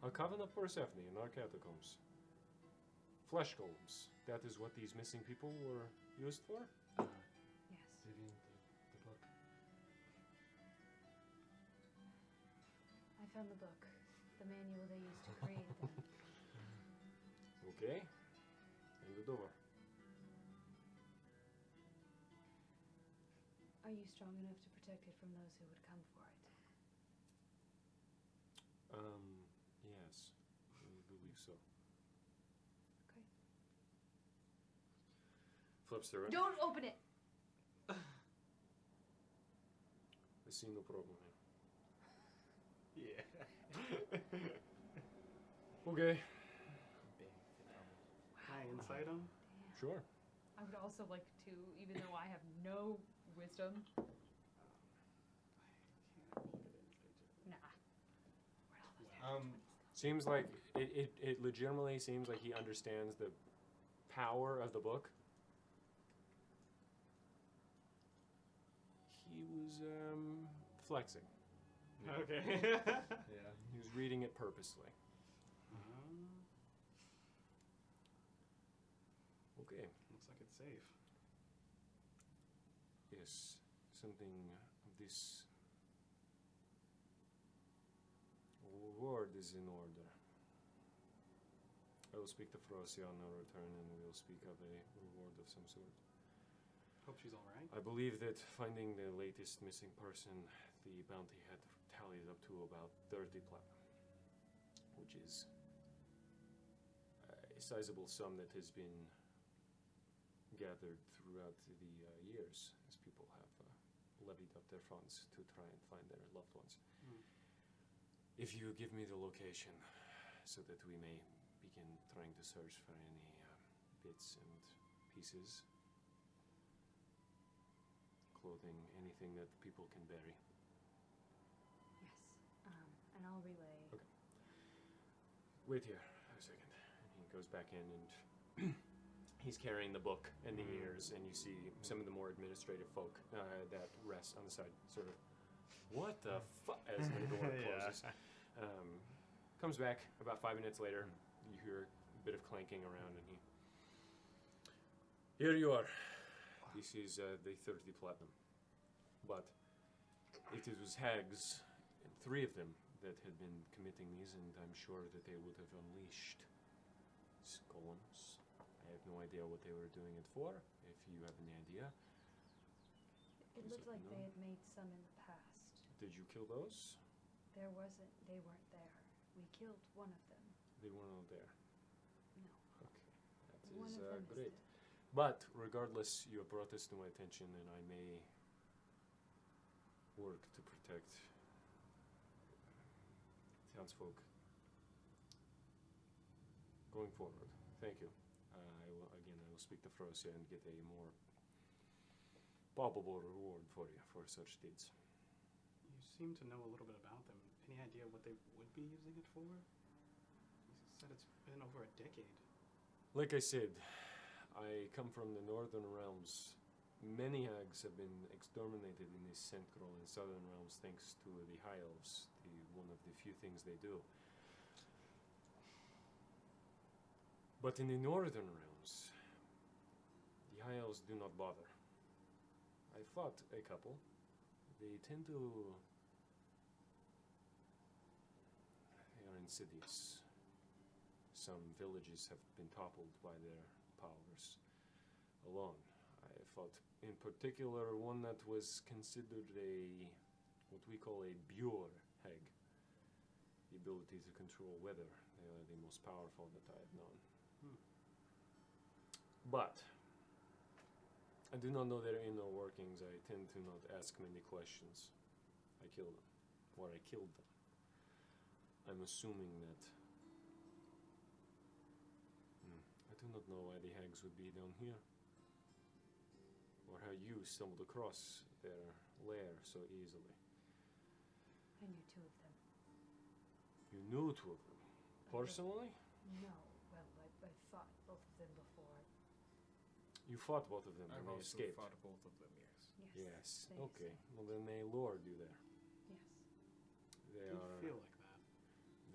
A coven of Persephone in our catacombs. Flesh golems. That is what these missing people were used for? Yes. Vivian, the book. I found the book. The manual they used to create them. Okay. And the door. Are you strong enough to protect it from those who would come for it? Yes. I believe so. Okay. Flips through it. Don't open it! I see no problem here. Yeah. Okay. Can I insight him? Sure. I would also like to, even though I have no wisdom. Nah. Seems like it legitimately seems like he understands the power of the book. He was flexing. Okay. Yeah. He was reading it purposely. Okay. Looks like it's safe. Yes. Something of this word is in order. I will speak to Ferocia on our return, and we will speak of a reward of some sort. Hope she's all right. I believe that finding the latest missing person, the bounty had tallied up to about 30 platinum, which is a sizable sum that has been gathered throughout the years as people have levied up their funds to try and find their loved ones. Hmm. If you give me the location so that we may begin trying to search for any bits and pieces, clothing, anything that people can bury. Yes. And I'll relay. Okay. Wait here a second. And he goes back in and he's carrying the book and the ears, and you see some of the more administrative folk that rest on the side, sort of, what the fuck, as the door closes. Comes back about 5 minutes later. You hear a bit of clanking around, and here you are. This is the 30 platinum. But it was HAGS, 3 of them, that had been committing these, and I'm sure that they would have unleashed golems. I have no idea what they were doing it for, if you have any idea. It Is looked it like known? they had made some in the past. Did you kill those? They weren't there. We killed one of them. They were not there. No. Okay, that One is of them great. is dead. But regardless, you have brought this to my attention, and I may work to protect townsfolk going forward. Thank you. I will speak to Frosia and get a more palpable reward for you for such deeds. You seem to know a little bit about them. Any idea what they would be using it for? You said it's been over a decade. Like I said, I come from the northern realms. Many hags have been exterminated in the central and southern realms thanks to the high elves, one of the few things they do. But in the northern realms, the high elves do not bother. I fought a couple. They tend to... they are insidious. Some villages have been toppled by their powers alone. I fought in particular one that was considered what we call a Björ hag. The ability to control weather. They are the most powerful that I have known. But I do not know their inner workings. I tend to not ask many questions. I kill them. Or I killed them. I'm assuming that... I do not know why the hags would be down here. Or how you stumbled across their lair so easily. I knew 2 of them. You knew 2 of them? Personally? No. Well, I fought both of them before. You fought both of them I've and they also escaped? fought both of them, yes. Yes. They Okay. escaped. Well, then they lured you there. Yes. They Did are... feel like that.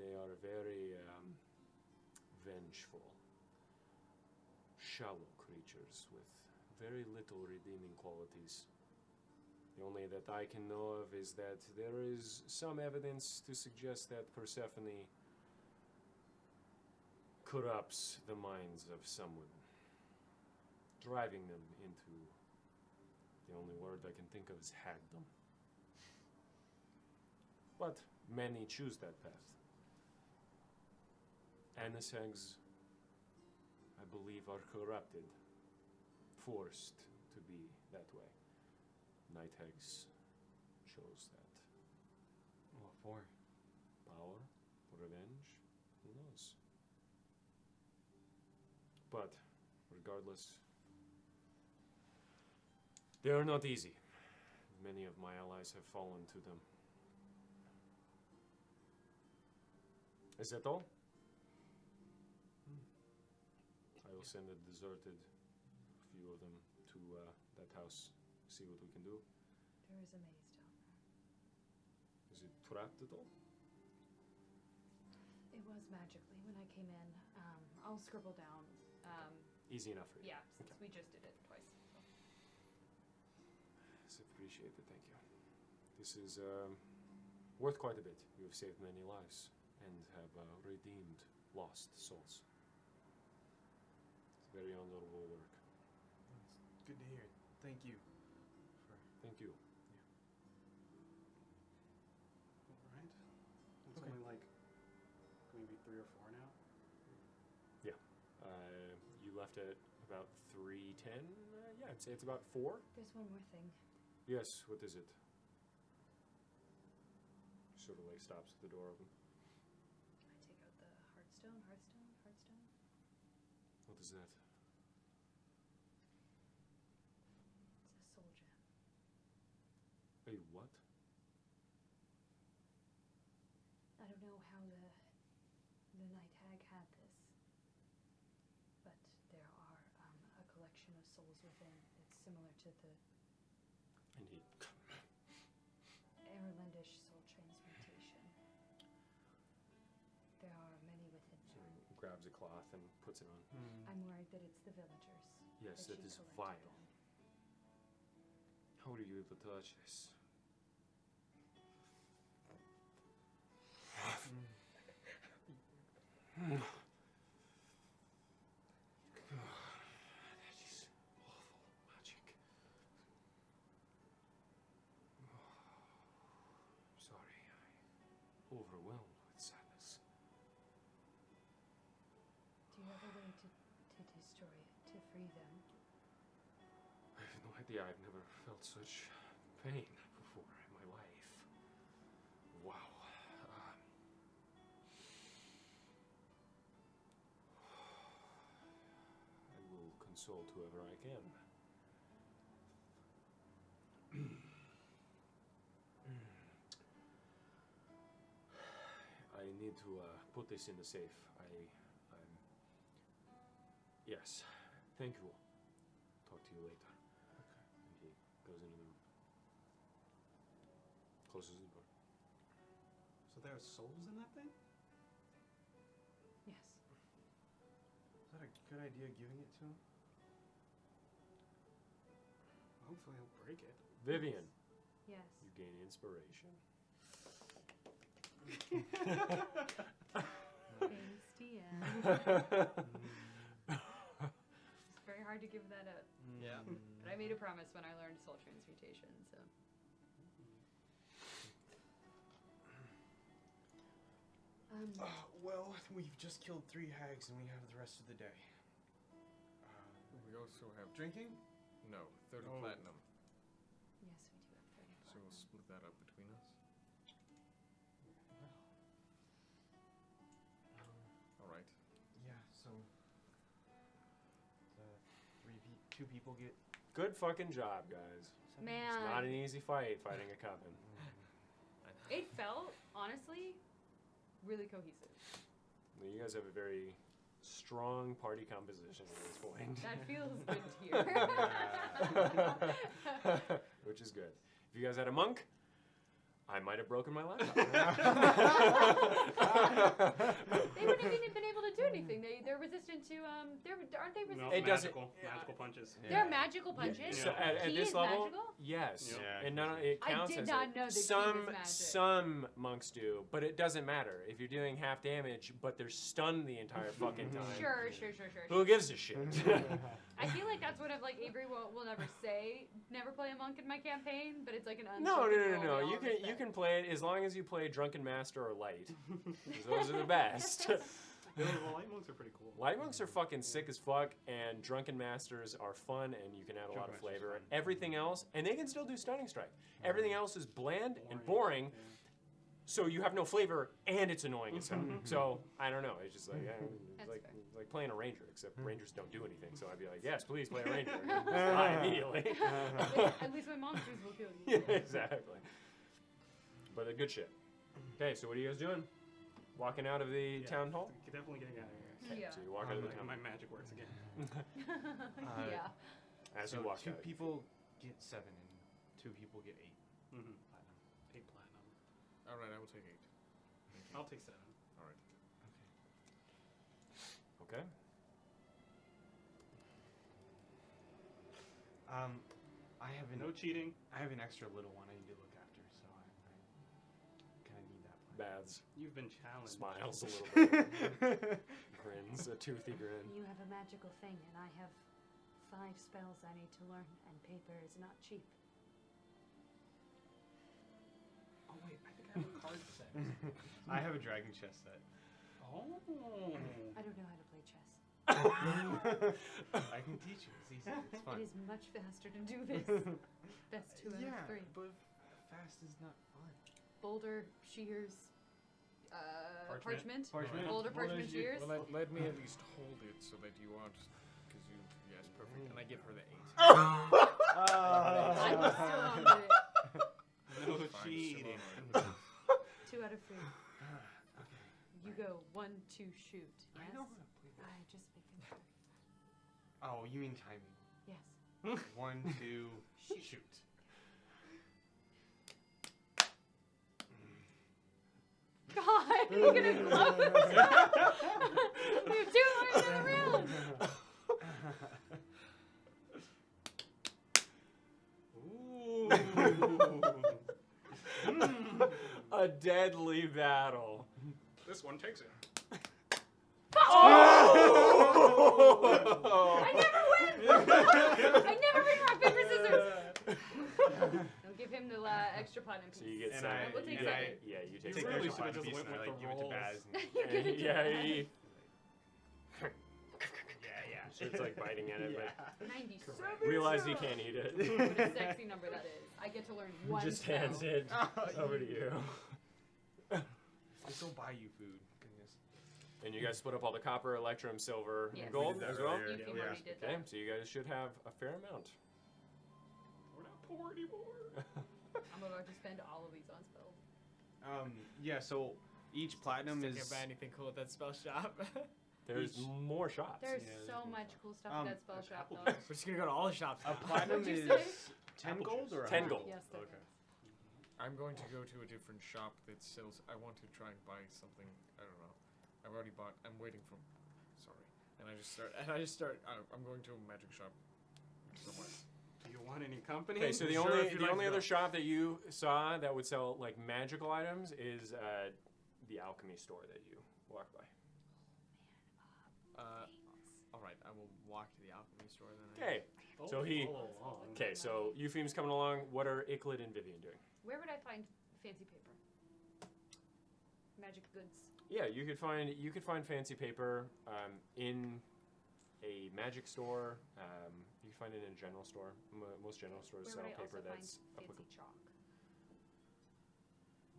They are very vengeful, shallow creatures with very little redeeming qualities. The only that I can know of is that there is some evidence to suggest that Persephone corrupts the minds of some women, driving them into, the only word I can think of is hagdom. But many choose that path. Hags, I believe, are corrupted, forced to be that way. Night hags chose that. What for? Power, revenge, who knows? But, regardless, they are not easy. Many of my allies have fallen to them. Is that all? I will send a deserted few of them to that house, see what we can do. There is a maze down there. Is it trapped at all? It was magically when I came in. I'll scribble down. Easy enough for you. Yeah, since we just did it twice. So. It's appreciated, thank you. This is worth quite a bit. You have saved many lives and have redeemed lost souls. It's very honorable work. It's good to hear. Thank you. Thank you. 3 or 4 now? You left at about 3:10. Yeah, I'd say it's about 4. There's one more thing. Yes, what is it? Sort of like stops at the door open. I take out the Hearthstone. What is that? It's a soul gem. A what? I don't know how the night hag had this, but there are a collection of souls within. It's similar to the And he Erlendish soul transmutation. There are many within sort there. of grabs a cloth and puts it on. I'm worried that it's the villagers. Yes, that that she is collected vile. them. How are you able to touch this? That is awful magic. I'm sorry, I'm overwhelmed with sadness. Do you have a way to destroy it, to free them? I have no idea. I've never felt such pain before in my life. Wow. I will consult whoever I can. I need to put this in the safe. I'm. Yes. Thank you. Talk to you later. And he goes into the room. Closes the door. So there are souls in that thing? Yes. Is that a good idea giving it to him? Hopefully he'll break it. Vivian, Yes. you gain inspiration. Thanks, DM. It's very hard to give that up. Yeah. But I made a promise when I learned soul transmutation, so. Well, we've just killed 3 hags and we have the rest of the day. We also have Drinking? no 30 Oh. platinum, Yes, we do have 30 so we'll split that up between us. All right. Yeah, so the 2 people get Good fucking job, guys. Man, It's not an easy fighting a coven. it felt, honestly, really cohesive. You guys have a very strong party composition at this point. That feels good to hear. Which is good. If you guys had a monk, I might have broken my laptop. They wouldn't have even been able to do anything. They're resistant to aren't they resistant? No, It doesn't- magical punches. They're magical punches. So at He this is level, magical? yes. Yeah. And not, it I counts did as not it. know that he some was magic. some monks do, but it doesn't matter if you're doing half damage, but they're stunned the entire fucking time. Sure. Who gives a shit? I feel like that's one of like Avery will never say never play a monk in my campaign, but it's like an No. unspoken rule we all You respect. can play it as long as you play Drunken Master or Light. 'Cause those are the best. The light monks are pretty cool. Light monks are fucking sick as fuck, and Drunken Masters are fun, and you can add a lot Drunken of Master's flavor. fun. Everything else, and they can still do Stunning Strike. Everything else is bland and boring, Yeah. so you have no flavor, and it's annoying as hell. So I don't know. It's just like it's That's like fair. like playing a ranger, except rangers don't do anything. So I'd be like, yes, please play a ranger. Die immediately. At least my monsters will kill you. Yeah, exactly. But a good shit. Okay, so what are you guys doing? Walking out of the Yeah, town hall? Definitely getting out of here. Yeah. So you walk out of the town. My magic works again. Yeah. As so you walk 2 out. people get 7 and 2 people get 8 Mm-hmm. platinum. 8 platinum. All right, I will take 8. I'll take 7. All right. Okay. I have an No cheating. I have an extra little one I need to look after, so I kind of need that plan. Baths. You've been challenged. Smiles a little bit. Grins, a toothy grin. You have a magical thing, and I have 5 spells I need to learn, and paper is not cheap. Oh wait, I think I have a card set. I have a dragon chess set. Oh. I don't know how to play chess. I can teach you. It's easy. It's fun. It is much faster to do this. Best 2 out Yeah, of 3. but fast is not fun. Boulder, shears, parchment. Parchment. Boulder, parchment, shears. Well, let me at least hold it so that you aren't. Because you. Yes, perfect. And I give her the 8. I'm still on the No Fine, cheating. still 2 out of 3. Okay. You go 1, 2, shoot. Yes? I know how to play that. I just making sure. Oh, you mean timing. Yes. 1, 2, shoot. God, you're gonna close. You're 2 hours in a round. A deadly battle. This one takes it. I never win. I never win rock paper scissors. Don't give him the extra punishment. So you get And seven. I- We'll take you get- second. Yeah, you take You Take second. really extra should've five just piece went and I with like the give it to rolls. Baz. And You're gonna do Yeah, that. he- yeah. so it's like biting at it, 97. but realize he can't eat it. What a sexy number that is. I get to learn one Just spell. hands it over to you. I still buy you food. Goodness. And you guys split up all the copper, electrum, silver, Yes. and gold We did that as well? earlier. You team Yeah. already did Okay, that. so you guys should have a fair amount. We're not poor anymore. I'm about to spend all of these on spells. Yeah, so each platinum Think is. about anything cool at that spell shop. There's Each- more shots. There's Yeah, there's so more much stuff. cool stuff Um, in that spell there's shop, apple though. juice. We're just gonna go to all the shops. A now. platinum What'd is you say? 10 Apple gold juice. or 10 100? gold. Yes, there Okay. is. I'm going to go to a different shop that sells. I want to try and buy something. I don't know. I've already bought. I'm waiting for. Sorry. And I just start. I'm going to a magic shop somewhere. Do you want any company? Okay, so the Sure, if you'd like only to other go. shop that you saw that would sell like magical items is the alchemy store that you walk by. All right, I will walk to the alchemy store then. Okay, so he- Follow along. okay, so Euphem's coming along. What are Icklid and Vivian doing? Where would I find fancy paper? Magic goods. Yeah, you could find fancy paper in a magic store. You can find it in a general store. Most general stores Where sell would I paper also that's find fancy applicable. chalk?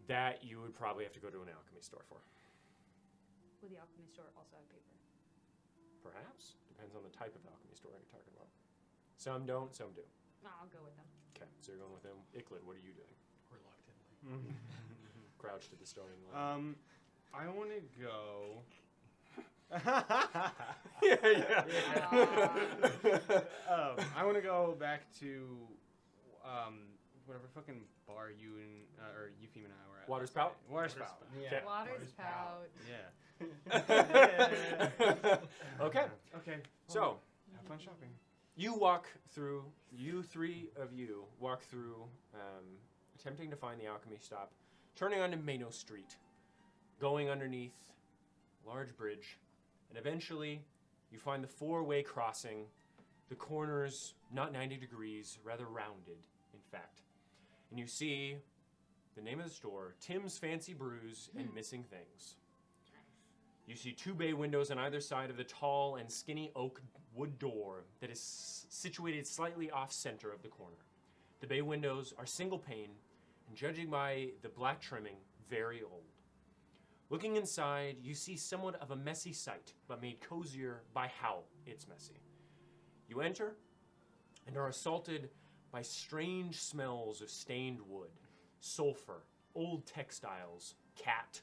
That you would probably have to go to an alchemy store for. Will the alchemy store also have paper? Perhaps depends on the type of alchemy store you're talking about. Some don't, some do. No, I'll go with them. Okay, so you're going with them. Icklid, what are you doing? Reluctantly. Crouch to the starting line. I want to go. yeah. I want to go back to whatever fucking bar you and or Eupheme and I were at. Water's last Pout? night. Water's Pout. Okay. Water's pout. Yeah. Okay, Okay. so Have fun shopping. you three of you walk through, attempting to find the alchemy stop, turning onto Mano Street, going underneath a large bridge, and eventually you find the four-way crossing, the corners not 90 degrees, rather rounded, in fact. And you see the name of the store, Tim's Fancy Brews and Missing Things. You see two bay windows on either side of the tall and skinny oak wood door that is situated slightly off-center of the corner. The bay windows are single pane, and judging by the black trimming, very old. Looking inside, you see somewhat of a messy sight, but made cozier by how it's messy. You enter and are assaulted by strange smells of stained wood, sulfur, old textiles, cat,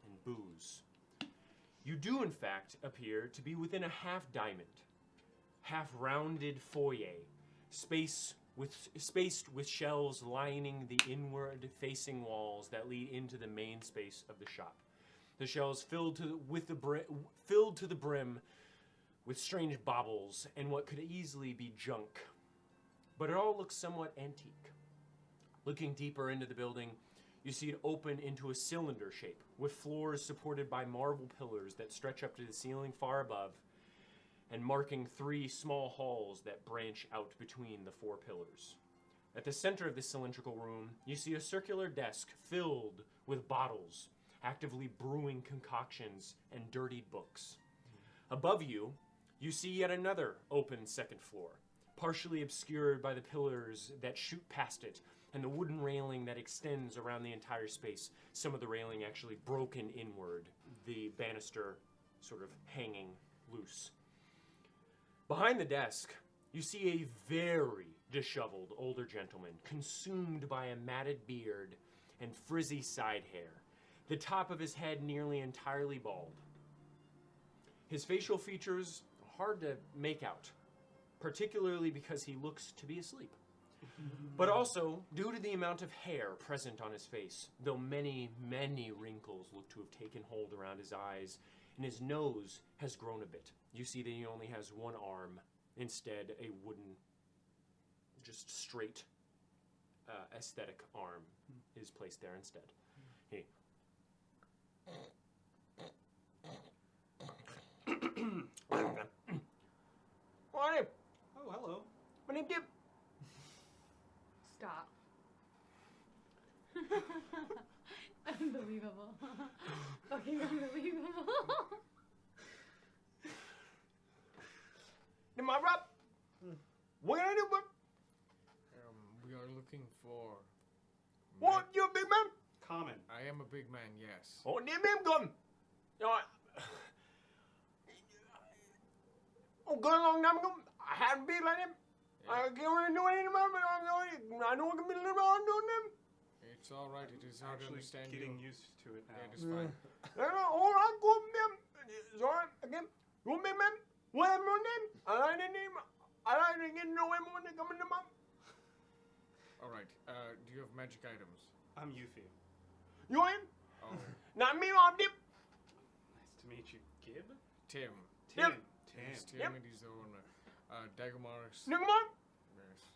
and booze. You do, in fact, appear to be within a half-diamond, half-rounded foyer, spaced with shelves lining the inward-facing walls that lead into the main space of the shop. The shelves filled to the brim with strange baubles and what could easily be junk. But it all looks somewhat antique. Looking deeper into the building, you see it open into a cylinder shape with floors supported by marble pillars that stretch up to the ceiling far above and marking three small halls that branch out between the four pillars. At the center of the cylindrical room, you see a circular desk filled with bottles, actively brewing concoctions and dirtied books. Above you, you see yet another open second floor, partially obscured by the pillars that shoot past it and the wooden railing that extends around the entire space, some of the railing actually broken inward, the banister sort of hanging loose. Behind the desk, you see a very disheveled older gentleman, consumed by a matted beard and frizzy side hair, the top of his head nearly entirely bald. His facial features are hard to make out, particularly because he looks to be asleep. But also due to the amount of hair present on his face, though many, many wrinkles look to have taken hold around his eyes, and his nose has grown a bit. You see that he only has one arm. Instead, a wooden, just straight aesthetic arm is placed there instead. Hey. Morning. Oh, hello. My name Dip. Stop. Unbelievable. Fucking unbelievable. Am I right? What can I do, bud? We are looking for. What, you a big man? Common. I am a big man, yes. Oh, damn him, come. Oh, good long time ago, I had a beard like him. I can't really do anything about it, but I know I can be a little bit on doing them. It's all right. It is hard to Actually understand getting you. used to it now. Yeah, it is fine. All right, go up them. It's all right, again. You a big man? What's your name? I like the name. I like to get to know him when they come in the mouth. All right. Do you have magic items? I'm Yuffie. You him? Oh, Not me, I'm Dip. Nice to meet you, Gib. Tim. Tim. Yes, Tim. Tim, and he's the owner. Dagomaris. Nigga, man. Yes.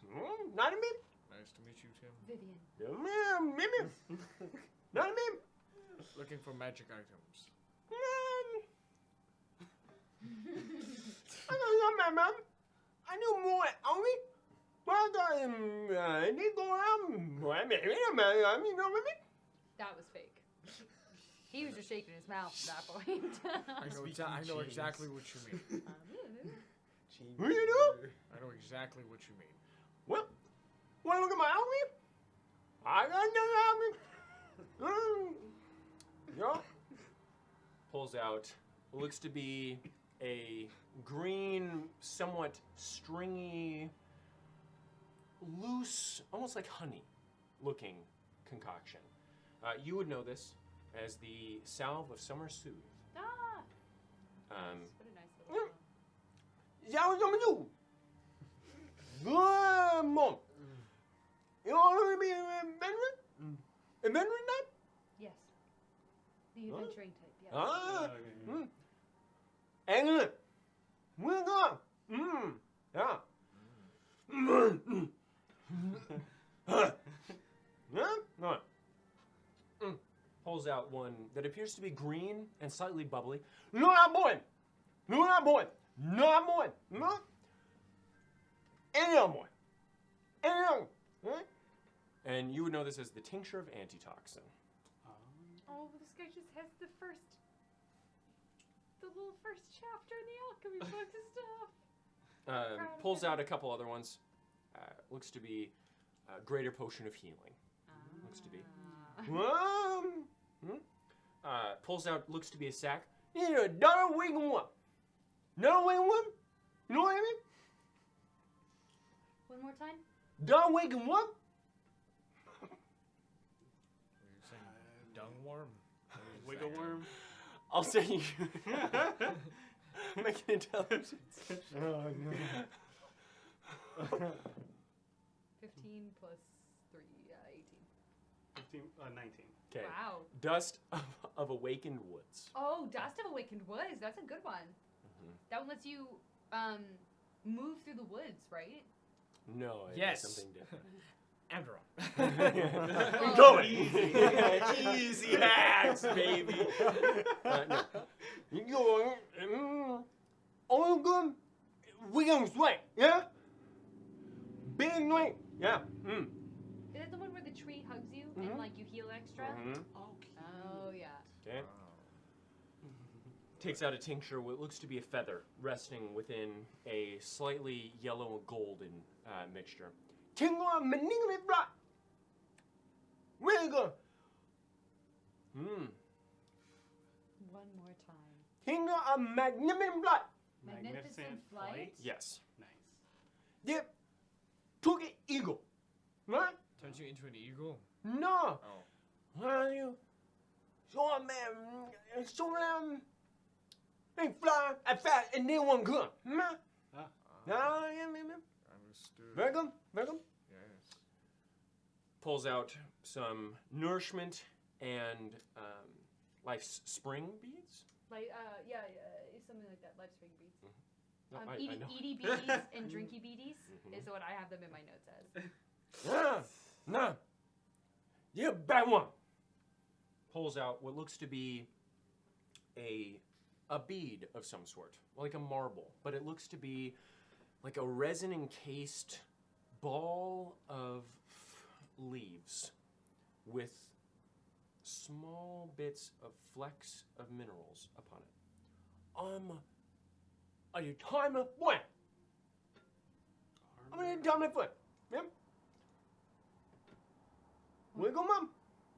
Not me. Nice to meet you, Tim. Vivian. Me. Not me. Looking for magic items. I know man. I knew more on me. Well, I need to go around. I mean, you know what I mean? That was fake. He was just shaking his mouth at that point. I know exactly what you mean. What do you do? I know exactly what you mean. Well, want to look at my army? I got no army. Yeah. Pulls out. Looks to be a green, somewhat stringy, loose, almost like honey-looking concoction. You would know this as the Salve of Summer Soothe. Ah! Um, What a nice little one. Yeah, you. Good mom. You want to be adventuring? Adventuring type? Yes. The adventuring type, yes. Ah. Okay. Excellent. We're gone. Yeah. Yeah? No. Pulls out one that appears to be green and slightly bubbly. No, not boy. No, not boy. No, not boy. No. Any other boy. Any other. Right? And you would know this as the tincture of antitoxin. Oh, this guy just has the little first chapter in the alchemy books and stuff. Pulls out a couple other ones. Looks to be greater potion of healing. Looks to be. Pulls out, looks to be a sack. You know, $1 wing one. $1 wing one? You know what I mean? One more time? $1 wing one? Are you saying dung worm? Wiggle worm. I'll say you. Make an intelligence. 15 plus 3, 18. 19. Okay. Wow. Dust of awakened woods. Oh, Dust of Awakened Woods. That's a good one. That one lets you move through the woods, right? No, Yes. it's something different. Andron. Going. Easy hacks, baby. No. You go. All good. We gonna swing, yeah? Big swing, yeah. Is it the one where the tree hugs you and like you heal extra? Mhm. Oh yeah. takes out a tincture, what looks to be a feather, resting within a slightly yellow and golden mixture. Tingle maningly blood. Where you go? One more time. Tingle a magnificent blood. Magnificent flight. Yes. Nice. Yep. Took it eagle. Right? Turns you into an eagle? No. Oh. Well, you. So they fly at fast and they won't come. Understood. Welcome. Yes. Pulls out some nourishment and spring beads. Like, something like that. Life spring beads. No, I Eaty know. beaties and drinky beaties Mhm. is what I have them in my notes as. No. You bad one. Pulls out what looks to be a bead of some sort, like a marble, but it looks to be like a resin encased ball of leaves with small bits of flecks of minerals upon it. Are you time of what? I'm gonna tell my foot. Yep. Wiggle mom.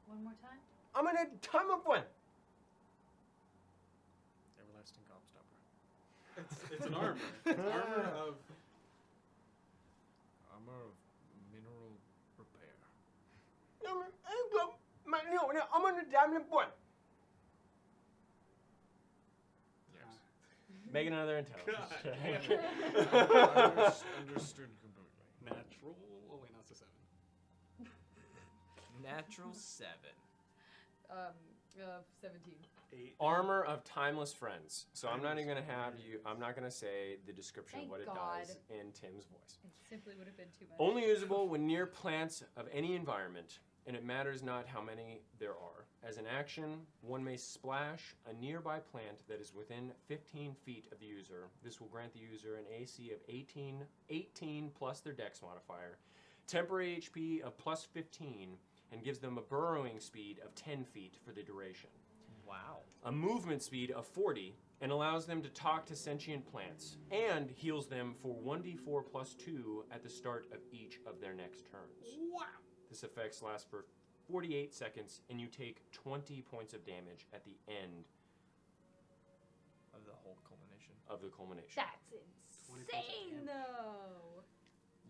One more time. I'm gonna time of what? Everlasting Gobstopper. It's an armor. It's armor of. Armor of mineral repair. I'm gonna time of what? Yes. Make another intelligence God check. Understood completely. Natural. Oh wait, no, it's a 7. Natural 7. 17. 8. Armor of timeless friends. So I'm not even gonna have you. I'm not gonna say the description of Thank what it God. does in Tim's voice. It simply would have been too much. Only usable when near plants of any environment, and it matters not how many there are. As an action, one may splash a nearby plant that is within 15 feet of the user. This will grant the user an AC of 18 plus their dex modifier, temporary HP of plus 15, and gives them a burrowing speed of 10 feet for the duration. Wow. A movement speed of 40, and allows them to talk to sentient plants, and heals them for 1d4 plus 2 at the start of each of their next turns. Wow. This effect lasts for 48 seconds, and you take 20 points of damage at the end Of the whole culmination. of the culmination. That's 20% insane, though.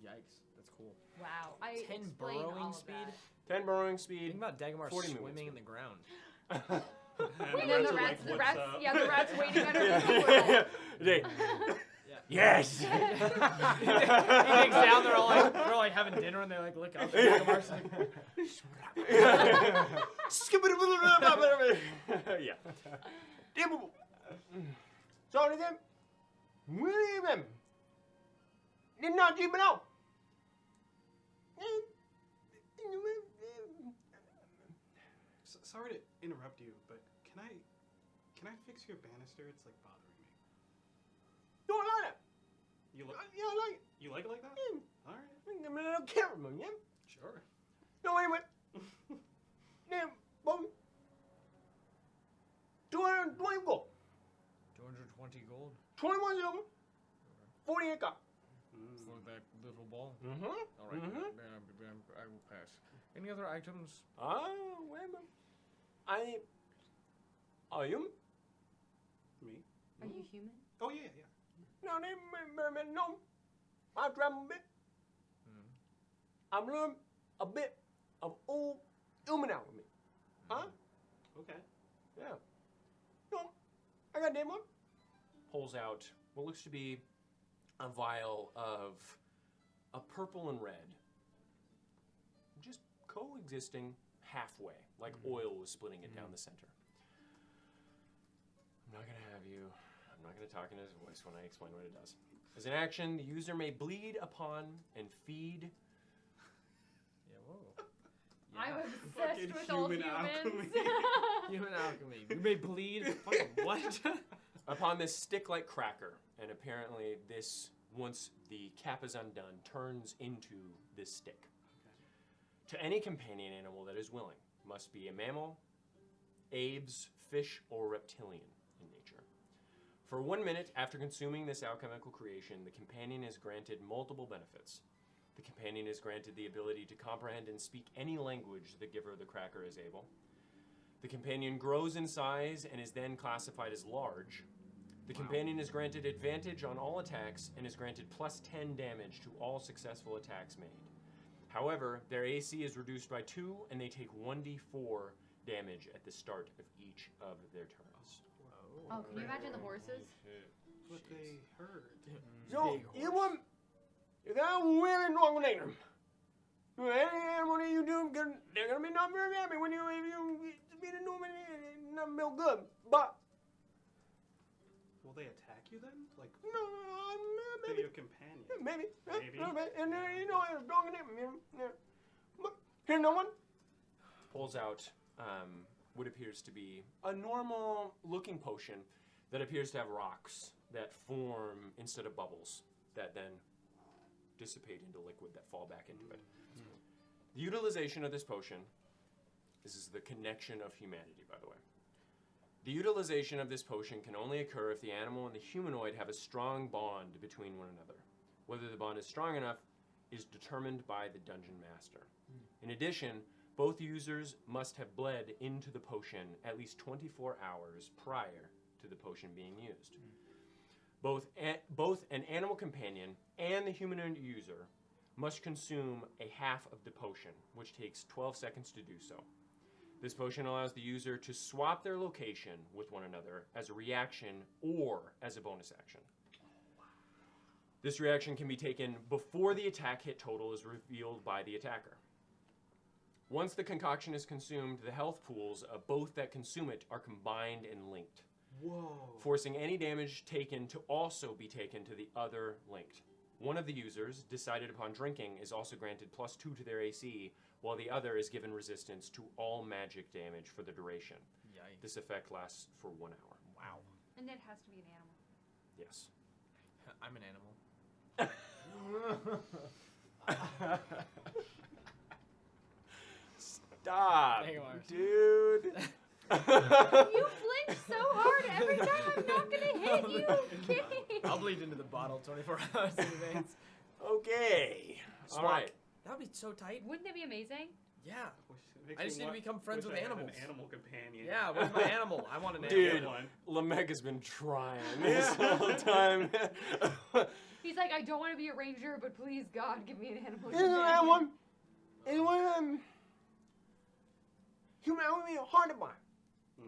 Yikes. That's cool. Wow. I 10 explained burrowing all of speed? that. 10 burrowing Think speed. about Dagmar 40 movement swimming in speed. the ground. And then the are rats, like, "What's up?" the rats waiting under Yeah. the door. They- Yeah. yes! He digs down, they're all like having dinner and they like look up and Dagmar's like, Yeah. Sorry them. William. Did not keep it out. Sorry to interrupt you, but can I fix your banister? It's like bothering me. Don't like it. You like You don't like it. you like it like that? Yeah. All right. Give me a little camera, yeah? Sure. No, anyway. Damn, boom. 220 gold. 220 gold 21 silver. 48 copper. for that little ball. Mm-hmm. All right, Mhm. I will pass. Any other items? Wait a minute. Are you? Me? Are you human? Oh yeah. No, no. I travel a bit. I've learned a bit of old human alchemy. Huh? Okay. Yeah. No, I got that one. Pulls out what looks to be a vial of a purple and red, just coexisting halfway, like oil was splitting it down the center. I'm not gonna talk in his voice when I explain what it does. As an action, the user may bleed upon and feed. Yeah, whoa. I'm Yeah. obsessed Fucking with all human humans. alchemy. Human alchemy. You may bleed. Fucking what? Upon this stick-like cracker, and apparently this, once the cap is undone, turns into this stick. To any companion animal that is willing, must be a mammal, aves, fish, or reptilian in nature. For 1 minute after consuming this alchemical creation, the companion is granted multiple benefits. The companion is granted the ability to comprehend and speak any language the giver of the cracker is able. The companion grows in size and is then classified as large. The companion is granted advantage on all attacks and is granted plus 10 damage to all successful attacks made. However, their AC is reduced by 2 and they take 1d4 damage at the start of each of their turns. Oh, can you imagine the horses? What they heard. So, you want... You got really wrong with them. What are you doing? They're gonna be not very happy when you be the new man. Not real good. But Will they attack you then? Like, no, they're maybe, your companion. maybe, Maybe. and you know, it's wrong with them. Yeah. But here's no one. Pulls out what appears to be a normal looking potion that appears to have rocks that form instead of bubbles that then dissipate into liquid that fall back into it. The utilization of this potion, this is the connection of humanity, by the way. The utilization of this potion can only occur if the animal and the humanoid have a strong bond between one another. Whether the bond is strong enough is determined by the dungeon master. In addition, both users must have bled into the potion at least 24 hours prior to the potion being used. Both an animal companion and the humanoid user must consume a half of the potion, which takes 12 seconds to do so. This potion allows the user to swap their location with one another as a reaction or as a bonus action. This reaction can be taken before the attack hit total is revealed by the attacker. Once the concoction is consumed, the health pools of both that consume it are combined and linked, forcing any damage taken to also be taken to the other linked. One of the users, decided upon drinking, is also granted plus 2 to their AC, while the other is given resistance to all magic damage for the duration. Yikes. This effect lasts for 1 hour. Wow. And it has to be an animal. Yes. I'm an animal. Stop, There you are. dude. You flinch so hard every time I'm not gonna hit you, King. I'll bleed into the bottle 24 hours in advance. Okay. All Swap. right. That would be so tight. Wouldn't that be amazing? Yeah. Makes I just me need to become friends wish with I had animals. An animal companion. Yeah, where's my animal? I want an Dude. animal. Lamech has been trying this whole time. He's like, I don't want to be a ranger, but please, God, give me an animal. Isn't that companion." one? Is one of them. Human would be hard to buy.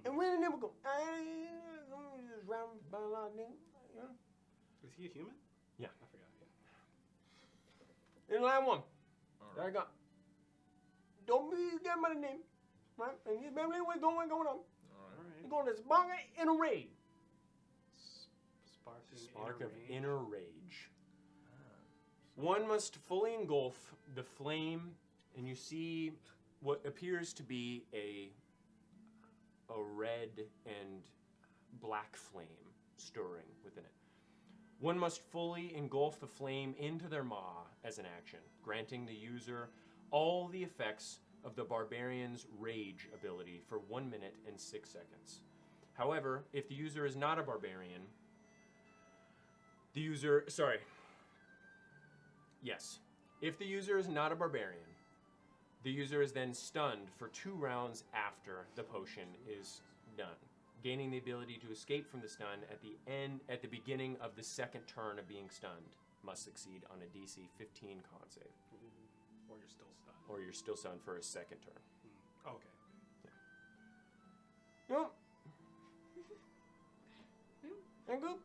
And when it never go, just round by a lot of things, you know. Is he a human? Yeah. I forgot. Yeah. In line one, All I got. Don't be getting by the name, right? And you remember what's going on. All All right. You're going to spark in a raid. Sparking Spark of range. inner rage. One must fully engulf the flame, and you see what appears to be a red and black flame stirring within it. One must fully engulf the flame into their maw as an action, granting the user all the effects of the barbarian's rage ability for 1 minute and 6 seconds. However, if the user is not a barbarian, if the user is not a barbarian, the user is then stunned for 2 rounds after the potion is done, gaining the ability to escape from the stun at the beginning of the second turn of being stunned. Must succeed on a DC 15 con save, Or you're still stunned. or you're still stunned for a second turn. Okay. No. And good.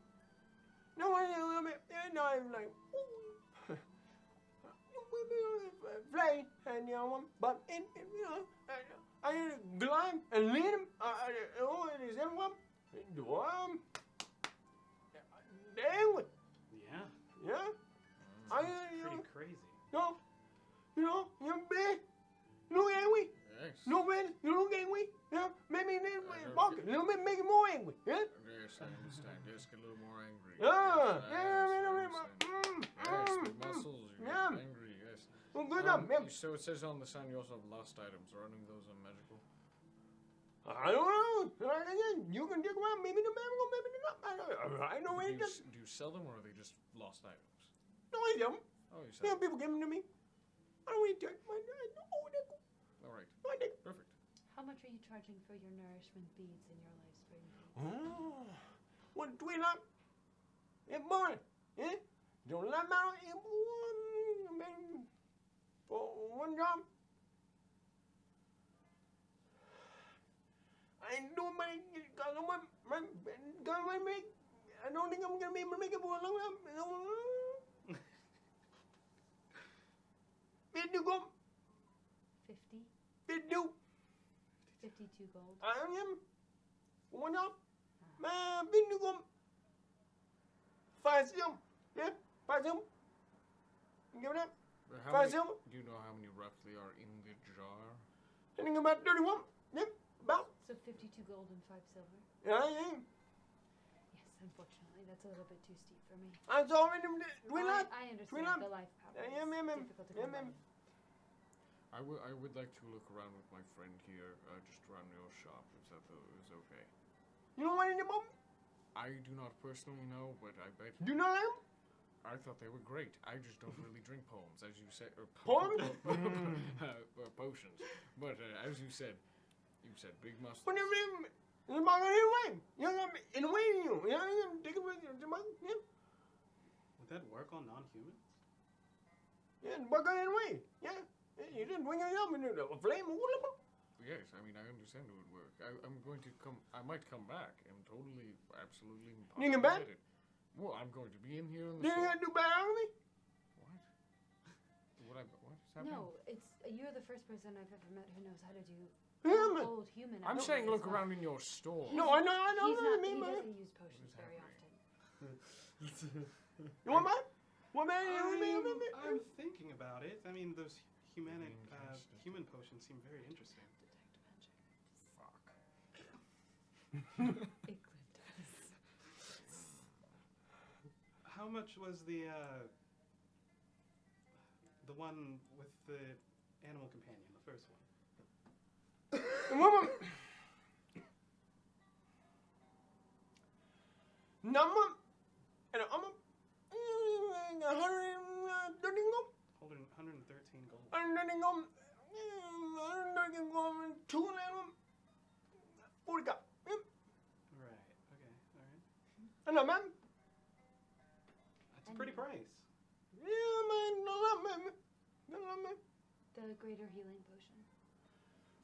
No, I a little bit. No, I'm like, play, and you know, but you know, I glide and lead him. It is everyone. Dang, Yeah. yeah. You know, Pretty crazy. no, you know, you're big. No angry. Yes. No red. You look angry. Yeah, maybe bark a little bit, make it more angry. Yeah. Yes, I understand. Yes, get a little more angry. Yeah, Yes, yeah, I yeah, Yes, the muscles, you get yeah. angry, yes. Well, good enough, yeah. So it says on the sign you also have lost items. Are any of those magical? I don't know. Again, you can dig around. Maybe the man will, maybe the I know Do it you, does. do you sell them or are they just lost items? No, I don't. Oh, you Yeah, sell them. people give them to me. I don't eat that. Oh, they're cool. All right. I think. Perfect. How much are you charging for your nourishment beads and your life spring beads? Oh, what do we not? Eh, boy, eh? Don't let me out here, boy. For one job. I ain't doing my, cause I make, I don't think I'm gonna be able to make it for a long time. Did you go? 50? Did you? 52 gold. I am. One job. Man, did you go? 5 silver. Yeah, 5 silver. Give it up. How 5 many, silver. do you know how many roughly are in the jar? I think about 31. Yep, about. So 52 gold and 5 silver? Yeah, yeah. Yes, unfortunately, that's a little bit too steep for me. I saw it in the twilight. I Twin understand up. the life power Yeah, is ma'am. difficult to Yeah, come by. ma'am. I would like to look around with my friend here, just around your shop, if that is okay. You know what in the book? I do not personally know, but I bet Do you know them? I thought they were great. I just don't really drink poems, as you said. Or Poems? potions. But as you said big mustache. What do you mean? It's about in a way. You know, in a way, you know, take it with you. Yeah, Would that work on non-humans? yeah, work on it in a way. Yeah. You didn't bring it up in the flame. Yes, I mean I understand it would work. I'm going to come. I might come back. I'm totally, absolutely. You can back? positive. Well, I'm going to be in here in You the store. gotta do better on me? What is happening? No, you're the first person I've ever met who knows how to do Yeah, old human. I'm actions saying as look well. around in your store. No, I know He what I mean, man. doesn't use potions What is very happening? often. You want mine? What man? I'm thinking about it. I mean, those human potions seem very interesting. Fuck. Iglin does. How much was the one with the animal companion, the first one? Woman. Number. And I'm 113 gold. 113 gold. 113 gold. 113 gold. 2 and 40 cup. Yep. Right. Okay. All right. I know, man. That's a pretty price. Yeah, man. No, man. No, man. The greater healing potion.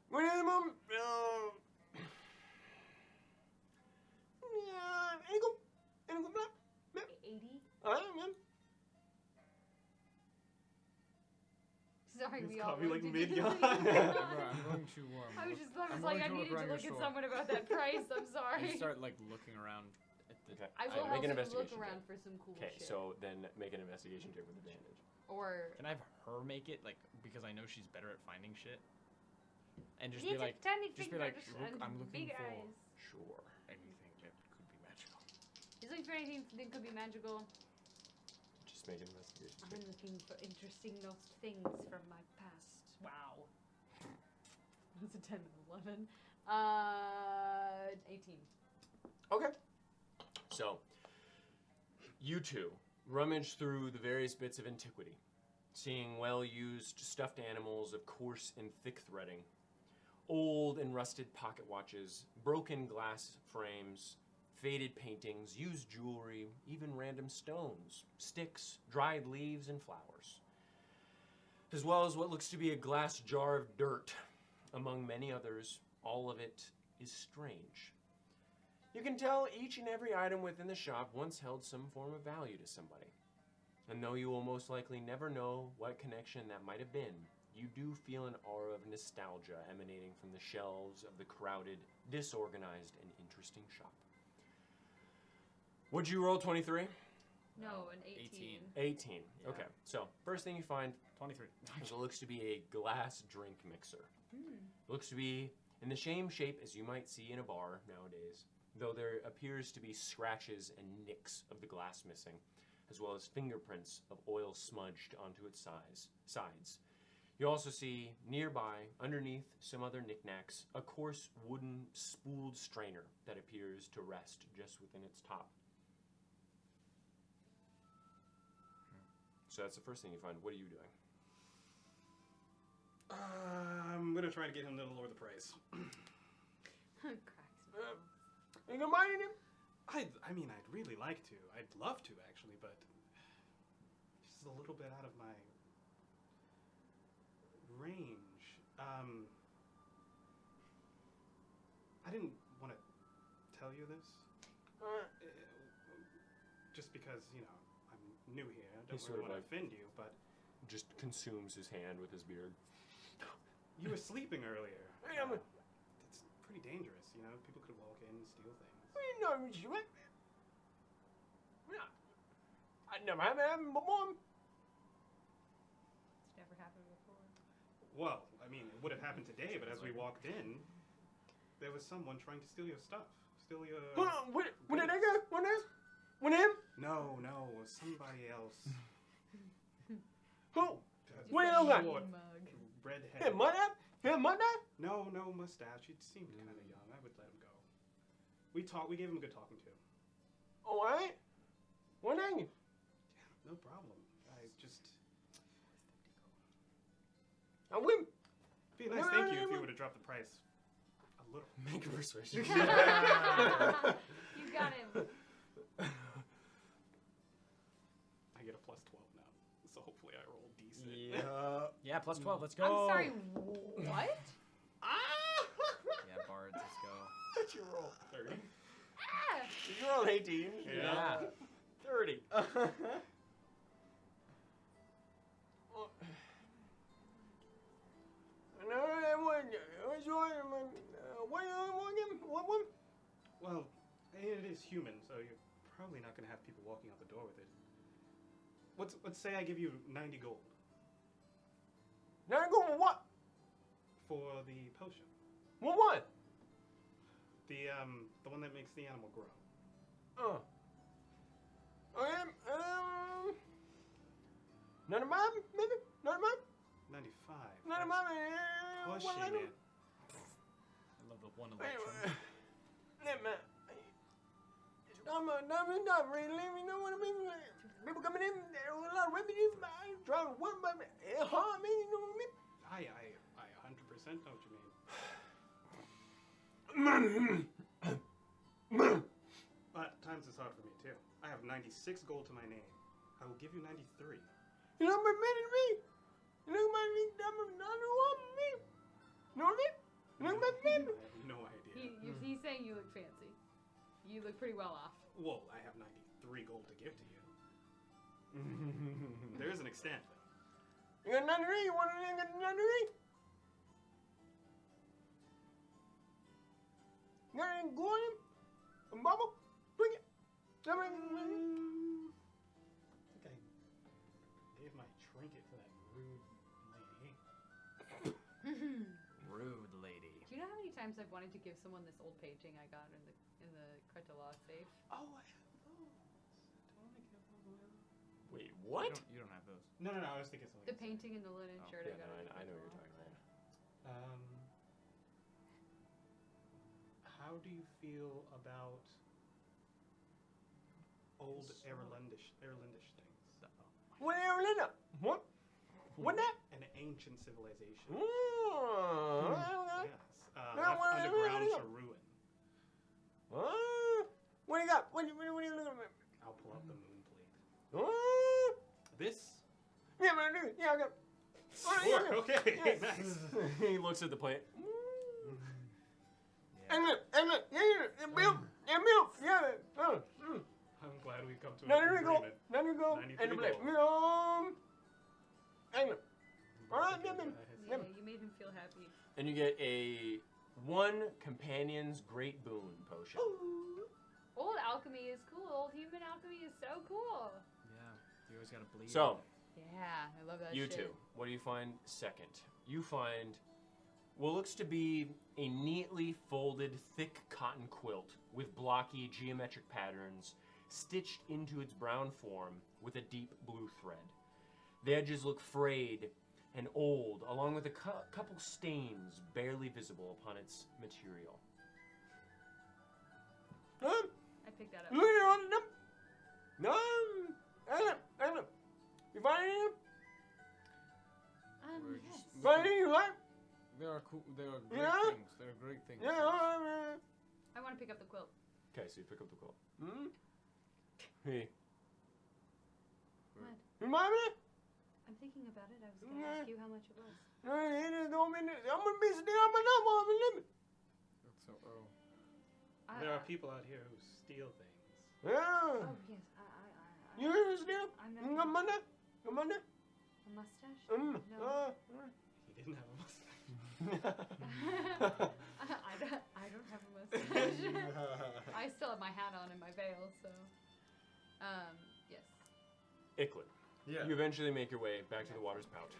What is it, mom? Yeah, ain't go black. 80? Man. Sorry, It's we all caught me, like, looked mid-yawn. immediately. I'm going to. I was just, I I'm was like, I going to needed look to around look your at store. someone about that price. I'm You sorry. start like looking around at the. Okay. I will make an also look investigation around check. for some cool Okay, shit. so then make an investigation check with advantage. Or Can I have her make it like because I know she's better at finding shit, and just these be like, tiny just be like, fingers look, and I'm looking big for eyes. Sure. Anything that could be magical. He's looking for anything that could be magical. Just make an investigation I'm check. looking for interesting lost things from my past. Wow. That's a 10 and 11. 18. Okay. So, you two rummage through the various bits of antiquity, seeing well-used stuffed animals of coarse and thick threading, old and rusted pocket watches, broken glass frames, faded paintings, used jewelry, even random stones, sticks, dried leaves, and flowers, as well as what looks to be a glass jar of dirt. Among many others, all of it is strange. You can tell each and every item within the shop once held some form of value to somebody. And though you will most likely never know what connection that might have been, you do feel an aura of nostalgia emanating from the shelves of the crowded, disorganized, and interesting shop. Would you roll 23? No, an 18. 18. Yeah. Okay, so first thing you find 23. is what looks to be a glass drink mixer. Hmm. Looks to be in the same shape as you might see in a bar nowadays, though there appears to be scratches and nicks of the glass missing, as well as fingerprints of oil smudged onto its sides. You also see nearby, underneath some other knickknacks, a coarse wooden spooled strainer that appears to rest just within its top. So that's the first thing you find. What are you doing? I'm gonna try to get him to lower the price. Cracks. You gonna buy him? I mean, I'd really like to. I'd love to, actually, but just a little bit out of my range. I didn't want to tell you this. Just because, you know, I'm new here. I don't He's really sort of want to like- offend you, but Just consumes his hand with his beard. you were sleeping earlier. Yeah, but- It's pretty dangerous, you know? People could walk in and steal things. I never have happened before. It's never happened before. Well, I mean, it would have happened today, but as we walked in, there was someone trying to steal your stuff. Steal your... Hold on, when did I go? When him? No, it was somebody else. Who? Just Where a you at? short mug. Redhead. Him, my dad? Him, my dad? No, mustache. He seemed kind of young. I would let him go. We gave him a good talking to. Oh, all right. What name? No problem. I just... I win. Be a nice thank you if you would have dropped the price a little. Make a persuasion. You got him. I get a plus 12 now, so hopefully I roll decent. Yeah, plus 12. Let's go. I'm sorry, what? Yeah, bards. Let's go. What's your roll? 30. Ah! You rolled 18. Yeah. 30. No, that one. What's your what you want him? What one? Well, it is human, so you're probably not going to have people walking out the door with it. Let's say I give you 90 gold Now go for what? for the potion. What? The one that makes the animal grow. None of mine, maybe? None of mine? 95. None of That's mine. pushing What I do? it. I love the one electron. Not really. You know what I mean? People coming in, there are a lot of refugees. I try to work, but it hard me. You know what I mean? I 100% know what you mean. But times is hard for me too. I have 96 gold to my name. I will give you 93. You know what I mean? You know what I mean? You know what I mean? You know what I mean? I have no idea. He's saying you look fancy. You look pretty well off. Well, I have 93 gold to give to you. There is an extent. You got 93? You want to get 93? You got any glue on him? A bubble? Bring it. I think I gave my trinket to that rude lady. Rude lady. Do you know how many times I've wanted to give someone this old painting I got in the CritRole-Like safe? Oh, I have those. Don't I give those away? Wait, what? You don't have those. No, I was thinking something. The painting in the linen shirt Yeah, I got. no, at the I know what you're CritRole-Like. talking about. How do you feel about old Erlendish things? What are you in? What? What that? An ancient civilization. Oh, Yes. No, Left what- underground what- to ruin. What do you got? What are you looking at? I'll pull out the moon plate. Oh, This? yeah, man, dude. Yeah, I got. Sure, okay, Yes. nice. He looks at the plate. Hey, look, yeah, Bill, yeah. I'm glad we've come to Now an there we go. agreement. Now there we go. 93 And the black. gold. Hey, look. All right, yeah, man. Yeah, you made him feel happy. And you get a one companion's great boon potion. Old alchemy is cool. Old human alchemy is so cool. Yeah. You always gotta bleed. So, Yeah, I love that you shit. two, what do you find second? You find what looks to be a neatly folded thick cotton quilt with blocky geometric patterns stitched into its brown form with a deep blue thread. The edges look frayed, and old, along with a couple stains barely visible upon its material. I picked that up. Look at them. No, Ellen, you find anything? We're Yes. just Find anything you like? They are cool. They are great Yeah? things. They are great things. Yeah. I want to pick up the quilt. Okay, so you pick up the quilt. Hmm? Hey. What? Remind me? I'm thinking about it. I was going to Yeah. ask you how much it was. It is don't mean it. I'm gonna be still on my number on the limit. That's so. Oh. There are people out here who steal things. Yeah. Oh, yes. You hear me still? I'm You not. got money? Got money? A mustache? Mm. No. He didn't have a mustache. I don't have a mustache. I still have my hat on and my veil, so. Yes. Icklin. Yeah. You eventually make your way back to the water's spout.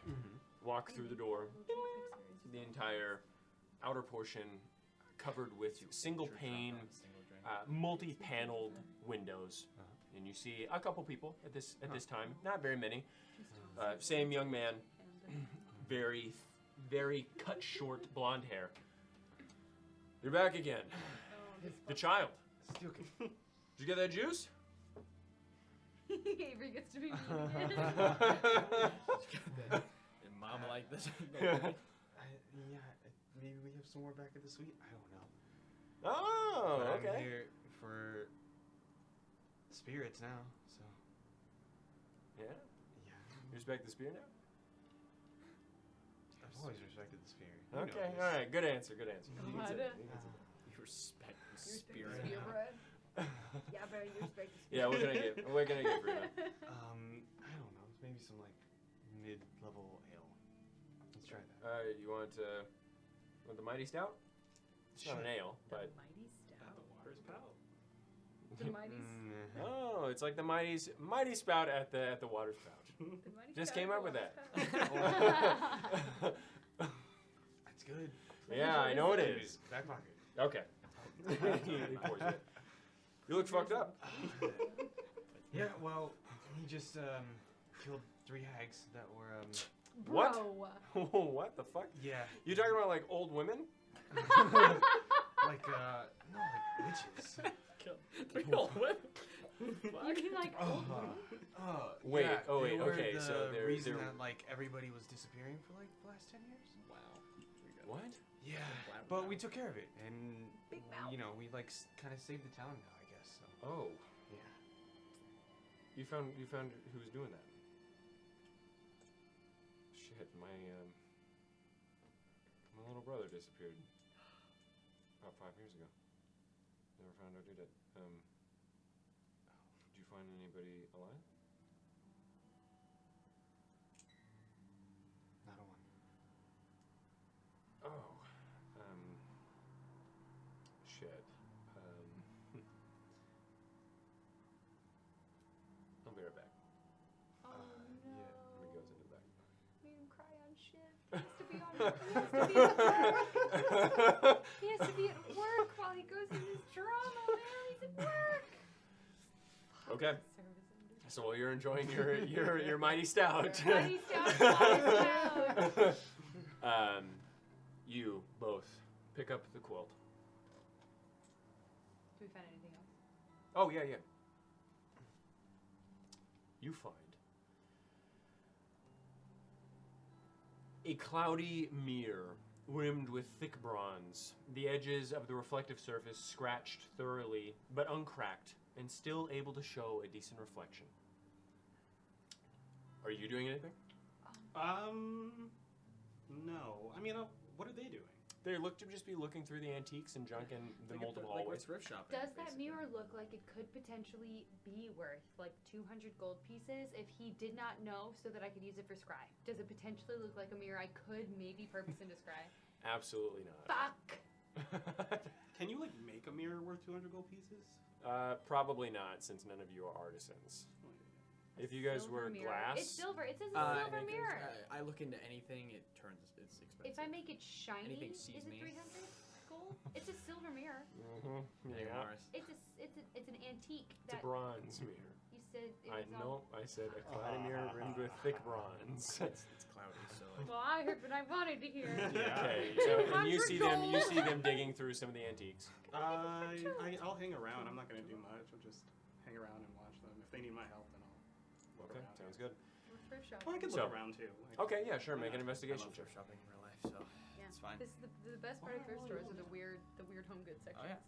Walk through the door. The entire outer portion covered with single pane, multi-paneled windows, and you see a couple people at this time. Not very many. Same young man, very cut short blonde hair. You're back again. The child. Still can. Did you get that juice? Avery gets to be mean again. And mom like this. Yeah, maybe we have some more back at the suite. I don't know. Oh, But I'm okay. here for spirits now, so Yeah. yeah. You respect the spear now? I've always respected the spirit. You know Okay. this. All right. Good answer. Good answer. You can God. say that, you can say that. You respect the Spear spirit. bread. Yeah, but you respect the Yeah. What can I get? What can I get for you? I don't know. Maybe some like mid-level ale. Let's try that. You want the mighty stout? It's not an ale, but Mighty At stout. the water's spout. The mighty. oh, it's like the mighty spout at the water spout. The mighty Just stout came at up the with water spout. That's good. Yeah, I know it is. Back pocket. Okay. He pours it. You look fucked up. Yeah, well, he just killed 3 hags that were What? Bro. What the fuck? yeah, You talking about like old women? like no, like witches. Three old women. You mean like old women? Wait, yeah, oh wait, they were okay, the so they're- reason they're- that like everybody was disappearing for like the last 10 years. Wow. What? Yeah, Wow. but we took care of it, and Big mouth. you know we like kind of saved the town now, I guess. So Oh, yeah. you found who was doing that? Shit, my little brother disappeared about 5 years ago. Never found out who did it. Did you find anybody alive? Not a one. Oh, shit. I'll be right back. Oh yeah. no. And he goes into the back. Made him cry on shift. He has to be at work. He has to be at work while he goes in his drama, man. He's at work. Okay. Service ended. So while you're enjoying your mighty stout, Mighty stout, mighty stout. you both pick up the quilt. Do we find anything else? Oh yeah. You find a cloudy mirror rimmed with thick bronze, the edges of the reflective surface scratched thoroughly but uncracked and still able to show a decent reflection. Are you doing anything? No. I mean, what are they doing? They look to just be looking through the antiques and junk in the multiple like hallways. thrift shopping. Does that basically. mirror look like it could potentially be worth like 200 gold pieces if he did not know so that I could use it for scry? Does it potentially look like a mirror I could maybe purpose into scry? Absolutely not. Fuck! Can you like make a mirror worth 200 gold pieces? Probably not, since none of you are artisans. If you guys Silver were mirror. glass, It's silver. It says a I silver think mirror. I look into anything, it's expensive. If I make it shiny, Anything is sees it me. 300 gold? It's a silver mirror. Mm-hmm. Hey, Yeah. Mars. It's an antique. It's a That bronze mirror. you said it I was all. know. I said a clad mirror rimmed with thick bronze. It's cloudy, so like. Well, I heard what I wanted to hear. Okay. So, and you see them. You see them digging through some of the antiques. I'll hang around. I'm not gonna do much. I'll just hang around and watch them. If they need my help, then I'll look Okay, around. sounds good. We're thrift shopping. Well, I could So- look around too. Like, Okay, yeah, sure. Make an I investigation love check. thrift shopping in real life, so Yeah. it's fine. This is the best part of thrift stores are the weird home goods sections. Oh, yeah.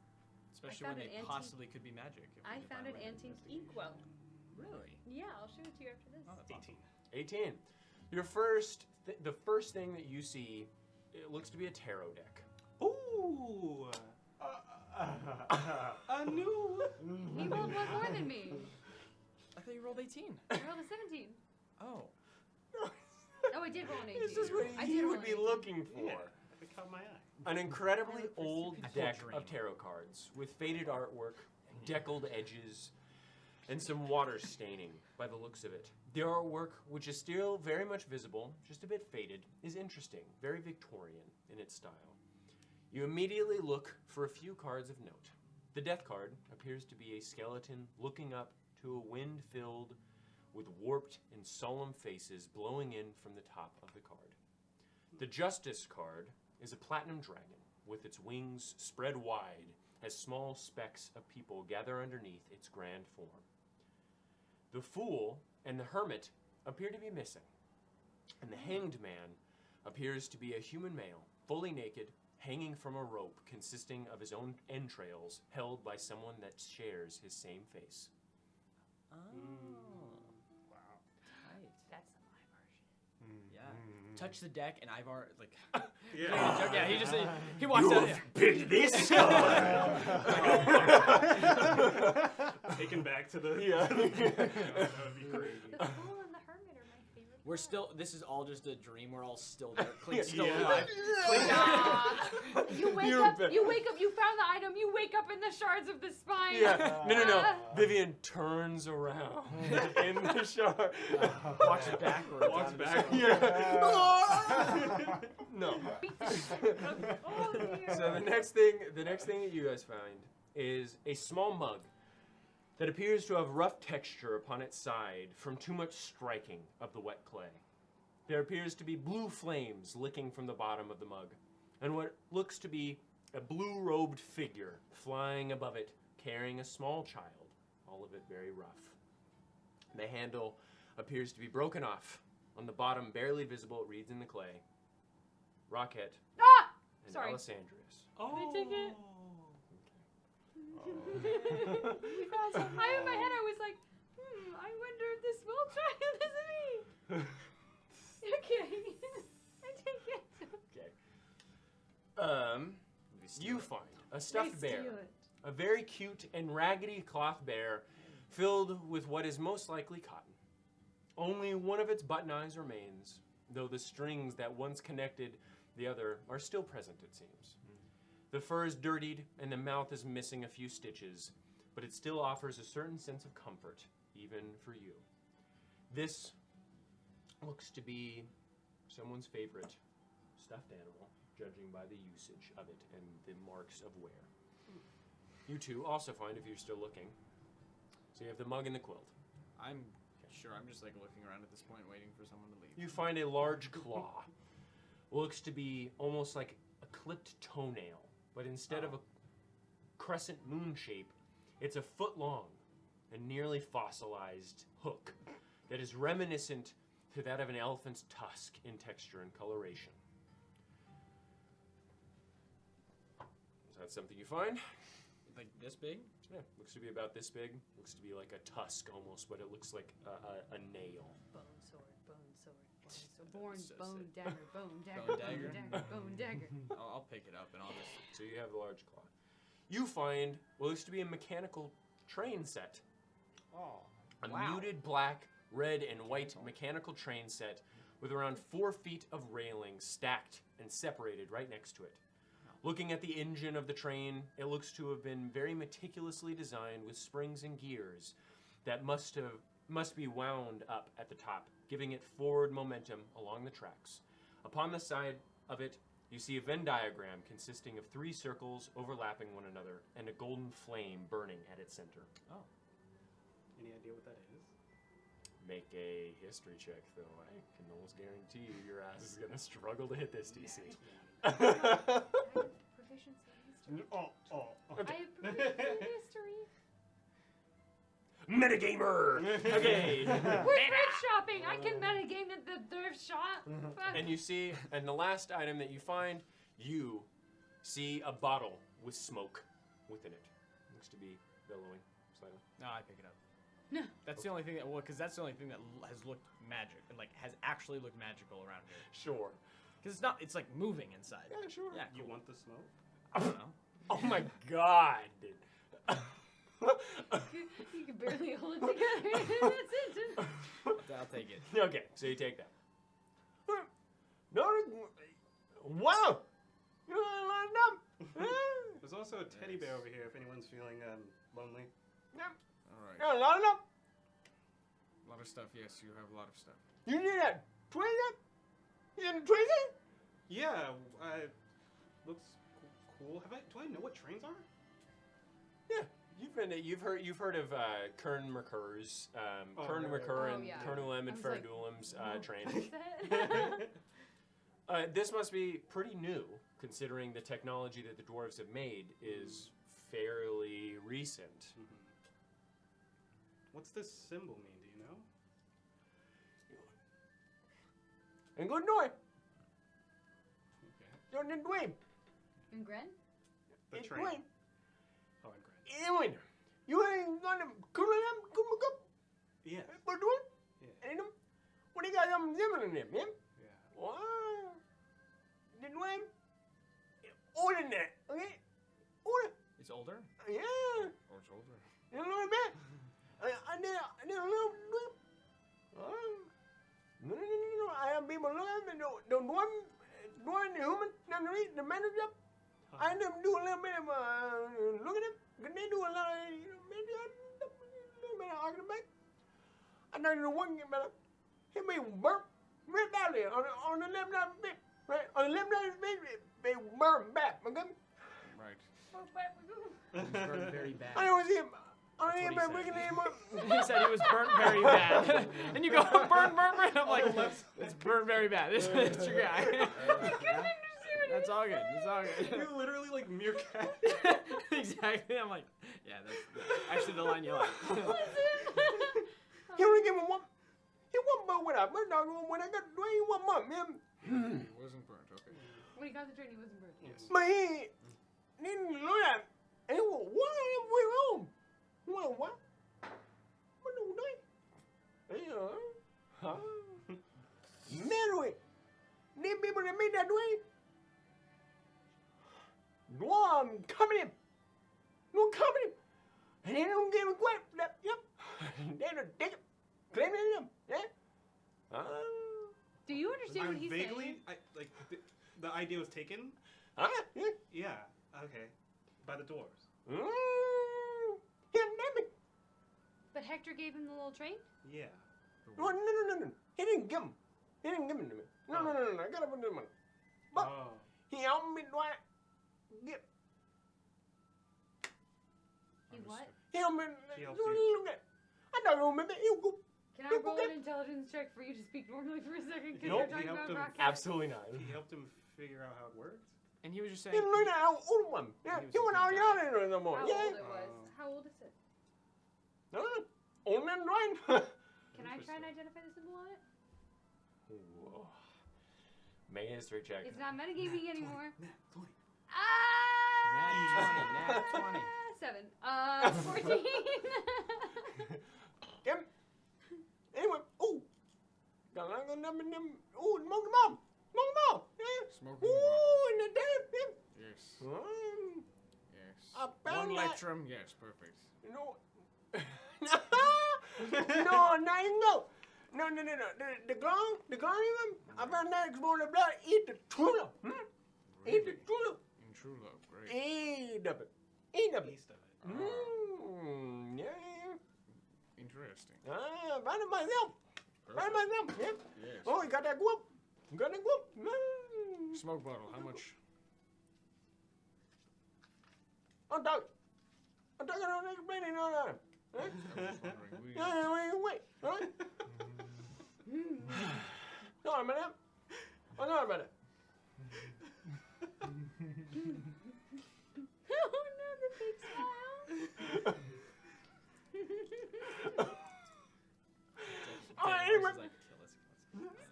Especially found when an they antique- possibly could be magic. If I we found find an a way to antique investigate. inkwell. Really? Yeah, I'll show it to you after this. Oh, that's awesome. 18. 18. Your first, the first thing that you see, it looks to be a tarot deck. Ooh. A new. He rolled one more than me. I thought you rolled 18. I rolled a 17. Oh. Oh, I did roll an 18. This is what I he did roll would an be 18. looking for. Yeah, it caught my eye. An incredibly I look for old stupid deck dream. of tarot cards with faded artwork, deckled edges, and some water staining by the looks of it. The artwork, which is still very much visible, just a bit faded, is interesting, very Victorian in its style. You immediately look for a few cards of note. The death card appears to be a skeleton looking up to a wind filled with warped and solemn faces blowing in from the top of the card. The Justice card is a platinum dragon with its wings spread wide as small specks of people gather underneath its grand form. The Fool and the Hermit appear to be missing, and the Hanged Man appears to be a human male, fully naked, hanging from a rope consisting of his own entrails held by someone that shares his same face. Oh. Wow. Tight. That's some Ivar shit. Yeah. Touch the deck, and Ivar, like. Yeah. Yeah, he just. He walked out. Picked this Taken back to the. Yeah. That would be crazy. The Fool and the Hermit are my favorite. We're still. This is all just a dream. We're all still there. Clink's still Yeah. alive. Nah. You wake You're up. ba- You wake up. You found the item. You wake up in the shards of the spine. Yeah. No. Vivian turns around in the shark. Walks backwards. Walks out of the back. shower. Yeah. No. Beat the shit out of- Oh dear. So the next thing that you guys find is a small mug that appears to have rough texture upon its side from too much striking of the wet clay. There appears to be blue flames licking from the bottom of the mug, and what looks to be a blue-robed figure flying above it, carrying a small child, all of it very rough. The handle appears to be broken off. On the bottom, barely visible, it reads in the clay, Rocket Ah! and Sorry. Alessandrius. Oh. Can I take it? I in my head I was like, I wonder if this small child is me. Okay. I take it. Okay. You find a stuffed I bear, steal it. a very cute and raggedy cloth bear filled with what is most likely cotton. Only one of its button eyes remains, though the strings that once connected the other are still present, it seems. The fur is dirtied and the mouth is missing a few stitches, but it still offers a certain sense of comfort, even for you. This looks to be someone's favorite stuffed animal, judging by the usage of it and the marks of wear. You two also find, if you're still looking, so you have the mug and the quilt. I'm sure. I'm just like looking around at this point, waiting for someone to leave. You find a large claw. Looks to be almost like a clipped toenail, but instead of a crescent moon shape, it's a foot long and nearly fossilized hook that is reminiscent to that of an elephant's tusk in texture and coloration. Is that something you find? Like this big? Yeah, looks to be about this big. Looks to be like a tusk almost, but it looks like a nail. Bone sword, bone sword, bone sword. Born, So bone, sick. dagger, bone, dagger, Bone bone, dagger? dagger, bone, dagger. I'll pick it up and I'll just. So you have the large claw. You find what looks to be a mechanical train set. Oh. A Wow. muted black, red, and white mechanical train set with around 4 feet of railing stacked and separated right next to it. Looking at the engine of the train, it looks to have been very meticulously designed with springs and gears that must be wound up at the top, giving it forward momentum along the tracks. Upon the side of it, you see a Venn diagram consisting of 3 circles overlapping one another and a golden flame burning at its center. Oh. Any idea what that is? Make a history check, though. I can almost guarantee you your ass is gonna struggle to hit this DC. I have proficiency in history. Oh. I have proficiency in history. Metagamer. Okay. We're thrift shopping. I can metagame at the thrift shop. Fuck. And you see, and the last item that you find, you see a bottle with smoke within it. Looks to be billowing slightly. No, I pick it up. No. That's the only thing that, well, because that's the only thing that has looked magic, and like has actually looked magical around here. Sure. Because it's not, it's like moving inside. Yeah, sure. Yeah, You cool. want the smoke? I don't know. Oh my god, dude. You can barely hold it together. That's it. I'll take it. Okay, so you take that. No, wow! You lined up. There's also a teddy bear over here if anyone's feeling lonely. All right. Yeah, lined up. A lot of stuff. Yes, you have a lot of stuff. You need that tweezer? You need a tweezer? Yeah, looks cool. Do I know what trains are? Yeah, you've heard of Kern Merkur's, Kern right, Merkur right. and Oh, yeah. Kernulem and I was like, Ferdulem's train. What's that? This must be pretty new, considering the technology that the dwarves have made is fairly recent. What's this symbol mean? Do you know? And good noise. Okay. You're in the dweeb. And Gren? The It's train. dweeb. Oh, and Grant. Anyway, you ain't gonna cool them, come Yes. What doing? Yeah. Ain't them? What do you got them in them, man? Yeah. Wow. The dweeb. Older than that, okay? Older. It's older? Yeah. Oh, it's older. A little bit. I did a little bit. No. I have people look at me. The one human, the manager. I them do a little bit of look at them. Can they do a lot of maybe a little bit of arguing back? I know the one get better. He may burp right down there on the left side bit. Right? On the left side bit, they burn back. Okay? Right. It's burned very bad. I don't see him. I don't That's see what him he breaking said. him up. He said he was burnt very bad. And you go, burn. I'm like, it's burnt very bad. It's your guy. That's all good. It's all good. You literally like meerkat. Exactly. I'm like, yeah, that's actually the line you like. He only gave me one. He one month when I got he 1 month, man. It wasn't burnt. Okay. When he got the train, he wasn't burnt. Yes. But he didn't look at. And he went, what am we wrong? Well, what? What do they? Huh? Anyway, these people that made that way. No, I'm coming in. No, coming in. And they don't give a crap. Yep. They don't take it. Claim it them. Yeah? Do you understand what he's saying? The idea was taken. Huh? Yeah. Yeah. Okay. By the dwarves. He didn't me. But Hector gave him the little train? Yeah. No. He didn't give him. He didn't give him to me. No. I gotta put them on. But Oh. he helped me do it. Get. He what? He helped me. He helped look you. at. I don't remember. You go. Can I roll an intelligence check for you to speak normally for a second? Because Nope. you're talking He helped about him broadcast. Absolutely not. He helped him figure out how it worked. And he was just He saying, learned how old one. Yeah. He was He went a out good yonder no more. How Yeah. old it was. Oh. How old is it? Old man right. Can I try and identify the symbol on it? Whoa. Make a history check. It's not metagaming anymore. Nat 20. Nat 20. 7. 14. Kim. Anyway. Oh. Got a number them. Oh, smoke them up. Smoke them up. Yeah. Smoke them Ooh, in the damn. Yes. Yes. I found One that. lectrum. Yes, perfect. You know. No, not even go. No. The gone even. I found that explode the blood. Eat the tulip. Eat the Really? tulip. In true love. Great. Eat of it. Eat of it. East of it. Yeah. Interesting. Found it myself. Found it myself. Yeah. Yes. Oh, you got that whoop. Got that whoop. Smoke bottle. How much? I'm talking on explaining all that. Huh? I was just wondering. Wait. Huh? Sorry about that. I'm sorry about that. Oh no, the big smile.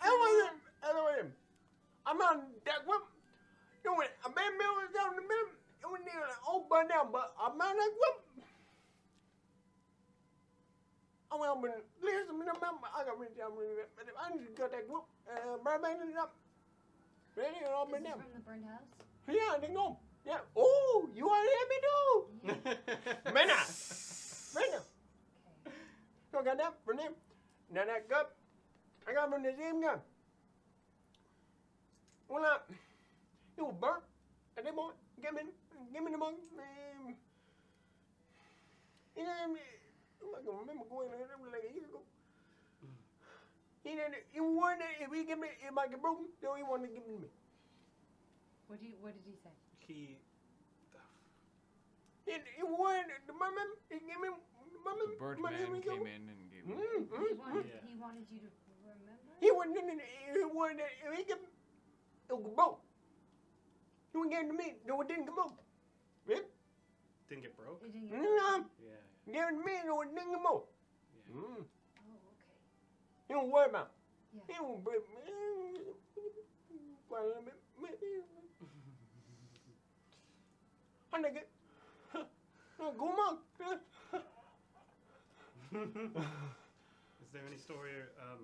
Anyway, I'm on that whip. You know, a bad bill is down the middle. You need an old button down, but I'm on that whip. I'm going to listen to them. I got rid of I just got that whip. Burbank it up. Ready? All This been is down. from the burned house? Yeah, I think no. Yeah. Oh, you want to hear me too? Mena. Okay. So I got that from them. Now that cup, I got from the same gun. Well, it was burnt. And they bought, give me the money. You know, I'm not gonna remember going there. That was like a year ago. He wanted if he give me, if I get broken, so he wanted to give it to me. What did he say? He. He wanted the merman. He gave me the merman. The bird money man every came go. in and gave He me. wanted you to remember? He wanted if he give it was broke. He wouldn't give it to me, so it didn't come up. Yeah? Didn't get broke? It didn't get No, Yeah. give it to me, so it didn't come up. Yeah. Oh, okay. You don't worry about it. Yeah. He don't break me. Quite a little bit. I think it. Go on. Is there any story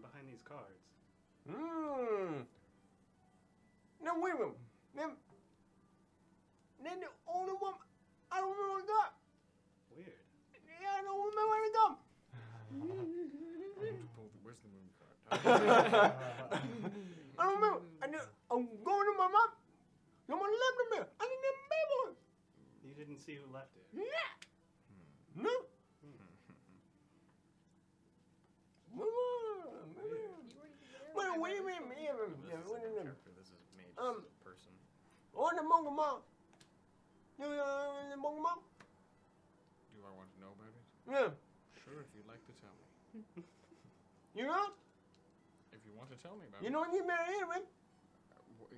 behind these cards? Now wait a minute. Then the only one I don't remember what I got. Weird. Yeah, I don't remember where it come. Where's the moon card? I don't remember. I'm going to my mom. Someone left it there. I didn't even pay for it. You didn't see who left it. No. Wait a minute. This is me, just Um, as a person. On the Mongo Mom. You the Mongo Mom? Do I want to know about it? Yeah. Sure, if you'd like to tell me. You know? If you want to tell me about You it. don't need marry Aaron. What?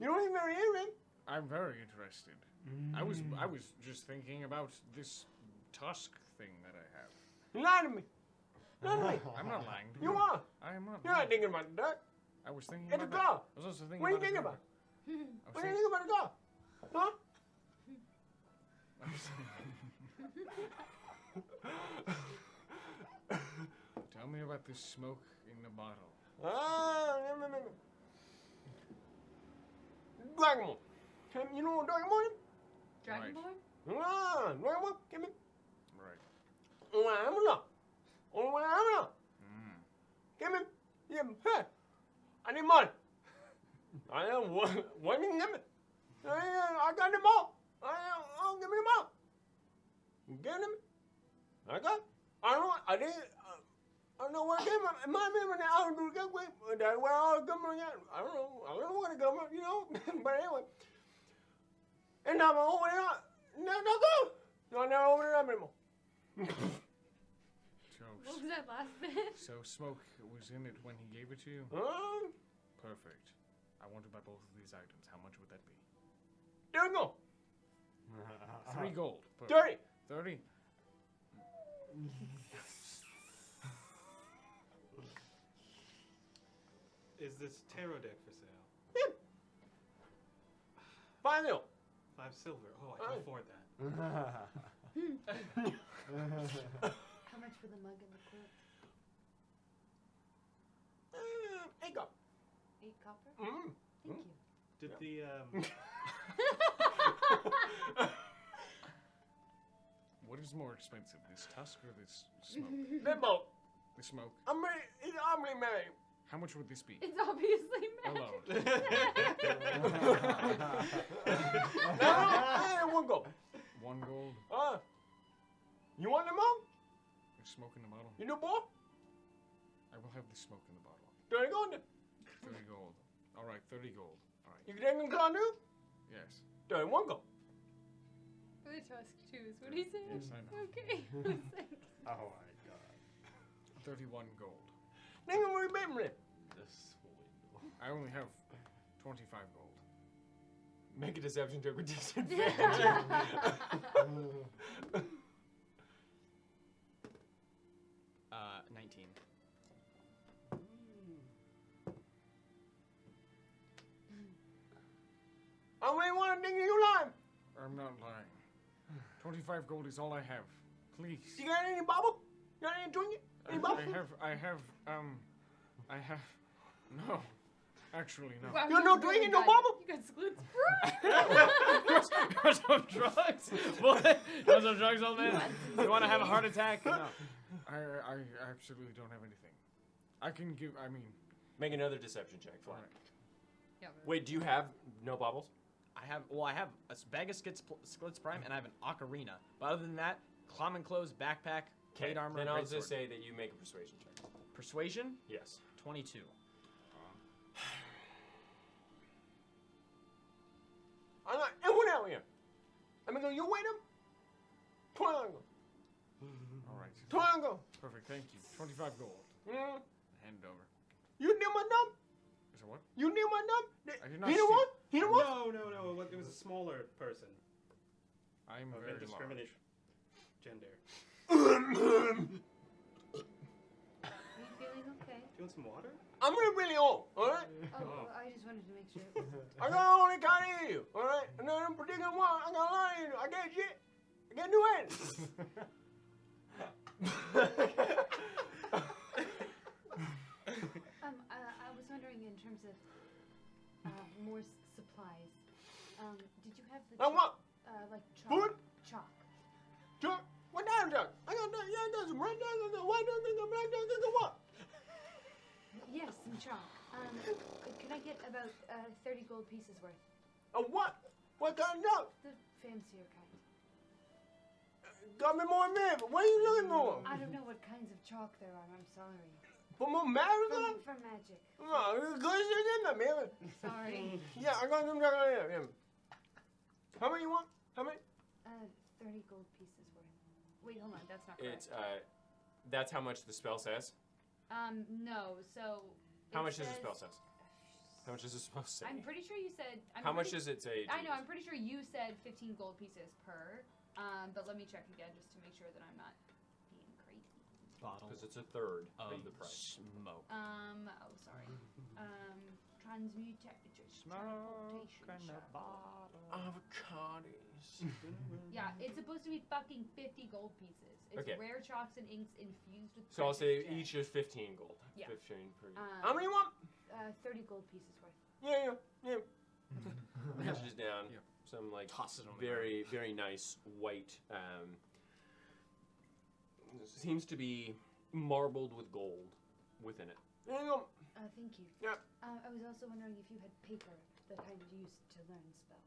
You don't need marry Aaron. I'm very interested. I was just thinking about this tusk thing that I have. You lied to me. Lie to me. I'm not lying to You you. are. I am not. You're not lying. thinking about the duck. I was thinking It's a about car. that. I was also thinking What are you about thinking it about? I was What do you thinking- think about the car? Huh? Tell me about this smoke in the bottle. Dragonborn. You know what Dragonborn is? Dragonborn? Dragonborn. Give me. Right. Give me. Yeah, hey. I need money. I am one in them. I got them all. Give me them all. Give them. I got. I don't know. I didn't. I don't know where I came from. My memory now, I don't do the gateway. That's where all the government got. I don't know where the government, you know. But anyway. And now I'm over there. No, go. No, I'm not over there anymore. What was that last bit? So smoke was in it when he gave it to you? Perfect. I want to buy both of these items. How much would that be? There you go. 3 gold. Perfect. 30. 30? Is this tarot deck for sale? Yeah. 5 mil. 5 silver. Oh, I can Aye. afford that. How much for the mug and the quilt? 8 go. 8 copper? Mm. Thank you. Did the What is more expensive, this tusk or this smoke? They're both. The smoke. I'm really married. How much would this be? It's obviously magic. Alone. No, 1 go. 1 gold. You want them all? There's smoke in the bottle. You do both? I will have the smoke in the bottle. 30 gold then. 30 gold. Alright, 30 gold. Alright. You can take them to Clown Yes. 31 go. For the tusk twos. What do you say? Yes, I know. Okay. Thanks. Oh my god. 31 gold. Nigga, remember it. The swindle. I only have 25 gold. Make a deception check with disadvantage. 19. I really want to dig you alive. I'm not lying. 25 gold is all I have. Please. You got any bubble? You got any trinket? Any bubble? I have, no. Actually, no. Wow, You got no you're drinking, no bad. bubble? You got splits. You want some drugs? What? You want some drugs, old man? You want to have a heart attack? No. I absolutely don't have anything. I can give, Make another deception check for Alright. it. Yeah, Wait, do you have no baubles? I have a bag of Sklits Prime, and I have an Ocarina. But other than that, common clothes, backpack, plate armor, Then I'll great just sword. say that you make a persuasion check. Persuasion, Yes. 22. I'm not anyone out here. I mean, you wait him? Triangle. Alright. Triangle. Perfect, thank you. 25 gold. Mm. Hand it over. You near my dump? Is it what? You near my dump? I did not He the steal. one? He the one? No. It was a smaller person I'm of very large. indiscriminate gender. Are you feeling okay? Do you want some water? I'm really old, alright? Oh, well, I just wanted to make sure it wasn't. I got only kind of hear you, alright? And then I'm predicting one, I got a lot of you. I got shit. I got new hands. I was wondering in terms of more supplies. Did you have the Like what? like chalk? Food? Chalk. Chuck? What damn Chuck? I got that, yeah, I got some red dogs, I got white dogs, I got black dogs, I got what? Yes, some chalk. Can I get about 30 gold pieces worth? A what? What kind of dog? The fancier kind. Got me more man, but what are you looking for? I don't know what kinds of chalk there are. I'm sorry. For more marathon? For magic. No, it's good as in there, man. Sorry. Yeah, I got some chalk on here, yeah. How many you want? How many? 30 gold pieces worth. Wait, hold on. That's not correct. It's that's how much the spell says. No. So. How it much does the says- spell say? How much does the spell say? I'm pretty sure you said. How much does it say? I know. I'm pretty sure you said 15 gold pieces per. But let me check again just to make sure that I'm not being crazy. Bottle Because it's a third of of the price. smoke. Oh, sorry. Transmutation. Teleportation shot. Avocados. Yeah, it's supposed to be fucking 50 gold pieces. It's Okay. rare chalks and inks infused with. So I'll say precious each is 15 gold. Yeah. 15 per. How many you want? 30 gold pieces worth. Yeah. Messages down. Yeah. Some like Toss it on the very nice white. Seems to be marbled with gold within it. There you go. Thank you. Yeah. I was also wondering if you had paper that I would use to learn spells.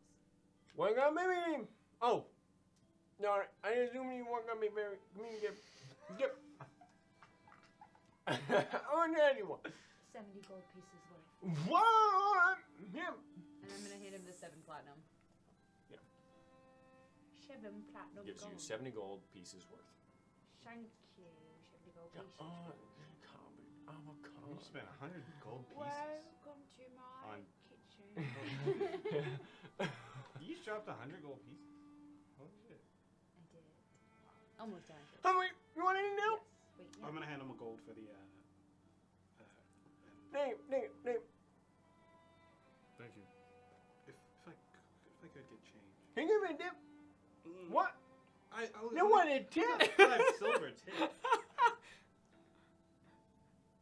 What got me? Oh. No, I assume you weren't gonna be very. Get. Oh, yeah, you want. 70 gold pieces worth. Whoa, alright. Yeah. And I'm gonna hit him with 7 platinum. 7 platinum Gives you gold. 70 gold pieces worth. Thank you. 70 gold pieces. You spent 100 gold pieces. Welcome to my on- kitchen. You just dropped 100 gold pieces? Holy shit. I did. Almost done. How many? You want any now? Yes. Wait, yeah. I'm gonna hand him a gold for the. Name. Thank you. If I could get change. Can you give me a dip? What? I was. You want a tip? 5 silver tip.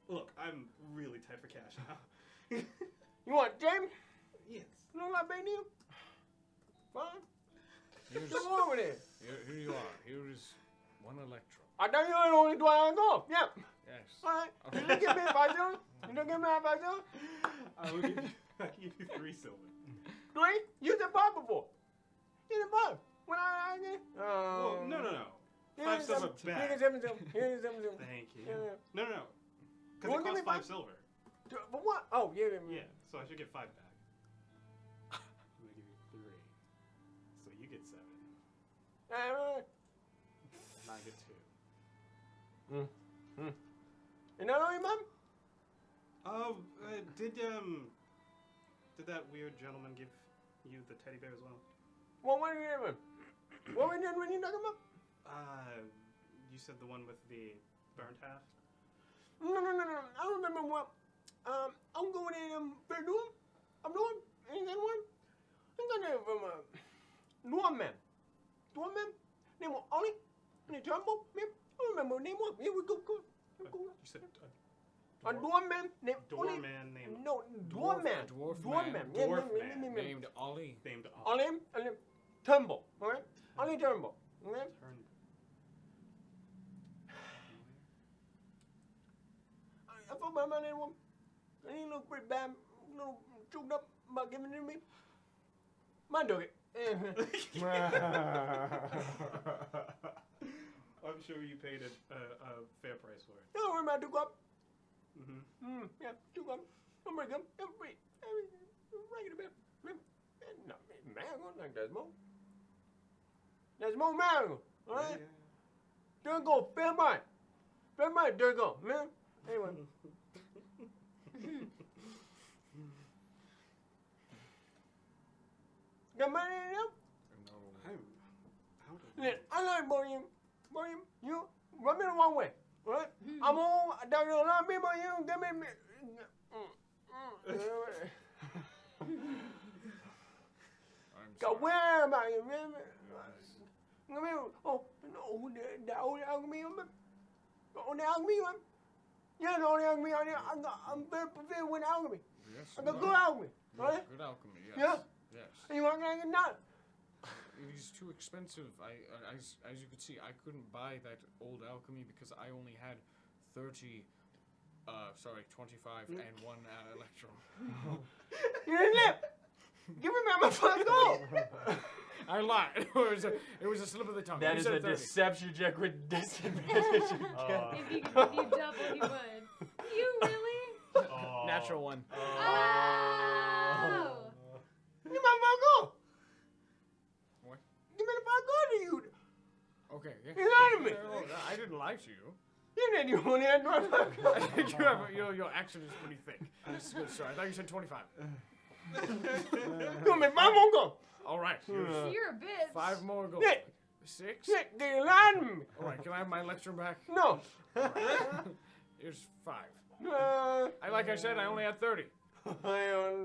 Look, I'm really tight for cash now. You want James? Yes. You know that big deal? Fine. Here's, Come over there. here you are. Here is 1 electro. I thought you were only trying to go. Yeah. Yes. Alright. Okay. You don't give me a 5 silver? You don't give me a 5 silver? I'll give you 3 silver. 3? You said 5 before. You said 5. When I get. Well, no. 5 silver back. Here's 7 silver. Here's 7 silver. Thank you. Yeah. No. You Because won't it give me costs 5 5? silver. For what? Oh, yeah. Yeah, so I should get 5 back. I'm gonna give you 3. So you get 7. And I get 2. And not only, Mom? Oh, did that weird gentleman give you the teddy bear as well? What were you doing? What were you doing when you talking about? You said the one with the burnt half? No. I don't remember what. I'm going in Persephone. I'm doing. Ain't that one? I'm going from Dwarf Man. Name was Ollie. And the Jumbo. I don't remember what name was. Here we go. You said A dwarf man named door Ollie. man named No, dwarf man. Dwarf man. Yeah, Dwarf name- man. Named Ollie. named Ollie Turnbull. Alright? Ollie Turnbull. Okay? Turn. I thought my man one. And he looked pretty bad, a little choked up about giving it to me. Mine took it. I'm sure you paid a fair price for it. Don't worry about it, took up. Mm-hmm. Yeah, took up. I'm break up. I'm free. Right a bit. No, mango, like that's more. That's more mango. Alright? There go, fair mind. Fair mind, there go, man. Anyway. Got money in them? No. I like William. You run me the wrong way. Alright? I'm on, don't you love me, but you give me. I'm Go sorry. where am I? Come here. Oh, no, the old alchemy. Oh, the alchemy. Yeah, no, the alchemy. I'm very familiar with alchemy. Yes. I you got are. good alchemy. You Right? have good alchemy. Yes. Yeah. Yes. And you want to get none. It is too expensive. As you could see, I couldn't buy that old alchemy because I only had 30. 25 and 1 electrum. You didn't live. Give me my fucking gold. I lied. It was a slip of the tongue. That You is said a 30. deception check with disadvantage. If you double, he would. You really? Natural one. Oh! Give me my fucking gold. What? Give me the fucking gold to you. Okay. Yeah. You lied to me. No, I didn't lie to you. You didn't even want to answer my fucking I think you have your accent is pretty thick. This is good. Sorry, I thought you said 25. Give me my more gold. All right. Here's You're a bitch. 5 more gold. Nick. 6. Shit, you lied to me. All right. Can I have my electrum back? No. Here's 5. Uh, Like I said, I only had 30. I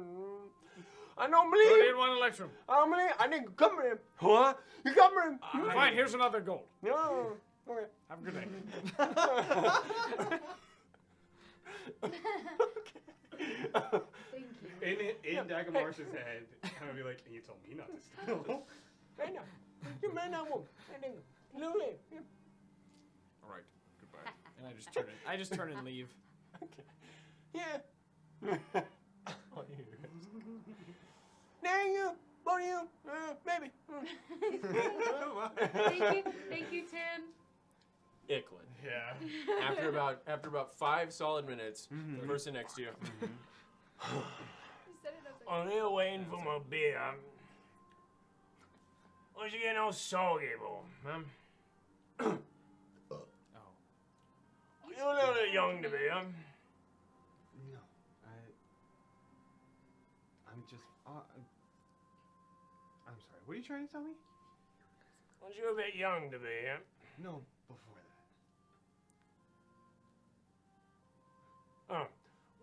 don't believe 30 it. and 1 electrum. I don't believe it. I didn't come for him. What? You come for him? Fine. Here's another gold. No. Okay. Have a good day. Thank you. In Dagamars's head, I'm gonna be like, you told me not to steal. I know. You may not want. I think. Little late. Yeah. All right. Goodbye. And I just turn and leave. Yeah. Thank you. Both of you. Maybe. Thank you, Tim. Icklin. Yeah. After about 5 solid minutes, the person next to you. You said it as a I'm here waiting for my beer. What's you getting all soggy, boy? Oh. You're a little young to be, huh? No, I'm just. I'm sorry. What are you trying to tell me? Well, you're a bit young to be, huh? No, before that. Oh.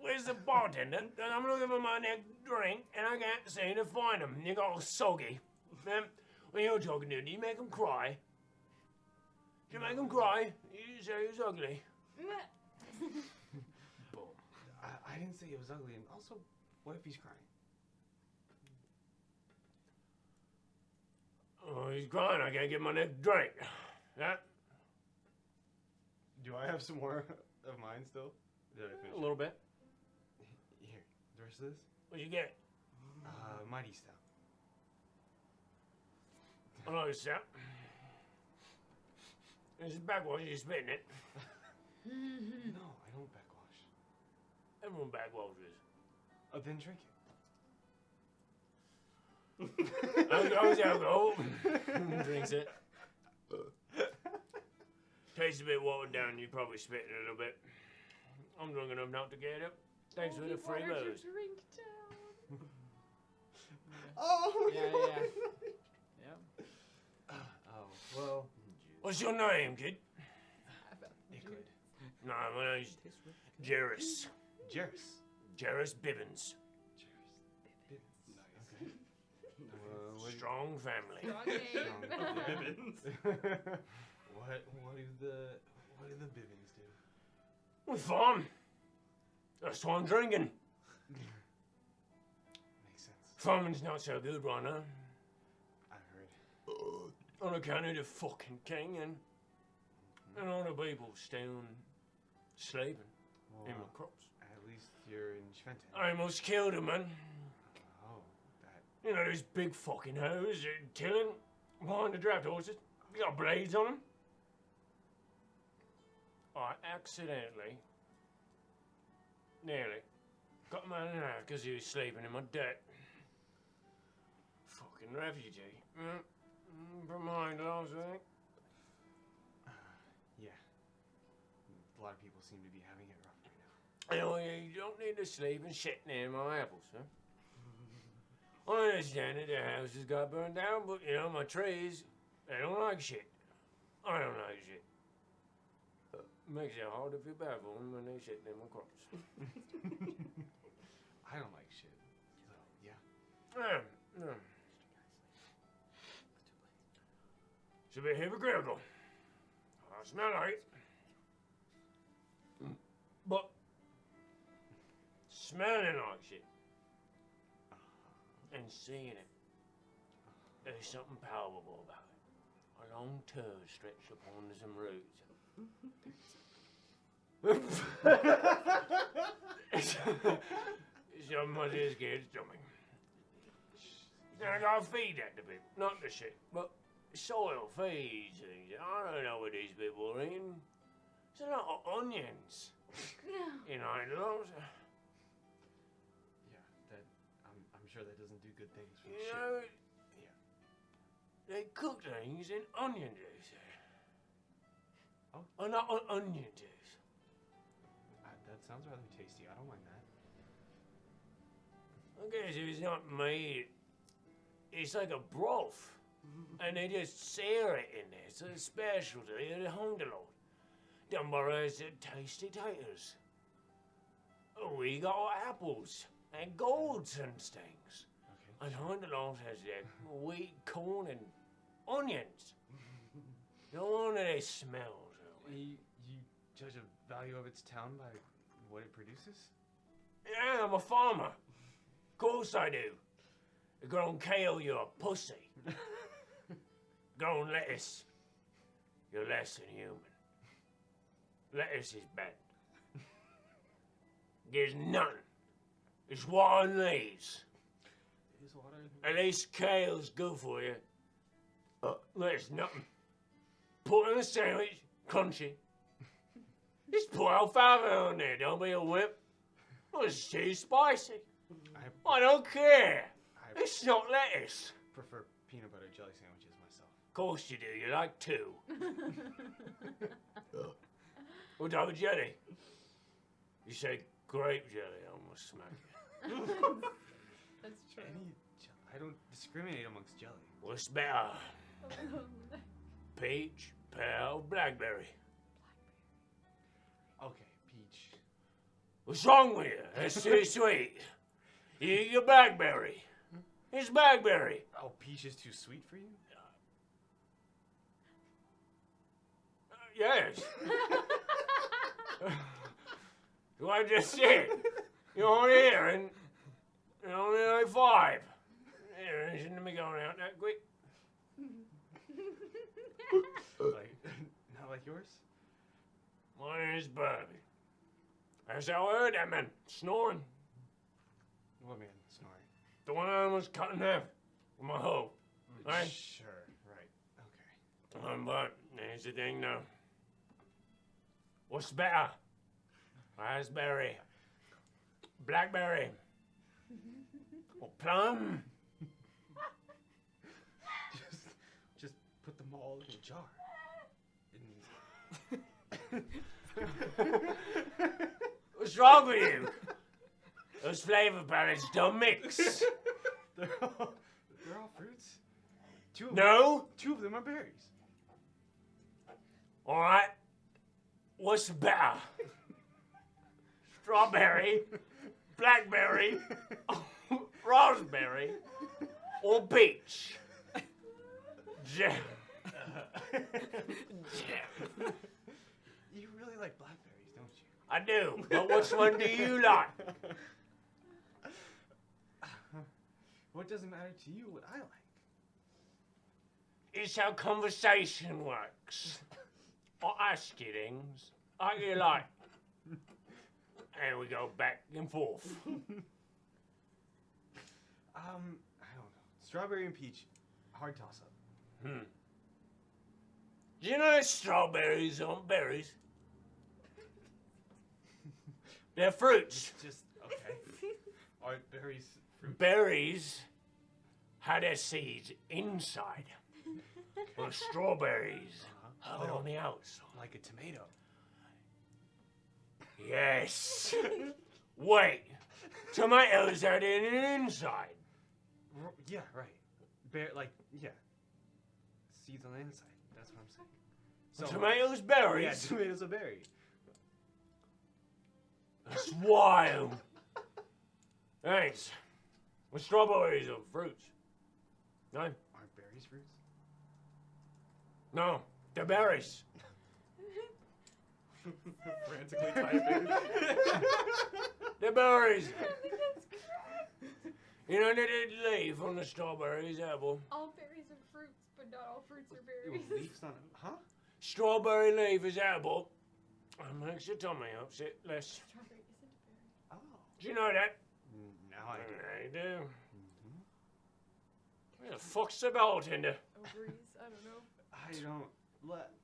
Where's the bartender? I'm looking for my next drink, and I can't seem to find him. You got all soggy. When you're talking to him, do you make him cry? Do you make him cry? You say he's ugly. Boom. I didn't say it was ugly, and also, what if he's crying? Oh, he's crying. I can't get my next drink. Yeah? Do I have some more of mine still? Did I finish? A little bit. Here, the rest of this? What'd you get? Mighty Stout. Another sip. This is backwash. You're spitting it. No, I don't backwash. Everyone backwashes. Oh, then drink it. How's that go? Drinks it. Tastes a bit watered down. You probably spit it a little bit. I'm drunk enough not to get up. Thanks for the free Watered your booze. drink down. Oh. Yeah. Oh well. What's your name, kid? Nickwood. No, my name's Jerris. Jerris. Jerris Bibbins. Okay. Strong family. Strong name. What do the Bibbins do? We farm. That's why I'm drinking. Makes sense. Farming's not so good right now. I heard. On account of the fucking king and all the people still sleeping in my Well, crops. at least you're in Schwenten. I almost killed him, man. Oh, that. You know, those big fucking hoes tilling behind the draft horses. You got blades on them. I accidentally, nearly, got him out of half because he was sleeping in my dirt. Fucking refugee. From behind last week. Yeah. A lot of people seem to be having it rough right now. Anyway, you don't need to sleep and shit near my apples, huh? I understand that the houses got burned down, but you know, my trees, they don't like shit. I don't like shit. Makes it hard to feel bad for them when they shit in my crops. I don't like shit. So, yeah. Yeah. It's a bit hypocritical. I smell like it. But smelling like shit and seeing it, there's something palpable about it. A long turd stretched upon some roots. Somebody is scared stomach. I gotta feed that to people, not the shit, but soil feeds things. I don't know what these people are eating. It's a lot of onions. You know, Yeah, that I'm sure that doesn't do good things for you shit. know, Yeah. they cook things in onion juice. Oh. Oh, not onion juice. That sounds rather tasty. I don't mind that. I guess it's not made. It's like a broth. And they just sear it in there. It's a specialty of the Hunderlord. Dunbar has the tasty taters. We got apples and golds and things. Okay. And Hunderlord has their wheat, corn, and onions. No wonder they smell so. You judge a value of its town by what it produces? Yeah, I'm a farmer. Of course I do. Grown kale, you're a pussy. Grown lettuce, you're less than human. Lettuce is bad. There's none. It's water and leaves. It is water. At least kale's good for you. Lettuce, nothing. Put in a sandwich, crunchy. Just put alfalfa on there, don't be a whip. Oh, it's too spicy. I don't care. I It's not lettuce. prefer peanut butter jelly sandwiches myself. Of course you do, you like two. What type of jelly? You say grape jelly, I almost smack you. That's true. I don't discriminate amongst jelly. What's better? Peach, pear, blackberry. Okay, peach. What's wrong with you? That's too sweet. You eat your blackberry. It's blackberry. Oh, peach is too sweet for you? Yes. So I just said, you're on here and you're only like 5. You shouldn't be going out that quick. Like, not like yours? My name's Bobby. That's how I heard that man snoring. What man? Snoring. The one I almost cut in half with my hoe. Right? Sure, right. Okay. But here's the thing now. What's better? Raspberry, blackberry, or plum? Just put them all in a jar. What's wrong with you? Those flavor palettes don't mix. They're all fruits. No? Two of them are berries. All right. What's better? Strawberry, blackberry, raspberry, or peach? Jam. Jam. You really like blackberries, don't you? I do, but which one do you like? What doesn't matter to you, what I like? It's how conversation works. I ask you things. How you like? And we go back and forth. I don't know. Strawberry and peach, hard toss up. Do you know that strawberries aren't berries? They're fruits. Just okay. Are berries fruit? Berries had their seeds inside. Well, strawberries have it on the outside. Like a tomato. Yes. Wait. Tomatoes had it inside. Yeah, right. Seeds on the inside. That's what I'm saying. Tomatoes, Yeah, berries. tomatoes are berry. That's wild. Thanks. Well, strawberries are fruits. No? Aren't berries fruits? No. They're berries. Frantically typing. They're berries. You know, they leaf on the strawberries apple. All berries are fruits, but not all fruits are Ew, berries. leaves on huh? Strawberry leaf is apple. Makes your tummy upset less. Strawberry isn't a berry. Oh. Do you know that? Now I do. I do. Where the fuck's the bartender? Ovaries? I don't know.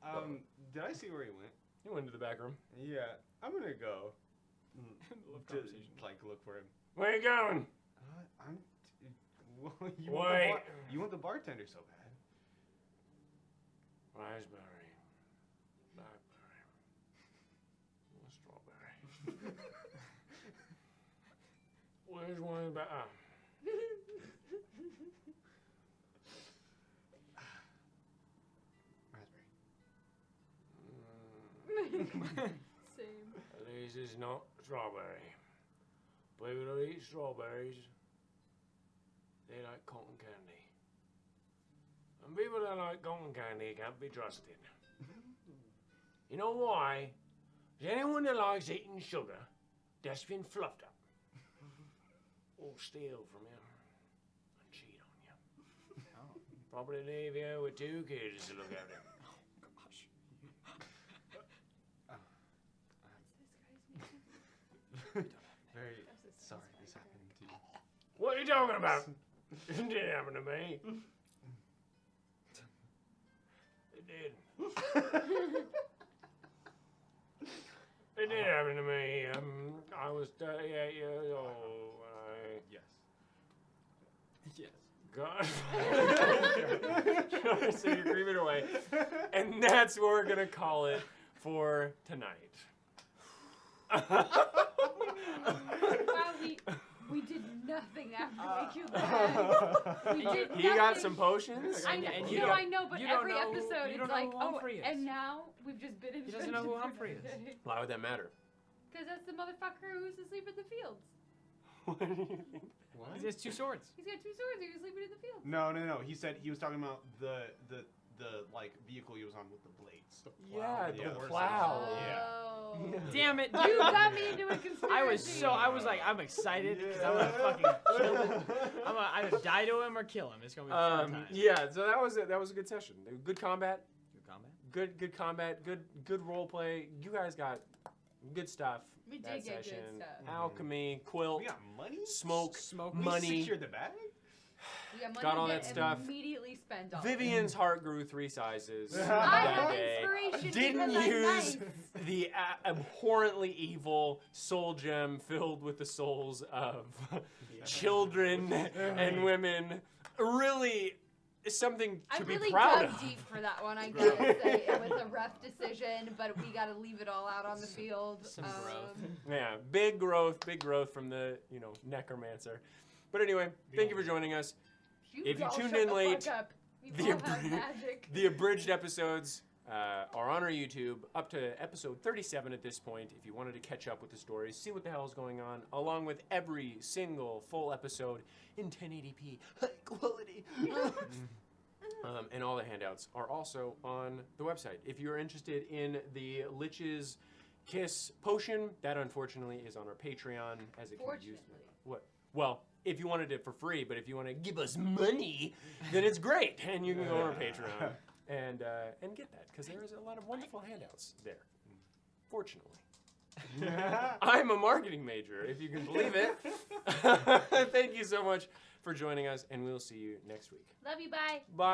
I don't. Did I see where he went? He went to the back room. Yeah, I'm gonna go. Love To, conversation. like look for him. Where you going? Well, Wait. You want the bartender so bad. Raspberry. Blackberry. Strawberry. Where's one better? Raspberry. Same. This is not strawberry. People who eat strawberries, they like cotton candy. And people that like cotton candy can't be trusted. You know why? 'Cause anyone that likes eating sugar, that's been fluffed up. Or steal from you and cheat on you. Probably leave you with 2 kids to look after. Very sorry this happened to you. What are you talking about? It didn't happen to me. It did. It did happen to me. I was 38 years old. Yes. Yes. God. So you're creeping away. And that's what we're going to call it for tonight. Wow, we did nothing after we killed the hag. We did He got nothing. some potions. I know, and no, I know, but you don't every know- episode you it's don't know like, who oh, Humphrey is. and now we've just been in He doesn't know who friendship for Humphrey is. today. Why would that matter? Because that's the motherfucker who's asleep in the fields. What do you think? What? He has 2 swords. He's got 2 swords. He was sleeping in the fields. No. He said he was talking about the like vehicle he was on with the blades. Yeah, Yeah. the plow. Oh. Yeah. Damn it, You dude. got me into a conspiracy. I was like, I'm excited because I'm gonna fucking kill him. I'm gonna either die to him or kill him. It's gonna be a fun time. Yeah, so that was a good session. Good combat. Good combat. Good combat. Good role play. You guys got good stuff. We that did get session. good stuff. Alchemy, quilt, We got money. smoke, Smoke. We money. secured the bag. We got money Got all that stuff. Immediately spent all. Vivian's heart grew 3 sizes I that have day. inspiration Didn't because I'm use nice. the abhorrently evil soul gem filled with the souls of children and women. Really, something I to be really proud dug of. deep for that one. I gotta say, it was a rough rough decision, but we got to leave it all out on the field. Some growth. Yeah, big growth from the, necromancer. But anyway, thank you for joining us. If you all tuned shut in the late, fuck up. You the all have magic. The abridged episodes are on our YouTube, up to episode 37 at this point. If you wanted to catch up with the stories, see what the hell is going on, along with every single full episode in 1080p high quality. And all the handouts are also on the website. If you're interested in the Lich's Kiss potion, that unfortunately is on our Patreon, as it can be used. What? Well, if you wanted it for free, but if you want to give us money, then it's great, and you can go on our Patreon and get that, because there is a lot of wonderful handouts there. Fortunately. I'm a marketing major, if you can believe it. Thank you so much for joining us, and we'll see you next week. Love you, bye. Bye.